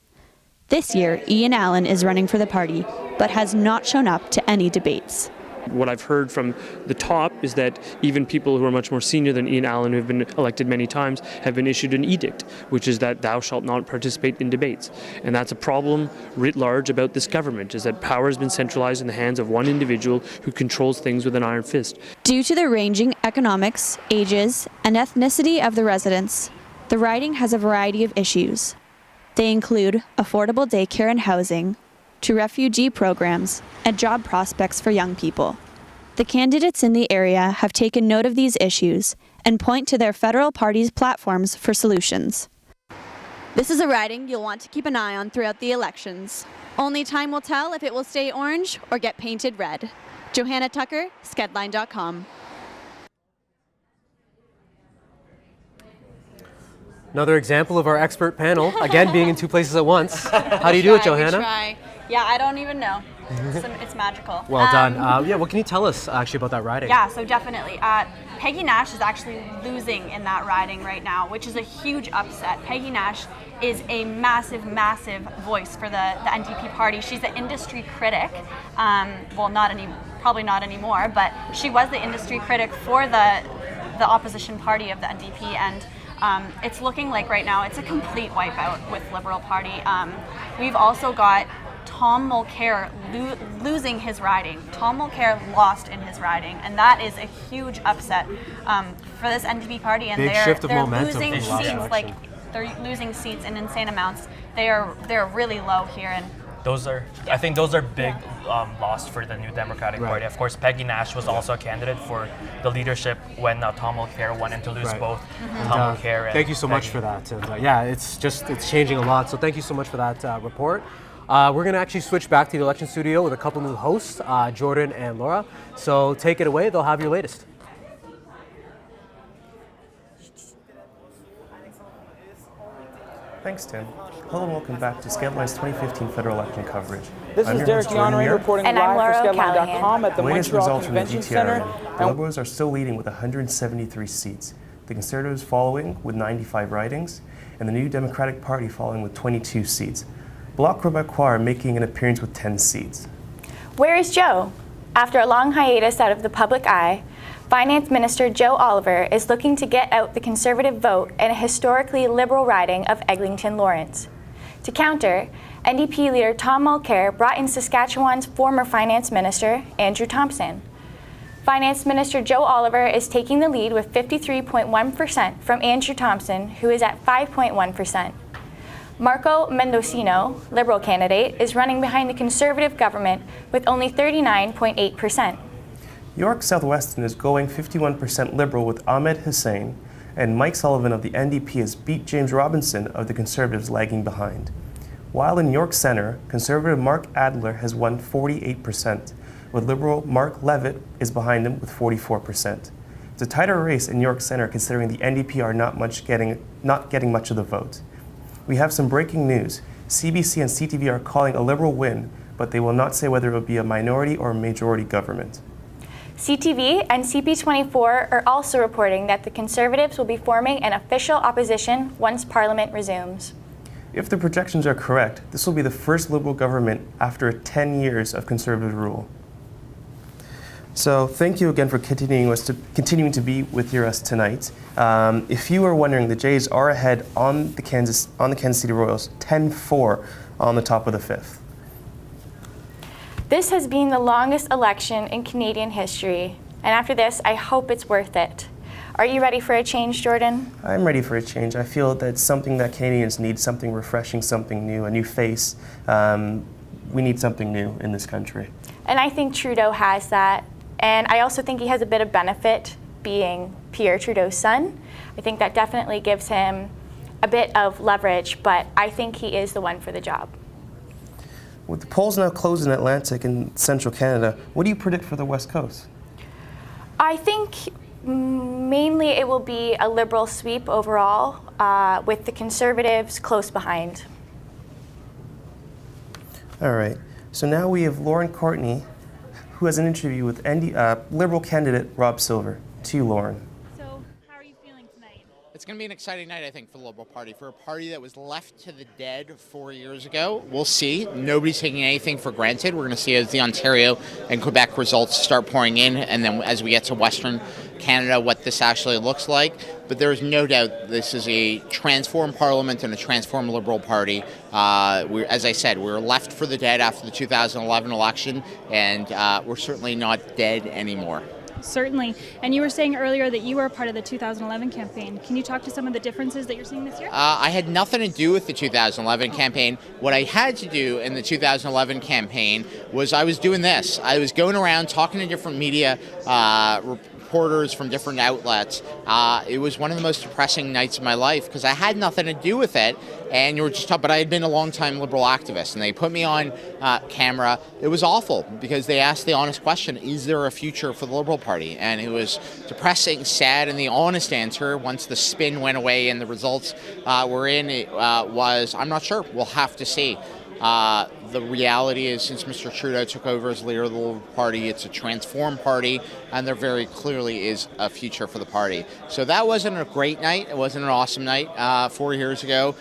This year, Ian Allen is running for the party, but has not shown up to any debates. What I've heard from the top is that even people who are much more senior than Ian Allen, who have been elected many times, have been issued an edict, which is that thou shalt not participate in debates. And that's a problem writ large about this government, is that power has been centralized in the hands of one individual who controls things with an iron fist. Due to the ranging economics, ages, and ethnicity of the residents, the riding has a variety of issues. They include affordable daycare and housing, to refugee programs, and job prospects for young people. The candidates in the area have taken note of these issues and point to their federal party's platforms for solutions. This is a riding you'll want to keep an eye on throughout the elections. Only time will tell if it will stay orange or get painted red. Johanna Tucker, skedline.com. Another example of our expert panel, again being in two places at once. How do you do it, Johanna? We try. Yeah, I don't even know. It's magical. Well done. Yeah, what can you tell us actually about that riding? Yeah, so definitely. Peggy Nash is actually losing in that riding right now, which is a huge upset. Peggy Nash is a massive, massive voice for the NDP party. She's the industry critic. Well, probably not anymore, but she was the industry critic for the opposition party of the NDP, and it's looking like right now it's a complete wipeout with Liberal Party. We've also got Tom Mulcair losing his riding. Tom Mulcair lost in his riding, and that is a huge upset for this NDP party. And they're losing seats, like they're losing seats in insane amounts. They're really low here, and I think those are big loss for the New Democratic Party. Of course, Peggy Nash was also a candidate for the leadership when Tom Mulcair won, and to lose both Tom Mulcair and thank you so much for that. And, yeah, it's changing a lot. So thank you so much for that report. We're going to actually switch back to the election studio with a couple new hosts, Jordan and Laura. So take it away. They'll have your latest. Thanks, Tim. Hello and welcome back to Skedline's 2015 federal election coverage. This is Derek DeHonore reporting live for skedline.com at the latest Montreal results from the Convention GTR Center. round. The Liberals are still leading with 173 seats. The Conservatives following with 95 ridings, and the New Democratic Party following with 22 seats. Bloc Québécois making an appearance with 10 seats. Where is Joe? After a long hiatus out of the public eye, Finance Minister Joe Oliver is looking to get out the Conservative vote in a historically Liberal riding of Eglinton-Lawrence. To counter, NDP leader Tom Mulcair brought in Saskatchewan's former Finance Minister, Andrew Thompson. Finance Minister Joe Oliver is taking the lead with 53.1% from Andrew Thompson, who is at 5.1%. Marco Mendocino, Liberal candidate, is running behind the Conservative government with only 39.8%. York Southwestern is going 51% Liberal with Ahmed Hussein, and Mike Sullivan of the NDP has beat James Robinson of the Conservatives lagging behind. While in York Centre, Conservative Mark Adler has won 48%, with Liberal Mark Levitt is behind him with 44%. It's a tighter race in York Centre considering the NDP are not getting much of the vote. We have some breaking news. CBC and CTV are calling a Liberal win, but they will not say whether it will be a minority or a majority government. CTV and CP24 are also reporting that the Conservatives will be forming an official opposition once Parliament resumes. If the projections are correct, this will be the first Liberal government after 10 years of Conservative rule. So thank you again for continuing to be with us tonight. If you are wondering, the Jays are ahead on the Kansas City Royals, 10-4 on the top of the fifth. This has been the longest election in Canadian history, and after this, I hope it's worth it. Are you ready for a change, Jordan? I'm ready for a change. I feel that's something that Canadians need, something refreshing, something new, a new face. We need something new in this country. And I think Trudeau has that. And I also think he has a bit of benefit being Pierre Trudeau's son. I think that definitely gives him a bit of leverage, but I think he is the one for the job. With the polls now closed in Atlantic and Central Canada, what do you predict for the West Coast? I think mainly it will be a Liberal sweep overall, with the Conservatives close behind. All right. So now we have Lauren Courtney, who has an interview with Liberal candidate Rob Silver. To you, Lauren. So, how are you feeling tonight? It's going to be an exciting night, I think, for the Liberal Party. For a party that was left to the dead 4 years ago, we'll see. Nobody's taking anything for granted. We're going to see as the Ontario and Quebec results start pouring in, and then as we get to Western Canada, what this actually looks like. But there is no doubt this is a transformed Parliament and a transformed Liberal Party. As I said, we're left for the dead after the 2011 election, and we're certainly not dead anymore. Certainly. And you were saying earlier that you were a part of the 2011 campaign. Can you talk to some of the differences that you're seeing this year? I had nothing to do with the 2011 campaign. What I had to do in the 2011 campaign was I was doing this. I was going around talking to different media reporters from different outlets. It was one of the most depressing nights of my life because I had nothing to do with it, and you were just talking, but I had been a long-time Liberal activist, and they put me on camera. It was awful because they asked the honest question, is there a future for the Liberal Party? And it was depressing, sad, and the honest answer, once the spin went away and the results were in, it was, I'm not sure. We'll have to see. The reality is, since Mr. Trudeau took over as leader of the Liberal Party, it's a transformed party, and there very clearly is a future for the party. So that wasn't a great night. It wasn't an awesome night 4 years ago.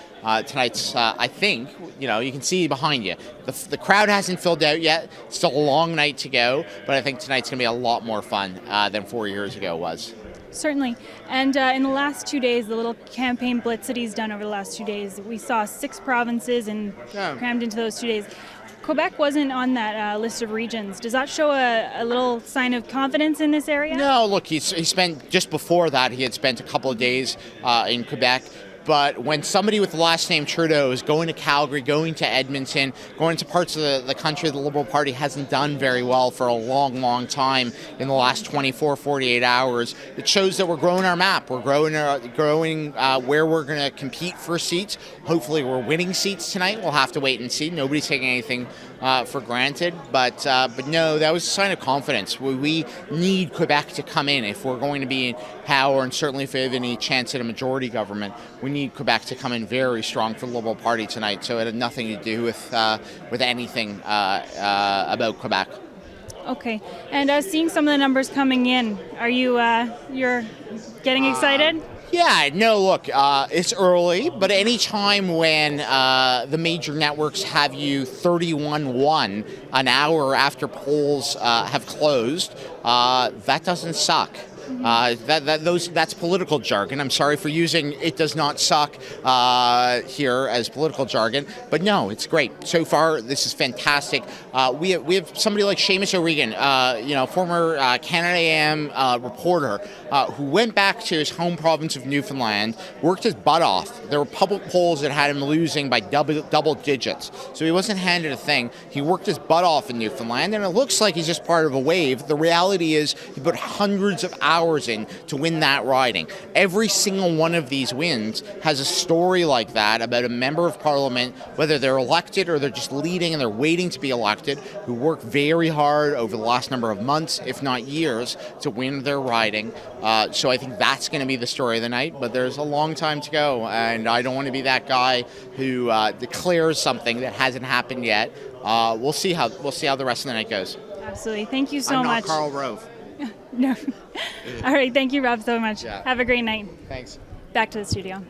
Tonight's, I think, you can see behind you. The crowd hasn't filled out yet. Still a long night to go, but I think tonight's going to be a lot more fun than 4 years ago was. Certainly. And in the last 2 days, the little campaign blitz that he's done over the last 2 days, we saw 6 provinces and crammed into those 2 days. Quebec wasn't on that list of regions. Does that show a little sign of confidence in this area? No, look, he spent, just before that, he had spent a couple of days in Quebec. But when somebody with the last name Trudeau is going to Calgary, going to Edmonton, going to parts of the country the Liberal Party hasn't done very well for a long, long time in the last 24, 48 hours, it shows that we're growing our map. We're growing where we're going to compete for seats. Hopefully we're winning seats tonight. We'll have to wait and see. Nobody's taking anything for granted. But no, that was a sign of confidence. We need Quebec to come in if we're going to be in power, and certainly if we have any chance at a majority government. We need Quebec to come in very strong for the Liberal Party tonight. So it had nothing to do with anything about Quebec. Okay, and seeing some of the numbers coming in, are you you're getting excited? Yeah, no, look, it's early, but any time when the major networks have you 31-1 an hour after polls have closed, that doesn't suck. That's political jargon. I'm sorry for using "it does not suck" here as political jargon, but no, it's great. So far, this is fantastic. We have somebody like Seamus O'Regan, former Canada AM reporter, who went back to his home province of Newfoundland, worked his butt off. There were public polls that had him losing by double digits, so he wasn't handed a thing. He worked his butt off in Newfoundland, and it looks like he's just part of a wave. The reality is he put hundreds of hours in to win that riding. Every single one of these wins has a story like that about a member of parliament, whether they're elected or they're just leading and they're waiting to be elected, who work very hard over the last number of months, if not years, to win their riding. So I think that's going to be the story of the night, but there's a long time to go, and I don't want to be that guy who declares something that hasn't happened yet. We'll see how the rest of the night goes. Absolutely. Thank you so I'm not much. Karl Rove. No. All right. Thank you, Rob, so much. Yeah. Have a great night. Thanks. Back to the studio.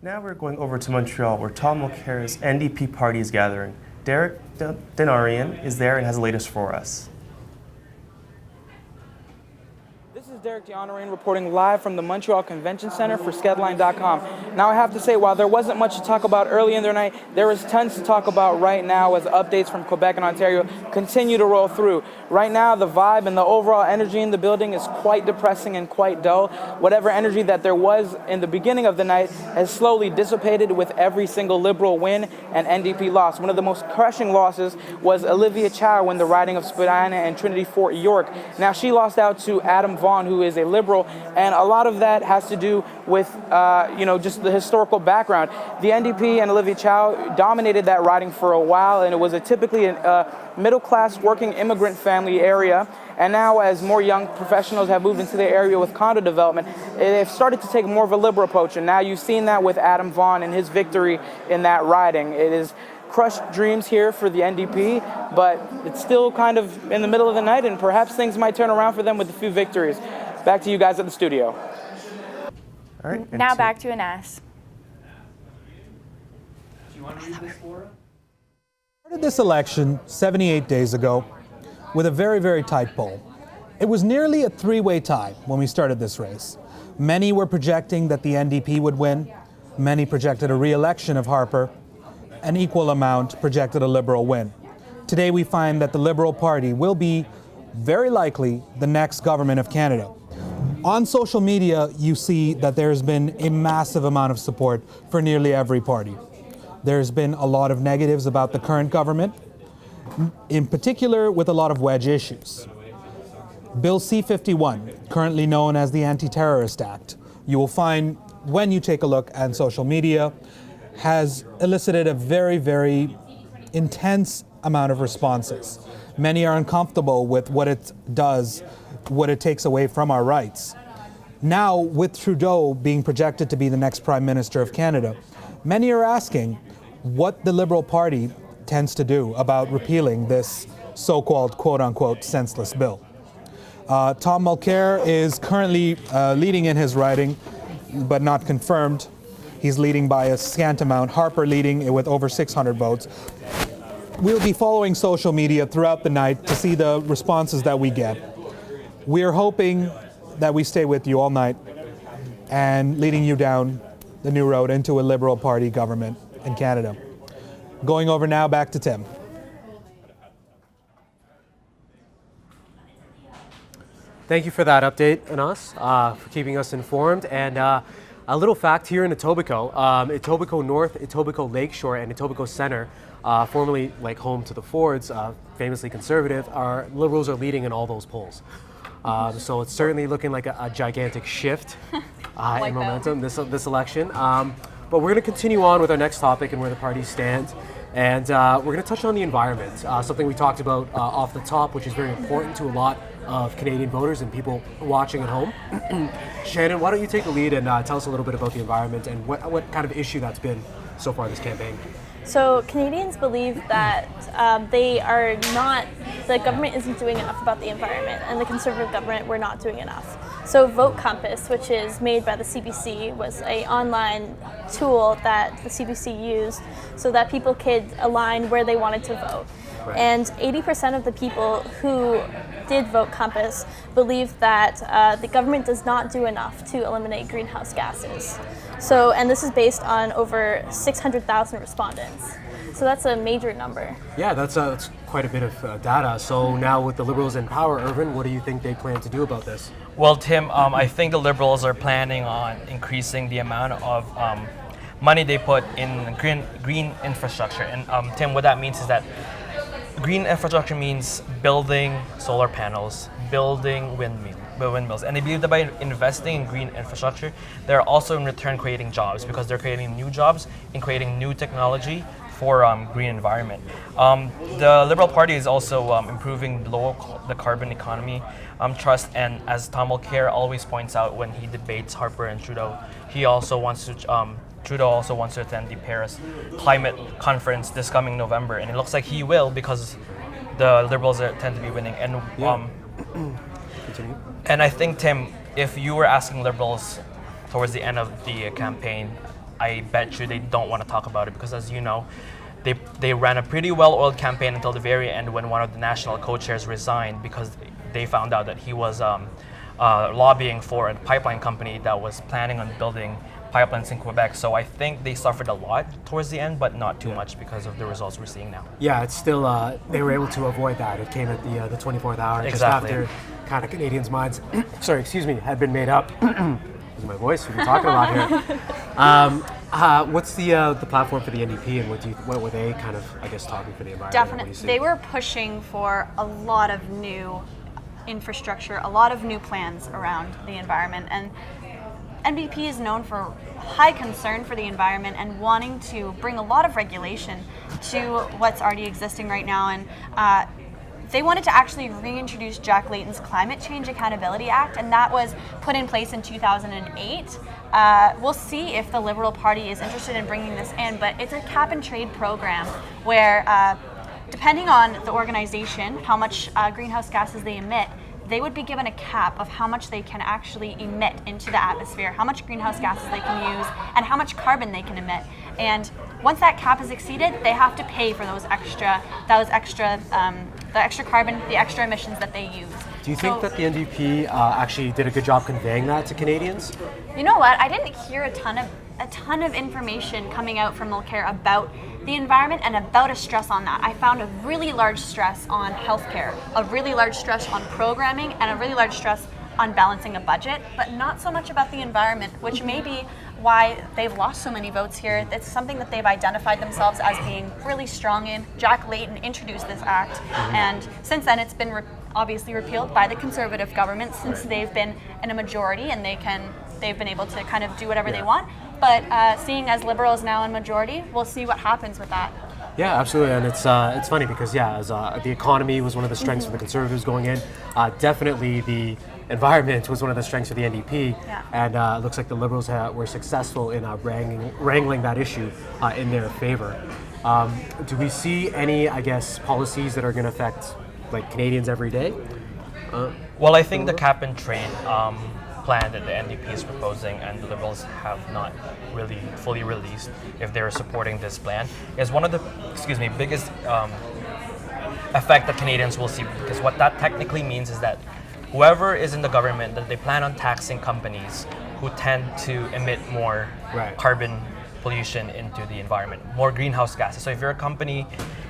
Now we're going over to Montreal, where Tom Mulcair's NDP party is gathering. Derek Denarian is there and has the latest for us. This is Derek DeHonorian reporting live from the Montreal Convention Center for skedline.com. Now I have to say, while there wasn't much to talk about early in the night, there is tons to talk about right now as updates from Quebec and Ontario continue to roll through. Right now, the vibe and the overall energy in the building is quite depressing and quite dull. Whatever energy that there was in the beginning of the night has slowly dissipated with every single Liberal win and NDP loss. One of the most crushing losses was Olivia Chow in the riding of Spadina and Trinity Fort York. Now, she lost out to Adam Vaughan, who is a Liberal, and a lot of that has to do with, just the historical background. The NDP and Olivia Chow dominated that riding for a while, and it was typically a middle-class working immigrant family area. And now, as more young professionals have moved into the area with condo development, they've started to take more of a Liberal approach. And now you've seen that with Adam Vaughan and his victory in that riding. It is crushed dreams here for the NDP, but it's still kind of in the middle of the night, and perhaps things might turn around for them with a few victories. Back to you guys at the studio. All right. Now back to Anas. Do you want to read this for us? Started this election 78 days ago with a very, very tight poll. It was nearly a three-way tie when we started this race. Many were projecting that the NDP would win. Many projected a re-election of Harper. An equal amount projected a Liberal win. Today we find that the Liberal Party will be very likely the next government of Canada. On social media, you see that there's been a massive amount of support for nearly every party. There's been a lot of negatives about the current government, in particular with a lot of wedge issues. Bill C-51, currently known as the Anti-Terrorist Act, you will find when you take a look at social media, has elicited a very, very intense amount of responses. Many are uncomfortable with what it does, what it takes away from our rights. Now, with Trudeau being projected to be the next Prime Minister of Canada, many are asking what the Liberal Party tends to do about repealing this so-called quote-unquote senseless bill. Tom Mulcair is currently leading in his riding, but not confirmed. He's leading by a scant amount. Harper leading with over 600 votes. We'll be following social media throughout the night to see the responses that we get. We're hoping that we stay with you all night and leading you down the new road into a Liberal Party government in Canada. Going over now back to Tim. Thank you for that update, Anas, for keeping us informed. And a little fact here in Etobicoke, Etobicoke North, Etobicoke Lakeshore, and Etobicoke Center, formerly like home to the Fords, famously conservative, our Liberals are leading in all those polls. So it's certainly looking like a gigantic shift in momentum this election. But we're going to continue on with our next topic and where the parties stand. And we're going to touch on the environment, something we talked about off the top, which is very important to a lot of Canadian voters and people watching at home. Shannon, why don't you take the lead and tell us a little bit about the environment and what kind of issue that's been so far this campaign? So Canadians believe that the government isn't doing enough about the environment, and the Conservative government, we're not doing enough. So Vote Compass, which is made by the CBC, was an online tool that the CBC used so that people could align where they wanted to vote. Right. And 80% of the people who did Vote Compass believe that the government does not do enough to eliminate greenhouse gases. So, and this is based on over 600,000 respondents. So that's a major number. Yeah, that's quite a bit of data. So now with the Liberals in power, Irvin, what do you think they plan to do about this? Well, Tim, I think the Liberals are planning on increasing the amount of money they put in green infrastructure. And Tim, what that means is that green infrastructure means building solar panels, building windmills. And they believe that by investing in green infrastructure, they're also in return creating jobs, because they're creating new jobs and creating new technology for green environment. The Liberal Party is also improving the carbon economy trust, and as Tom Mulcair always points out when he debates Harper and Trudeau, Trudeau also wants to attend the Paris Climate Conference this coming November, and it looks like he will, because the Liberals tend to be winning. And and I think, Tim, if you were asking Liberals towards the end of the campaign, I bet you they don't want to talk about it, because as you know, they ran a pretty well-oiled campaign until the very end, when one of the national co-chairs resigned because they found out that he was lobbying for a pipeline company that was planning on building pipelines in Quebec. So I think they suffered a lot towards the end, but not too much because of the results we're seeing now. Yeah, it's still, they were able to avoid that. It came at the 24th hour, exactly. Just after kind of Canadians' minds, had been made up. This is my voice, we've been talking a lot here. What's the platform for the NDP, and what were they kind of, I guess, talking for the environment? Definitely, they were pushing for a lot of new infrastructure, a lot of new plans around the environment, and NDP is known for high concern for the environment and wanting to bring a lot of regulation to what's already existing right now. And they wanted to actually reintroduce Jack Layton's Climate Change Accountability Act, and that was put in place in 2008. We'll see if the Liberal Party is interested in bringing this in, but it's a cap and trade program where, depending on the organization, how much greenhouse gases they emit, they would be given a cap of how much they can actually emit into the atmosphere, how much greenhouse gases they can use, and how much carbon they can emit. And once that cap is exceeded, they have to pay for the extra carbon, the extra emissions that they use. Do you think that the NDP actually did a good job conveying that to Canadians? You know what? I didn't hear a ton of information coming out from Mulcair about the environment and about a stress on that. I found a really large stress on healthcare, a really large stress on programming, and a really large stress on balancing a budget, but not so much about the environment, which may be why they've lost so many votes here. It's something that they've identified themselves as being really strong in. Jack Layton introduced this act, and since then it's been obviously repealed by the Conservative government, since they've been in a majority and they've been able to kind of do whatever they want. But seeing as Liberal is now in majority, we'll see what happens with that. Yeah, absolutely, and it's funny because as the economy was one of the strengths for the Conservatives going in, definitely the environment was one of the strengths for the NDP, and it looks like the Liberals were successful in wrangling that issue in their favor. Do we see any, I guess, policies that are going to affect like Canadians every day? Well, I think the cap and trade plan that the NDP is proposing and the Liberals have not really fully released, if they're supporting this plan, is one of the biggest effect that Canadians will see, because what that technically means is that whoever is in the government, that they plan on taxing companies who tend to emit more carbon pollution into the environment, more greenhouse gases. So if you're a company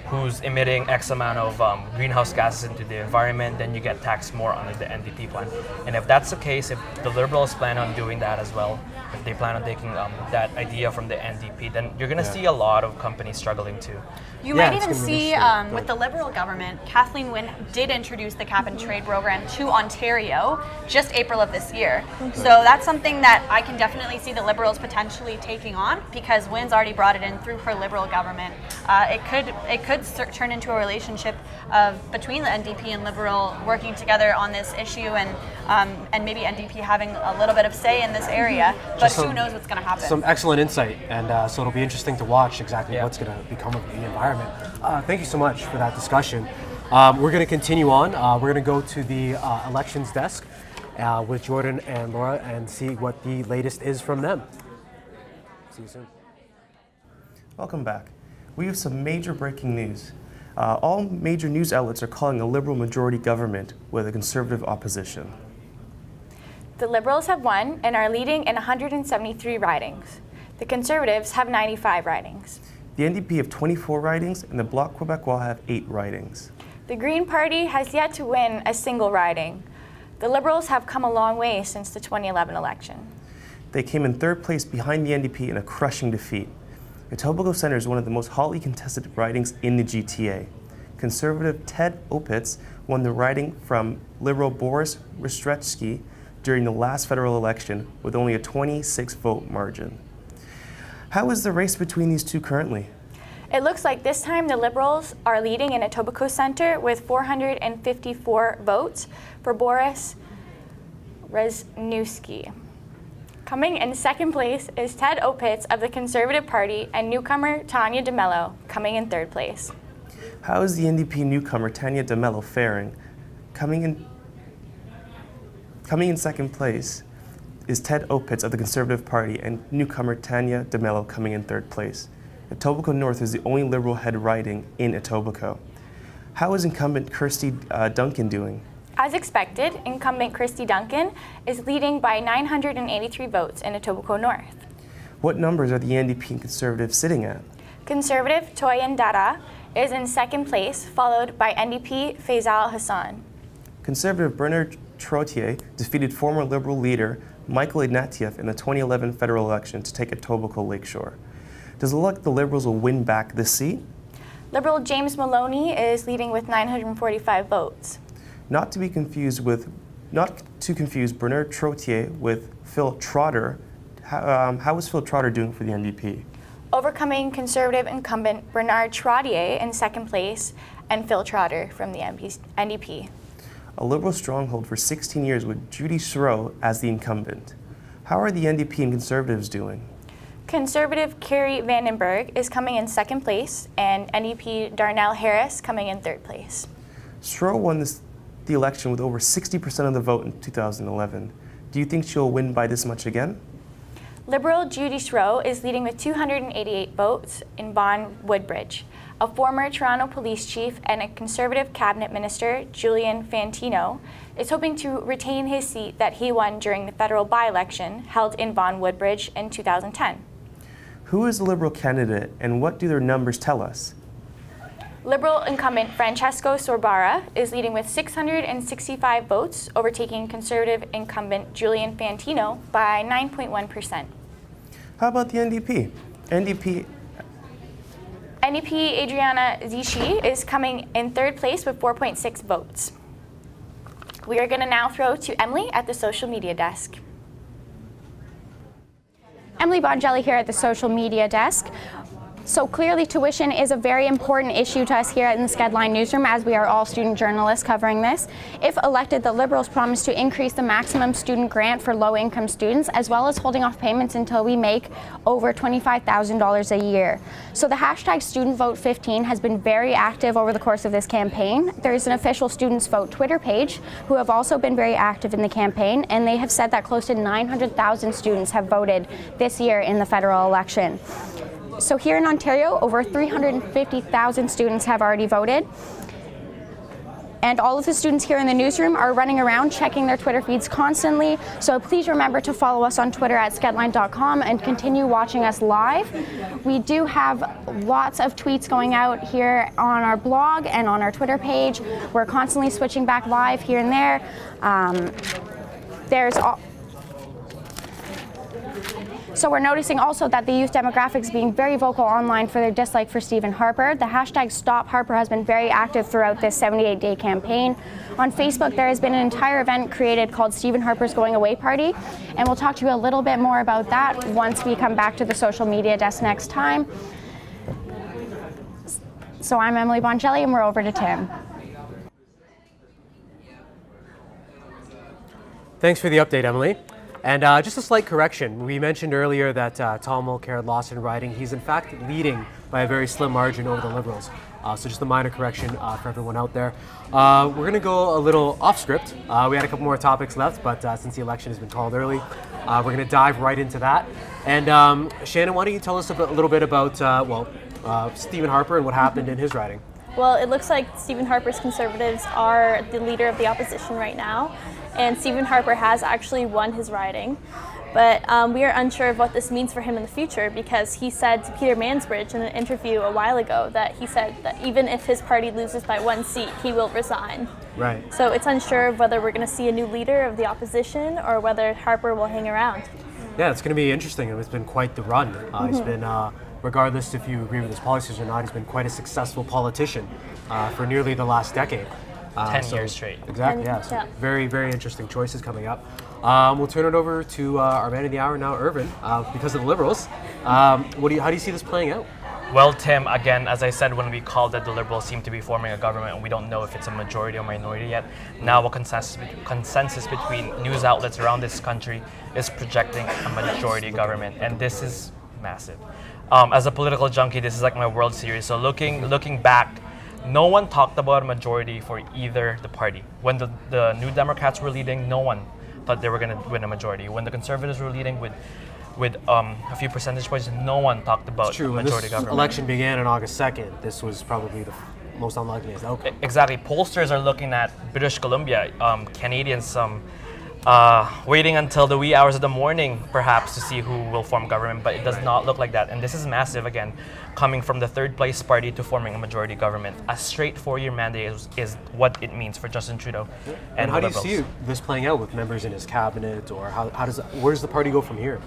who's emitting X amount of greenhouse gases into the environment, then you get taxed more under the NDP plan. And if that's the case, if the Liberals plan on doing that as well, if they plan on taking that idea from the NDP, then you're going to see a lot of companies struggling too. You might even see with the Liberal government, Kathleen Wynne did introduce the cap and trade program to Ontario just April of this year. So that's something that I can definitely see the Liberals potentially taking on, because Wynne's already brought it in through her Liberal government. It could could turn into a relationship of between the NDP and Liberal working together on this issue, and maybe NDP having a little bit of say in this area. But who knows what's going to happen? Some excellent insight, and so it'll be interesting to watch exactly what's going to become of the environment. Thank you so much for that discussion. We're going to continue on. We're going to go to the elections desk with Jordan and Laura and see what the latest is from them. See you soon. Welcome back. We have some major breaking news. All major news outlets are calling a Liberal majority government with a Conservative opposition. The Liberals have won and are leading in 173 ridings. The Conservatives have 95 ridings. The NDP have 24 ridings, and the Bloc Québécois have 8 ridings. The Green Party has yet to win a single riding. The Liberals have come a long way since the 2011 election. They came in 3rd place behind the NDP in a crushing defeat. Etobicoke Centre is one of the most hotly contested ridings in the GTA. Conservative Ted Opitz won the riding from Liberal Boris Ristretski during the last federal election with only a 26-vote margin. How is the race between these two currently? It looks like this time the Liberals are leading in Etobicoke Centre with 454 votes for Boris Rezniewski. Coming in 2nd place is Ted Opitz of the Conservative Party and newcomer Tanya DeMello, coming in 3rd place. How is the NDP newcomer Tanya DeMello faring? Coming in 2nd place is Ted Opitz of the Conservative Party and newcomer Tanya DeMello coming in 3rd place. Etobicoke North is the only Liberal head riding in Etobicoke. How is incumbent Kirsty Duncan doing? As expected, incumbent Christy Duncan is leading by 983 votes in Etobicoke North. What numbers are the NDP and Conservatives sitting at? Conservative Toyin Dada is in 2nd place, followed by NDP Faisal Hassan. Conservative Bernard Trottier defeated former Liberal leader Michael Ignatieff in the 2011 federal election to take Etobicoke Lakeshore. Does it look like the Liberals will win back this seat? Liberal James Maloney is leading with 945 votes. Not to confuse Bernard Trottier with Phil Trotter. How is Phil Trotter doing for the NDP? Overcoming Conservative incumbent Bernard Trottier in 2nd place and Phil Trotter from the NDP. A Liberal stronghold for 16 years with Judy Schroe as the incumbent. How are the NDP and Conservatives doing? Conservative Carrie Vandenberg is coming in 2nd place and NDP Darnell Harris coming in 3rd place. Schroe won the election with over 60% of the vote in 2011. Do you think she'll win by this much again? Liberal Judy Schroe is leading with 288 votes in Vaughan Woodbridge. A former Toronto police chief and a Conservative cabinet minister, Julian Fantino, is hoping to retain his seat that he won during the federal by-election held in Vaughan Woodbridge in 2010. Who is the Liberal candidate and what do their numbers tell us? Liberal incumbent Francesco Sorbara is leading with 665 votes, overtaking Conservative incumbent Julian Fantino by 9.1%. How about the NDP? NDP Adriana Zishi is coming in 3rd place with 4.6 votes. We are going to now throw to Emily at the social media desk. Emily Bongelli here at the social media desk. So clearly tuition is a very important issue to us here in the Skedline newsroom, as we are all student journalists covering this. If elected, the Liberals promise to increase the maximum student grant for low-income students, as well as holding off payments until we make over $25,000 a year. So the hashtag StudentVote15 has been very active over the course of this campaign. There is an official Students Vote Twitter page who have also been very active in the campaign, and they have said that close to 900,000 students have voted this year in the federal election. So here in Ontario, over 350,000 students have already voted. And all of the students here in the newsroom are running around checking their Twitter feeds constantly. So please remember to follow us on Twitter at skedline.com and continue watching us live. We do have lots of tweets going out here on our blog and on our Twitter page. We're constantly switching back live here and there. So we're noticing also that the youth demographics being very vocal online for their dislike for Stephen Harper. The hashtag Stop Harper has been very active throughout this 78-day campaign. On Facebook, there has been an entire event created called Stephen Harper's Going Away Party, and we'll talk to you a little bit more about that once we come back to the social media desk next time. So I'm Emily Boncelli, and we're over to Tim. Thanks for the update, Emily. And just a slight correction. We mentioned earlier that Tom Mulcair lost in riding. He's in fact leading by a very slim margin over the Liberals. So just a minor correction for everyone out there. We're going to go a little off script. We had a couple more topics left, but since the election has been called early, we're going to dive right into that. And Shannon, why don't you tell us a little bit about Stephen Harper and what happened in his riding? Well, it looks like Stephen Harper's Conservatives are the leader of the opposition right now, and Stephen Harper has actually won his riding. But we are unsure of what this means for him in the future, because he said to Peter Mansbridge in an interview a while ago that he said that even if his party loses by 1 seat, he will resign. Right. So it's unsure of whether we're going to see a new leader of the opposition or whether Harper will hang around. Yeah, it's going to be interesting. It's been quite the run. He's been, regardless if you agree with his policies or not, he's been quite a successful politician for nearly the last decade. 10 years straight. Exactly, yeah. So very, very interesting choices coming up. We'll turn it over to our man of the hour now, Irvin, because of the Liberals. How do you see this playing out? Well, Tim, again, as I said when we called that the Liberals seem to be forming a government, and we don't know if it's a majority or minority yet. Now a consensus between news outlets around this country is projecting a majority government, and this is massive. As a political junkie, this is like my World Series. So looking back, no one talked about a majority for either the party. When the New Democrats were leading, no one thought they were going to win a majority. When the Conservatives were leading with a few percentage points, no one talked about a majority government. When this election began on August 2nd, this was probably the most unlikeliest outcome. Exactly. Pollsters are looking at British Columbia, Canadians, waiting until the wee hours of the morning, perhaps, to see who will form government, but it does not look like that. And this is massive, again, coming from the third place party to forming a majority government. A straight 4-year mandate is what it means for Justin Trudeau. And how do you see this playing out with members in his cabinet, or where does the party go from here?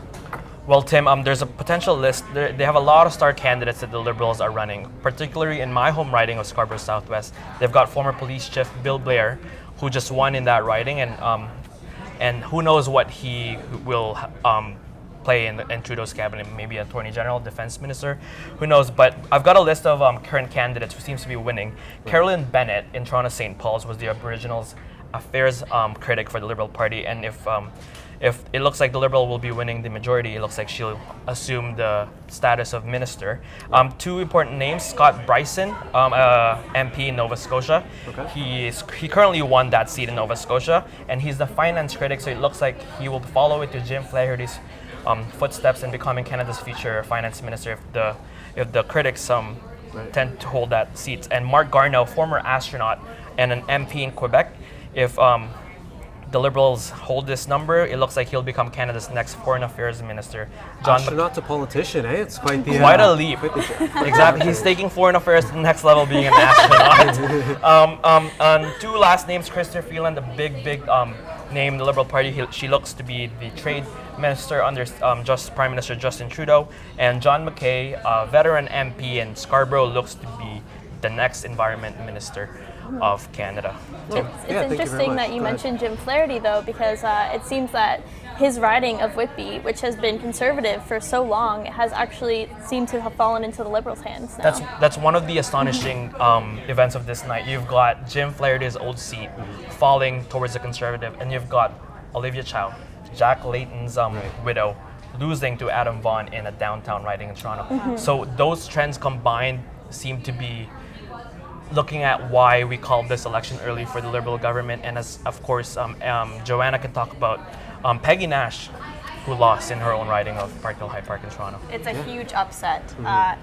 Well, Tim, there's a potential list. They have a lot of star candidates that the Liberals are running, particularly in my home riding of Scarborough Southwest. They've got former police chief Bill Blair, who just won in that riding, and who knows what he will play in Trudeau's cabinet, maybe Attorney General, Defense Minister, who knows. But I've got a list of current candidates who seems to be winning. Right. Carolyn Bennett in Toronto St. Paul's was the Aboriginals Affairs critic for the Liberal Party, and if it looks like the Liberal will be winning the majority, it looks like she'll assume the status of minister. Two important names: Scott Bryson, MP in Nova Scotia. Okay. He currently won that seat in Nova Scotia, and he's the finance critic, so it looks like he will follow it to Jim Flaherty's footsteps in becoming Canada's future finance minister if the critics tend to hold that seat. And Mark Garneau, former astronaut and an MP in Quebec, if the Liberals hold this number, it looks like he'll become Canada's next foreign affairs minister. Astronaut to politician, eh? It's quite a leap. Exactly. He's taking foreign affairs to the next level, being an astronaut. Two last names: Chrystia Freeland, a big name in the Liberal Party. She looks to be the trade minister under Prime Minister Justin Trudeau. And John McKay, a veteran MP in Scarborough, looks to be the next environment minister of Canada. It's interesting that you mentioned Jim Flaherty, though, because it seems that his riding of Whitby, which has been Conservative for so long, has actually seemed to have fallen into the Liberals' hands now. That's one of the astonishing events of this night. You've got Jim Flaherty's old seat falling towards the Conservative, and you've got Olivia Chow, Jack Layton's widow, losing to Adam Vaughan in a downtown riding in Toronto. So those trends combined seem to be looking at why we called this election early for the Liberal government. And as of course Joanna can talk about Peggy Nash, who lost in her own riding of Parkdale High Park in Toronto. It's a huge upset.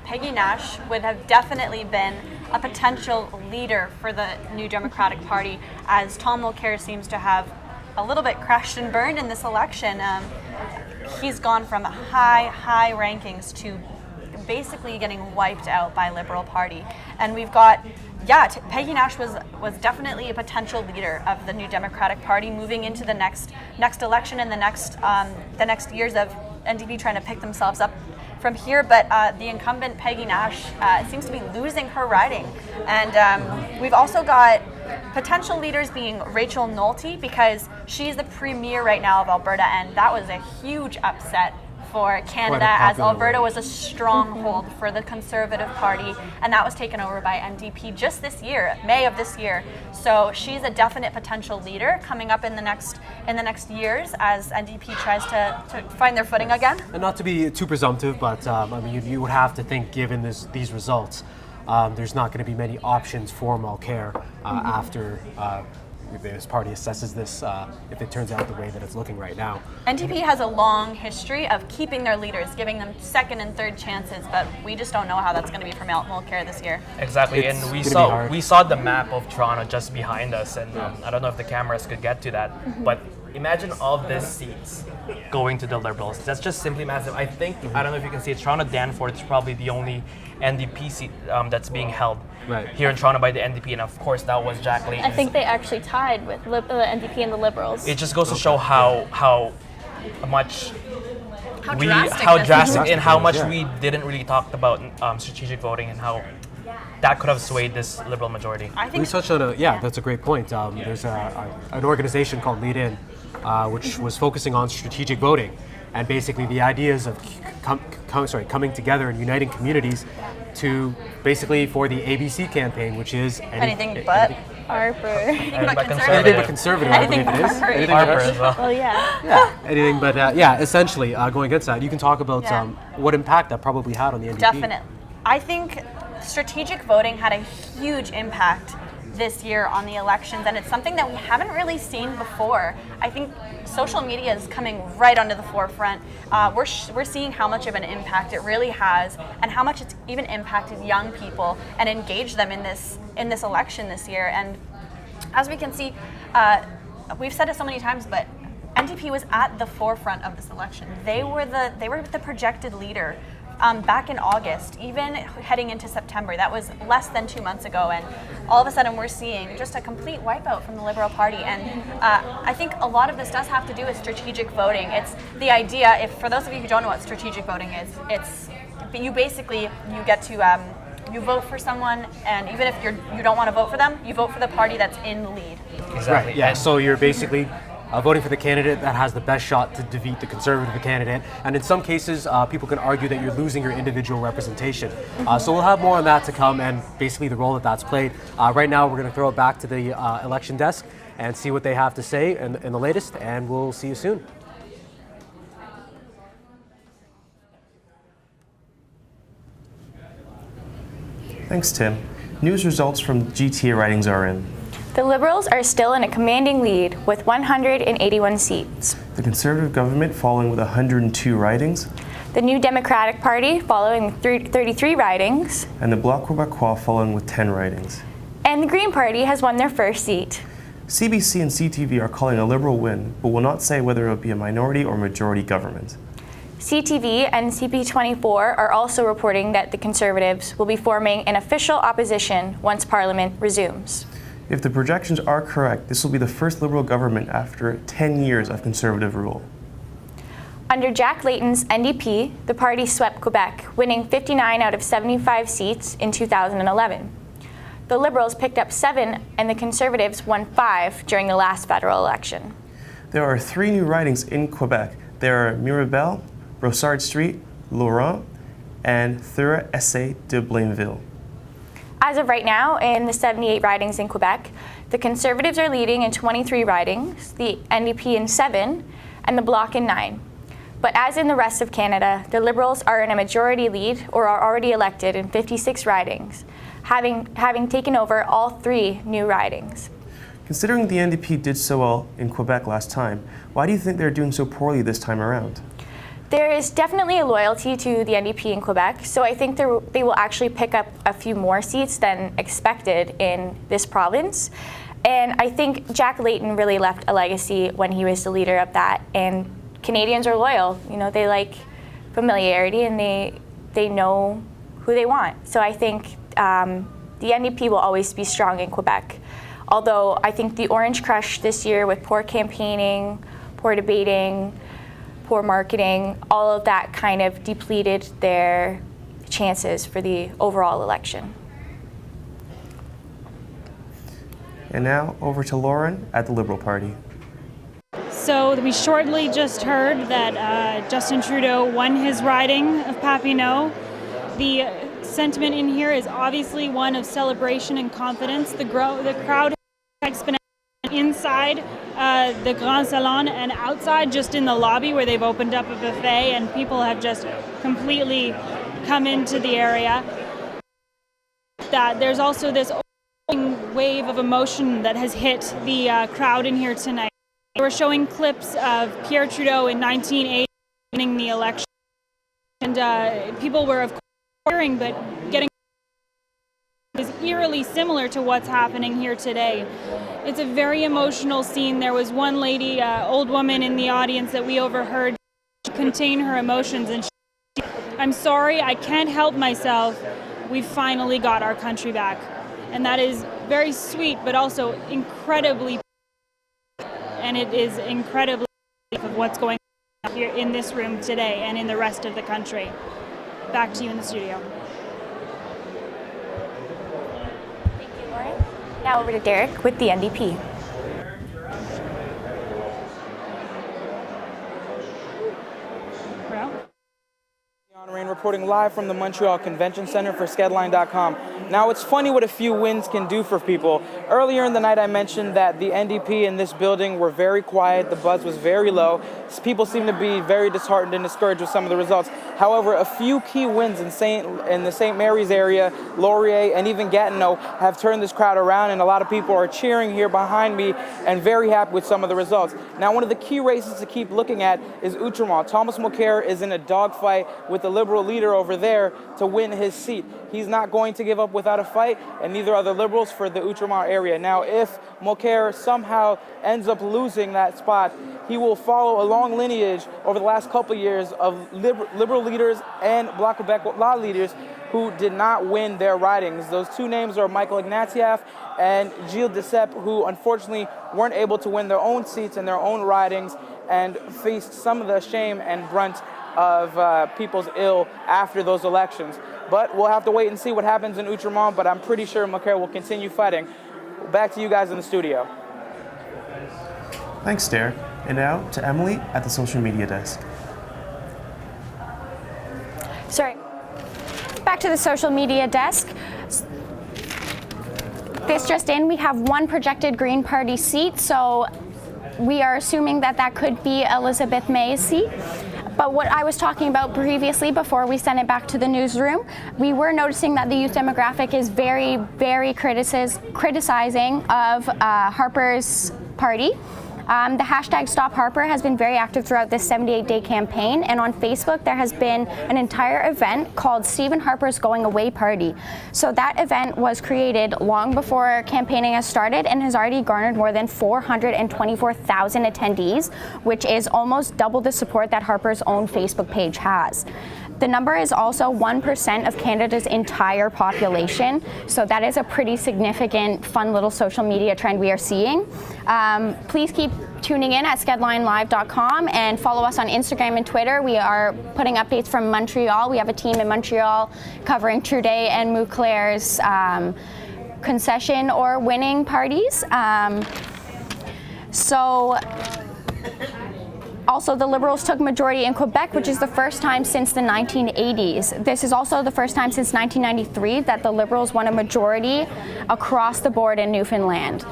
Peggy Nash would have definitely been a potential leader for the New Democratic Party, as Tom Mulcair seems to have a little bit crashed and burned in this election. He's gone from high rankings to basically getting wiped out by Liberal Party. And we've got, Peggy Nash was definitely a potential leader of the New Democratic Party moving into the next election and the next years of NDP trying to pick themselves up from here. But the incumbent Peggy Nash seems to be losing her riding. And we've also got potential leaders being Rachel Nolte, because she's the premier right now of Alberta, and that was a huge upset for Canada, as Alberta was a stronghold for the Conservative Party, and that was taken over by NDP just this year, May of this year. So she's a definite potential leader coming up in the next years as NDP tries to find their footing again. And not to be too presumptive, but I mean, you would have to think, given these results, there's not going to be many options for Mulcair after this party assesses this, if it turns out the way that it's looking right now. NDP has a long history of keeping their leaders, giving them second and third chances, but we just don't know how that's going to be for Mulcair this year. Exactly, and we saw the map of Toronto just behind us, and I don't know if the cameras could get to that, but imagine all these seats going to the Liberals. That's just simply massive. I think, I don't know if you can see it, Toronto Danforth is probably the only NDP seat that's being held here in Toronto by the NDP, and of course that was Jack Layton's. I think they actually tied with the NDP and the Liberals. It just goes to show how drastic and how much we didn't really talk about strategic voting and how that could have swayed this Liberal majority. I think we touched on that's a great point. There's an organization called Lead In, which was focusing on strategic voting, and basically the ideas of coming together and uniting communities to basically for the ABC campaign, which is anything but Harper. Anything but conservative, I believe it is. Anything Harper as well. Well, yeah. Yeah, anything but essentially going against that. You can talk about what impact that probably had on the NDP. Definitely. I think strategic voting had a huge impact this year on the elections, and it's something that we haven't really seen before. I think social media is coming right onto the forefront. We're seeing how much of an impact it really has, and how much it's even impacted young people and engaged them in this election this year. And as we can see, we've said it so many times, but NDP was at the forefront of this election. They were the projected leader. Back in August, even heading into September, that was less than 2 months ago, and all of a sudden we're seeing just a complete wipeout from the Liberal Party. And I think a lot of this does have to do with strategic voting. It's the idea, if for those of you who don't know what strategic voting is, it's you get to you vote for someone, and even if you don't want to vote for them, you vote for the party that's in the lead. Exactly. Right. Yeah. So you're basically voting for the candidate that has the best shot to defeat the Conservative candidate. And in some cases, people can argue that you're losing your individual representation. So we'll have more on that to come, and basically the role that that's played. Right now, we're going to throw it back to the election desk and see what they have to say in the latest, and we'll see you soon. Thanks, Tim. News results from GTA ridings are in. The Liberals are still in a commanding lead with 181 seats. The Conservative government following with 102 ridings. The New Democratic Party following with 33 ridings. And the Bloc Québécois following with 10 ridings. And the Green Party has won their first seat. CBC and CTV are calling a Liberal win, but will not say whether it will be a minority or majority government. CTV and CP24 are also reporting that the Conservatives will be forming an official opposition once Parliament resumes. If the projections are correct, this will be the first Liberal government after 10 years of Conservative rule. Under Jack Layton's NDP, the party swept Quebec, winning 59 out of 75 seats in 2011. The Liberals picked up 7, and the Conservatives won 5 during the last federal election. There are 3 new ridings in Quebec. There are Mirabel, Brossard Street, Laurent, and Thurah-Essay de Blainville. As of right now, in the 78 ridings in Quebec, the Conservatives are leading in 23 ridings, the NDP in 7, and the Bloc in 9. But as in the rest of Canada, the Liberals are in a majority lead or are already elected in 56 ridings, having taken over all 3 new ridings. Considering the NDP did so well in Quebec last time, why do you think they're doing so poorly this time around? There is definitely a loyalty to the NDP in Quebec, so I think they will actually pick up a few more seats than expected in this province. And I think Jack Layton really left a legacy when he was the leader of that. And Canadians are loyal. You know, they like familiarity, and they know who they want. So I think the NDP will always be strong in Quebec. Although I think the Orange Crush this year with poor campaigning, poor debating, poor marketing, all of that kind of depleted their chances for the overall election. And now over to Lauren at the Liberal Party. So we shortly just heard that Justin Trudeau won his riding of Papineau. The sentiment in here is obviously one of celebration and confidence. The crowd has exponentially inside the Grand Salon and outside, just in the lobby where they've opened up a buffet, and people have just completely come into the area. That there's also this wave of emotion that has hit the crowd in here tonight. We're showing clips of Pierre Trudeau in 1980 winning the election, and people were of course cheering, but getting is eerily similar to what's happening here today. It's a very emotional scene. There was one lady, old woman in the audience that we overheard contain her emotions, and she, "I'm sorry, I can't help myself. We finally got our country back." And that is very sweet, but also incredibly, and it is incredibly of what's going on here in this room today and in the rest of the country. Back to you in the studio. Thank you, Lauren. Now over to Derek with the NDP. Rain reporting live from the Montreal Convention Center for skedline.com. Now, it's funny what a few wins can do for people. Earlier in the night, I mentioned that the NDP in this building were very quiet. The buzz was very low. People seem to be very disheartened and discouraged with some of the results. However, a few key wins in the St. Mary's area, Laurier, and even Gatineau have turned this crowd around, and a lot of people are cheering here behind me and very happy with some of the results. Now, one of the key races to keep looking at is Outremont. Thomas Mulcair is in a dogfight with the Liberal leader over there to win his seat. He's not going to give up without a fight, and neither are the Liberals for the Outremont area. Now, if Mulcair somehow ends up losing that spot, he will follow a long lineage over the last couple years of Liberal leaders and Bloc Quebec law leaders who did not win their ridings. Those two names are Michael Ignatieff and Gilles Deseppe, who unfortunately weren't able to win their own seats and their own ridings and faced some of the shame and brunt of people's ill after those elections. But we'll have to wait and see what happens in Outremont, but I'm pretty sure Mulcair will continue fighting. Back to you guys in the studio. Thanks, Derek. And now to Emily at the social media desk. Sorry. Back to the social media desk. This just in, we have one projected Green Party seat, so we are assuming that that could be Elizabeth May's seat. But what I was talking about previously, before we sent it back to the newsroom, we were noticing that the youth demographic is very, very criticizing of Harper's party. The hashtag Stop Harper has been very active throughout this 78-day campaign, and on Facebook there has been an entire event called Stephen Harper's Going Away Party. So that event was created long before campaigning has started and has already garnered more than 424,000 attendees, which is almost double the support that Harper's own Facebook page has. The number is also 1% of Canada's entire population, so that is a pretty significant, fun little social media trend we are seeing. Please keep tuning in at skedline.com and follow us on Instagram and Twitter. We are putting updates from Montreal. We have a team in Montreal covering Trudeau and Mulcair's concession or winning parties. Also, the Liberals took majority in Quebec, which is the first time since the 1980s. This is also the first time since 1993 that the Liberals won a majority across the board in Newfoundland.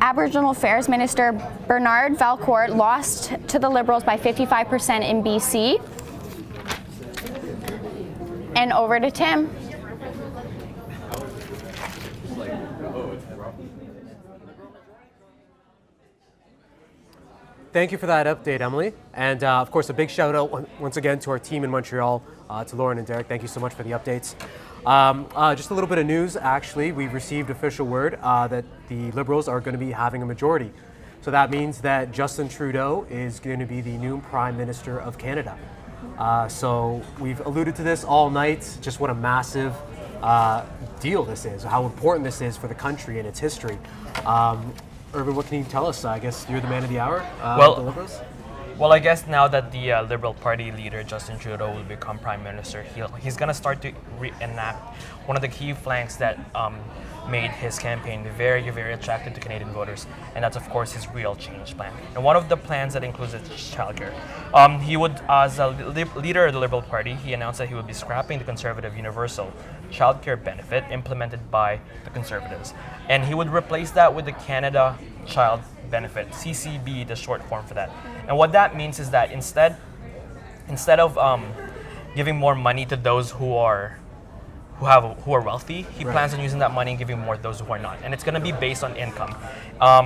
Aboriginal Affairs Minister Bernard Valcourt lost to the Liberals by 55% in BC. And over to Tim. Thank you for that update, Emily. And of course, a big shout out once again to our team in Montreal, to Lauren and Derek. Thank you so much for the updates. Just a little bit of news, actually. We've received official word that the Liberals are going to be having a majority. So that means that Justin Trudeau is going to be the new Prime Minister of Canada. So we've alluded to this all night, just what a massive deal this is, how important this is for the country and its history. Irvin, what can you tell us? I guess you're the man of the hour with the Liberals. Well, I guess now that the Liberal Party leader, Justin Trudeau, will become Prime Minister, he's going to start to reenact one of the key flanks that made his campaign very, very attractive to Canadian voters, and that's, of course, his Real Change plan. And one of the plans that includes childcare. He would, as a leader of the Liberal Party, he announced that he would be scrapping the Conservative universal childcare benefit implemented by the Conservatives. And he would replace that with the Canada Child Benefit, CCB, the short form for that. And what that means is that instead of giving more money to those who are wealthy, he plans on using that money and giving more to those who are not. And it's going to be based on income.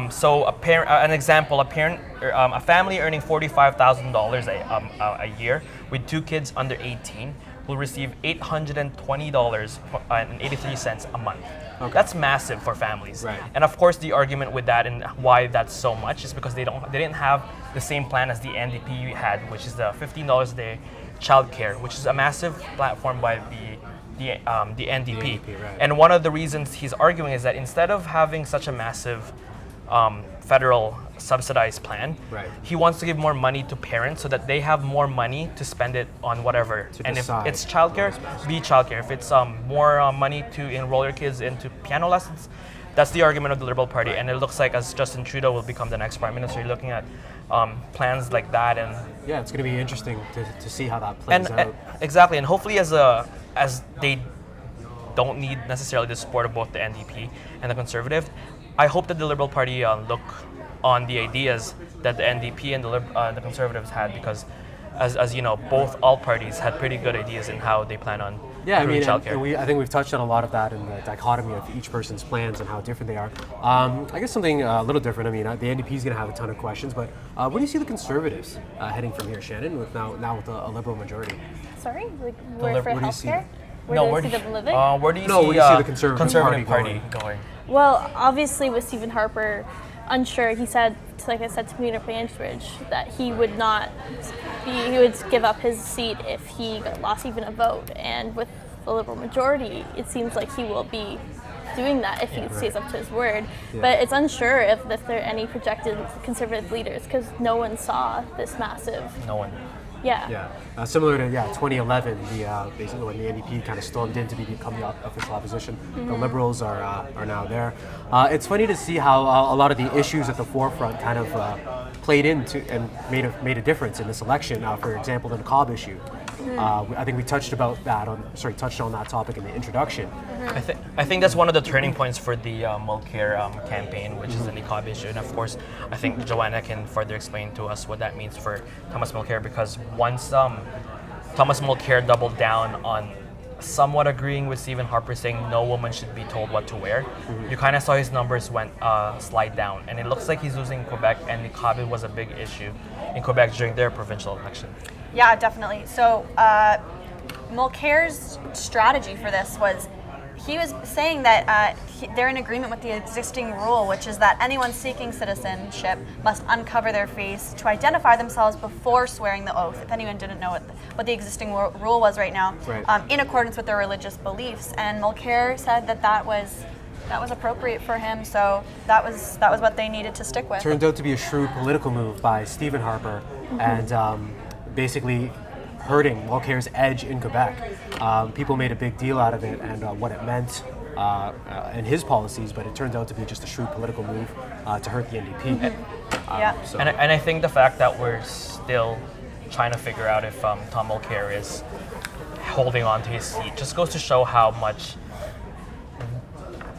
So an example, a family earning $45,000 a year with 2 kids under 18 will receive $820.83 a month. Okay. That's massive for families. Right. And of course, the argument with that and why that's so much is because they didn't have the same plan as the NDP had, which is the $15 a day childcare, which is a massive platform by the NDP. Right. And one of the reasons he's arguing is that instead of having such a massive federal subsidized plan, he wants to give more money to parents so that they have more money to spend it on whatever. And if it's childcare, be childcare. If it's more money to enroll your kids into piano lessons, that's the argument of the Liberal Party. And it looks like as Justin Trudeau will become the next Prime Minister, you're looking at plans like that. And yeah, it's going to be interesting to see how that plays out. Exactly, and hopefully as they don't need necessarily the support of both the NDP and the Conservative, I hope that the Liberal Party look on the ideas that the NDP and the Conservatives had, because as you know, all parties had pretty good ideas in how they plan on improving childcare. I think we've touched on a lot of that in the dichotomy of each person's plans and how different they are. I guess something a little different. I mean, the NDP is going to have a ton of questions, but where do you see the Conservatives heading from here, Shannon, with now with a Liberal majority? Sorry, like where for healthcare? Where do you see them living? Where do you see the Conservative Party going? Well, obviously with Stephen Harper, unsure. He said, like I said to Peter Bainbridge, that he would give up his seat if he lost even a vote. And with the Liberal majority, it seems like he will be doing that if he stays up to his word. Yeah. But it's unsure if there are any projected Conservative leaders, because no one saw this massive. No one. Yeah. Similar to 2011, basically when the NDP kind of stormed in to become the official opposition, the Liberals are now there. It's funny to see how a lot of the issues at the forefront kind of played into and made a difference in this election. For example, the Niqab issue. I think we touched on that topic in the introduction. I think that's one of the turning points for the Mulcair campaign, which is the Niqab issue. And of course, I think Joanna can further explain to us what that means for Thomas Mulcair, because once Thomas Mulcair doubled down on somewhat agreeing with Stephen Harper saying no woman should be told what to wear, you kind of saw his numbers slide down. And it looks like he's losing Quebec, and Niqab was a big issue in Quebec during their provincial election. Yeah, definitely. So Mulcair's strategy for this was, he was saying that they're in agreement with the existing rule, which is that anyone seeking citizenship must uncover their face to identify themselves before swearing the oath, if anyone didn't know what the existing rule was right now, in accordance with their religious beliefs. And Mulcair said that was appropriate for him, so that was what they needed to stick with. Turned out to be a shrewd political move by Stephen Harper, and basically hurting Mulcair's edge in Quebec. People made a big deal out of it and what it meant and his policies, but it turned out to be just a shrewd political move to hurt the NDP. And I think the fact that we're still trying to figure out if Tom Mulcair is holding on to his seat just goes to show how much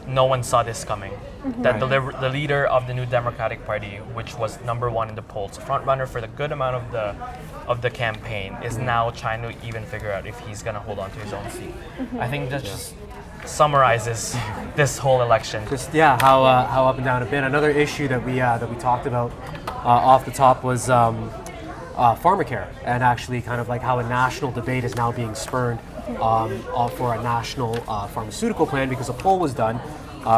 no one saw this coming. That the leader of the New Democratic Party, which was #1 in the polls, front runner for the good amount of the campaign, is now trying to even figure out if he's going to hold on to his own seat. I think that just summarizes this whole election. Just how up and down it's been. Another issue that we talked about off the top was pharmacare, and actually kind of like how a national debate is now being spurned for a national pharmaceutical plan, because a poll was done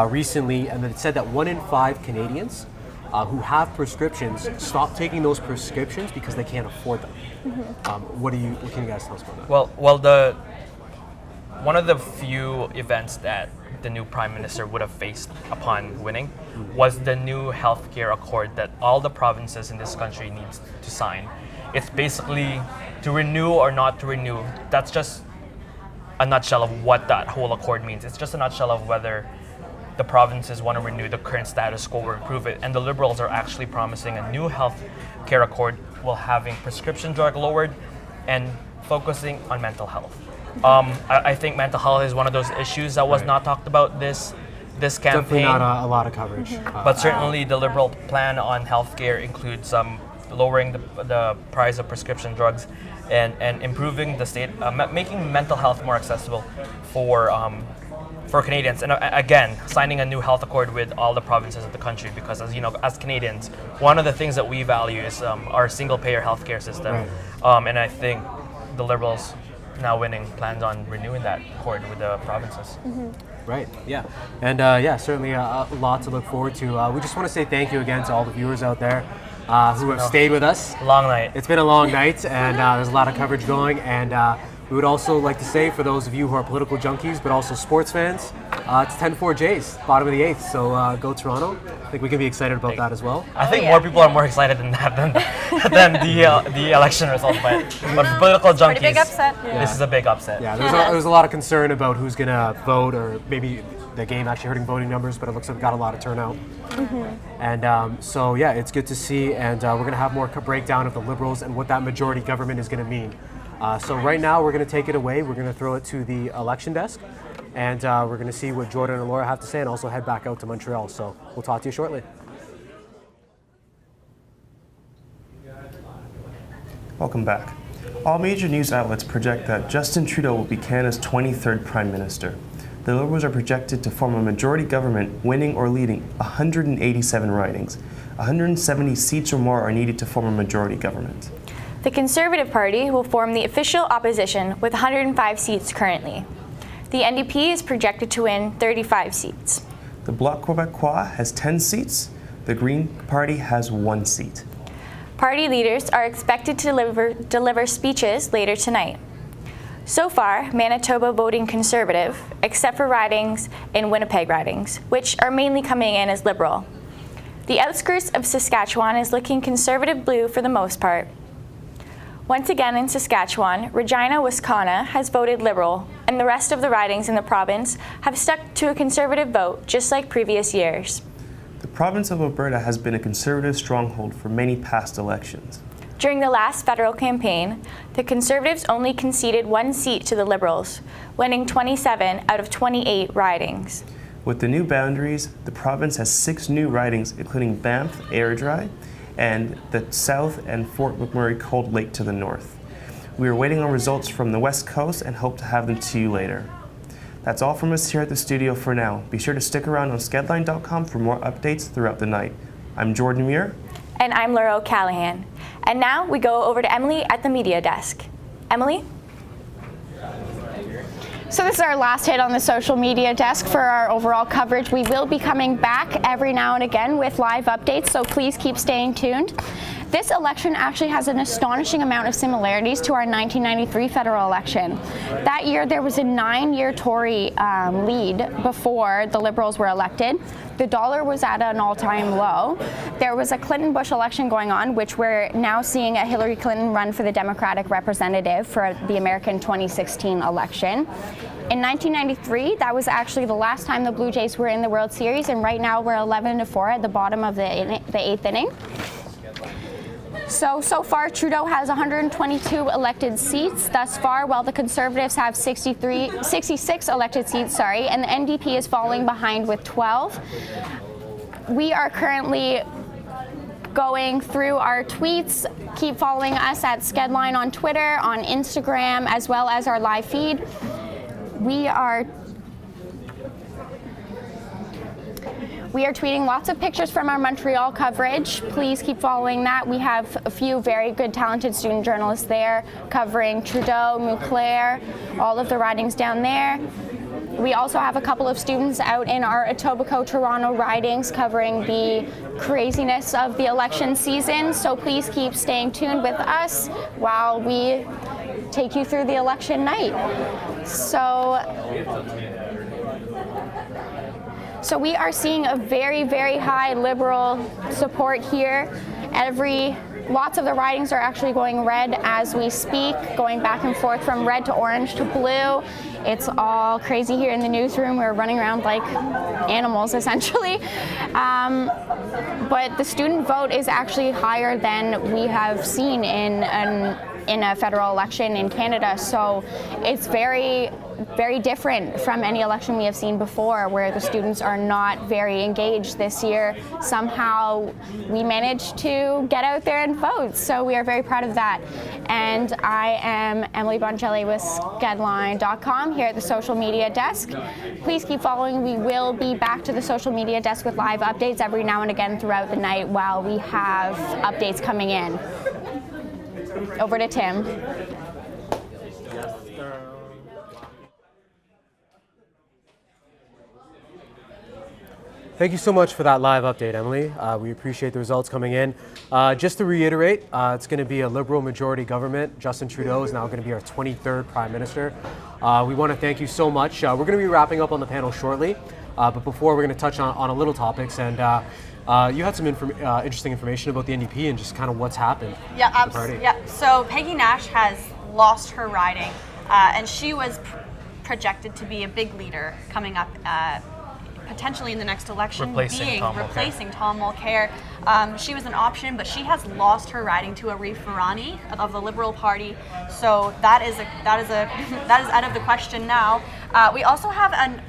recently, and it said that 1 in 5 Canadians who have prescriptions stop taking those prescriptions because they can't afford them. What can you guys tell us about that? Well, one of the few events that the new Prime Minister would have faced upon winning was the new healthcare accord that all the provinces in this country needs to sign. It's basically to renew or not to renew. That's just a nutshell of what that whole accord means. It's just a nutshell of whether the provinces want to renew the current status quo or improve it. And the Liberals are actually promising a new health care accord while having prescription drug lowered and focusing on mental health. I think mental health is one of those issues that was not talked about this campaign. Definitely not a lot of coverage. But certainly the Liberal plan on healthcare includes lowering the price of prescription drugs and improving the state, making mental health more accessible for Canadians. And again, signing a new health accord with all the provinces of the country, because as you know, as Canadians, one of the things that we value is our single-payer healthcare system. Right. And I think the Liberals, now winning, plans on renewing that accord with the provinces. Right, yeah. And certainly a lot to look forward to. We just want to say thank you again to all the viewers out there who have stayed with us. Long night. It's been a long night, and there's a lot of coverage going. And we would also like to say, for those of you who are political junkies, but also sports fans, it's 10-4 Jays, bottom of the 8th. So go Toronto. I think we can be excited about that as well. I think more people are more excited than that than the election results. But for political junkies, Pretty big upset. This is a big upset. Yeah, there's a lot of concern about who's going to vote, or maybe the game actually hurting voting numbers, but it looks like we got a lot of turnout. And so, yeah, it's good to see, and we're going to have more breakdown of the Liberals and what that majority government is going to mean. So right now, we're going to take it away. We're going to throw it to the election desk, and we're going to see what Jordan and Laura have to say, and also head back out to Montreal. So we'll talk to you shortly. Welcome back. All major news outlets project that Justin Trudeau will be Canada's 23rd Prime Minister. The Liberals are projected to form a majority government, winning or leading 187 ridings. 170 seats or more are needed to form a majority government. The Conservative Party will form the official opposition with 105 seats currently. The NDP is projected to win 35 seats. The Bloc Québécois has 10 seats. The Green Party has 1 seat. Party leaders are expected to deliver speeches later tonight. So far, Manitoba voting Conservative, except for ridings in Winnipeg ridings, which are mainly coming in as Liberal. The outskirts of Saskatchewan is looking Conservative blue for the most part. Once again in Saskatchewan, Regina, Wisconsin has voted Liberal, and the rest of the ridings in the province have stuck to a Conservative vote, just like previous years. The province of Alberta has been a Conservative stronghold for many past elections. During the last federal campaign, the Conservatives only conceded 1 seat to the Liberals, winning 27 out of 28 ridings. With the new boundaries, the province has 6 new ridings, including Banff, Airdrie, and the South and Fort McMurray Cold Lake to the north. We are waiting on results from the West Coast and hope to have them to you later. That's all from us here at the studio for now. Be sure to stick around on skedline.com for more updates throughout the night. I'm Jordan Muir. And I'm Laura O'Callaghan. And now we go over to Emily at the media desk. Emily? So this is our last hit on the social media desk for our overall coverage. We will be coming back every now and again with live updates, so please keep staying tuned. This election actually has an astonishing amount of similarities to our 1993 federal election. That year, there was a 9-year Tory lead before the Liberals were elected. The dollar was at an all-time low. There was a Clinton-Bush election going on, which we're now seeing a Hillary Clinton run for the Democratic representative for the American 2016 election. In 1993, that was actually the last time the Blue Jays were in the World Series, and right now we're 11-4 at the bottom of the 8th inning. So far, Trudeau has 122 elected seats thus far, while the Conservatives have 66 elected seats, and the NDP is falling behind with 12. We are currently going through our tweets. Keep following us at Skedline on Twitter, on Instagram, as well as our live feed. We are tweeting lots of pictures from our Montreal coverage. Please keep following that. We have a few very good, talented student journalists there covering Trudeau, Mouclair, all of the ridings down there. We also have a couple of students out in our Etobicoke, Toronto ridings covering the craziness of the election season. So please keep staying tuned with us while we take you through the election night. So we are seeing a very, very high Liberal support here. Every Lots of the ridings are actually going red as we speak, going back and forth from red to orange to blue. It's all crazy here in the newsroom. We're running around like animals, essentially. But the student vote is actually higher than we have seen in a federal election in Canada. So it's very different from any election we have seen before, where the students are not very engaged. This year, somehow we managed to get out there and vote. So we are very proud of that. And I am Emily Bongelli with skedline.com here at the social media desk. Please keep following. We will be back to the social media desk with live updates every now and again throughout the night while we have updates coming in. Over to Tim. Thank you so much for that live update, Emily. We appreciate the results coming in. Just to reiterate, it's going to be a Liberal majority government. Justin Trudeau is now going to be our 23rd Prime Minister. We want to thank you so much. We're going to be wrapping up on the panel shortly, but before we're going to touch on a little topics, and you had some interesting information about the NDP and just kind of what's happened. Yeah, absolutely. Yeah. So Peggy Nash has lost her riding, and she was projected to be a big leader coming up potentially in the next election, replacing Tom Mulcair. She was an option, but she has lost her riding to Arif Virani of the Liberal Party. So that is out of the question now. We also have an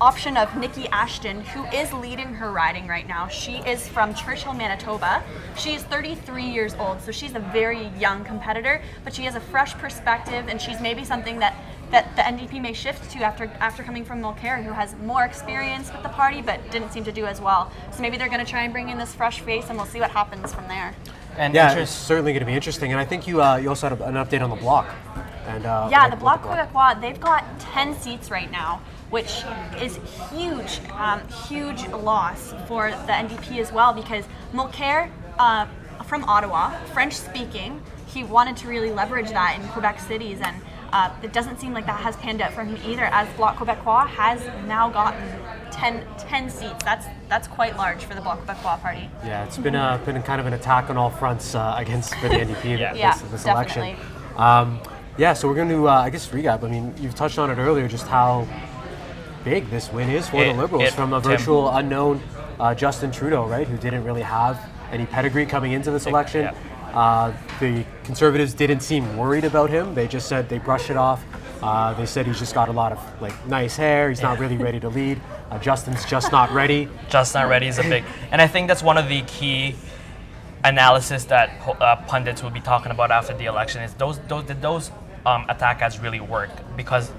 option of Nikki Ashton, who is leading her riding right now. She is from Churchill, Manitoba. She is 33 years old, so she's a very young competitor, but she has a fresh perspective, and she's maybe something that the NDP may shift to after coming from Mulcair, who has more experience with the party but didn't seem to do as well. So maybe they're going to try and bring in this fresh face, and we'll see what happens from there. And yeah, it's certainly going to be interesting. And I think you also had an update on the Bloc. And yeah, the Bloc Québécois, they've got 10 seats right now, which is huge, huge loss for the NDP as well, because Mulcair, from Ottawa, French-speaking, he wanted to really leverage that in Quebec cities, and it doesn't seem like that has panned out for him either, as Bloc Québécois has now gotten 10 seats. That's quite large for the Bloc Québécois party. Yeah, it's been kind of an attack on all fronts against for the NDP this election. Yeah, so we're going to, I guess, recap. I mean, you've touched on it earlier, just how big this win is for the Liberals from a virtual unknown Justin Trudeau, right, who didn't really have any pedigree coming into this election. The Conservatives didn't seem worried about him. They just said they brushed it off. They said he's just got a lot of nice hair. He's not really ready to lead. Justin's just not ready. Just not ready is a big, and I think that's one of the key analysis that pundits will be talking about after the election is those attack ads really work, because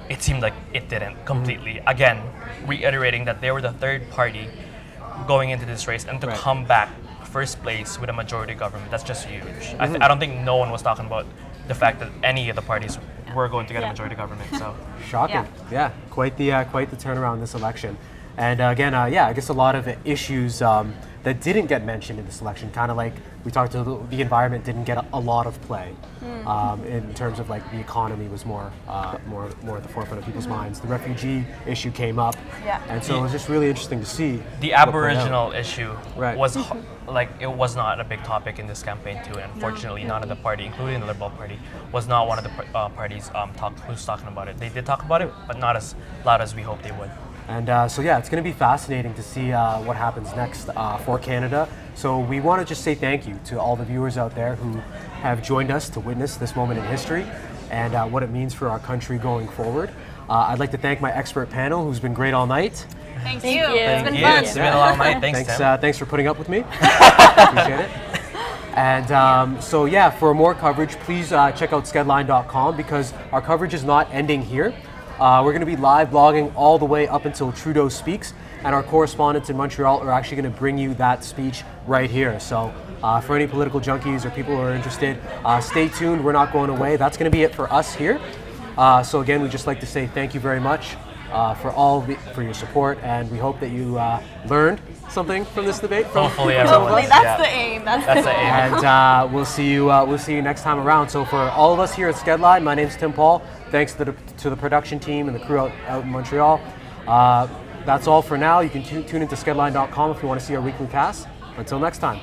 it seemed like it didn't completely. Again, reiterating that they were the third party going into this race, and to come back first place with a majority government, that's just huge. I don't think no one was talking about the fact that any of the parties were going to get a majority government. So shocking. Yeah, quite the turnaround this election. And again, I guess a lot of issues that didn't get mentioned in this election, kind of like we talked about, the environment didn't get a lot of play in terms of the economy was more at the forefront of people's minds. The refugee issue came up, and so it was just really interesting to see. The Aboriginal issue was it was not a big topic in this campaign too, and unfortunately none of the party, including the Liberal Party, was not one of the parties who's talking about it. They did talk about it, but not as loud as we hoped they would. And so it's going to be fascinating to see what happens next for Canada. So we want to just say thank you to all the viewers out there who have joined us to witness this moment in history and what it means for our country going forward. I'd like to thank my expert panel, who's been great all night. Thank you. It's been fun. It's been a long night. Thanks, Tim. Thanks for putting up with me. Appreciate it. And for more coverage, please check out skedline.com, because our coverage is not ending here. We're going to be live blogging all the way up until Trudeau speaks, and our correspondents in Montreal are actually going to bring you that speech right here. So for any political junkies or people who are interested, stay tuned. We're not going away. That's going to be it for us here. So again, we'd just like to say thank you very much for your support, and we hope that you learned something from this debate. Hopefully, that's the aim. That's the aim. And we'll see you next time around. So for all of us here at Skedline, my name's Tim Paul. Thanks to the production team and the crew out in Montreal. That's all for now. You can tune into skedline.com if you want to see our weekly cast. Until next time.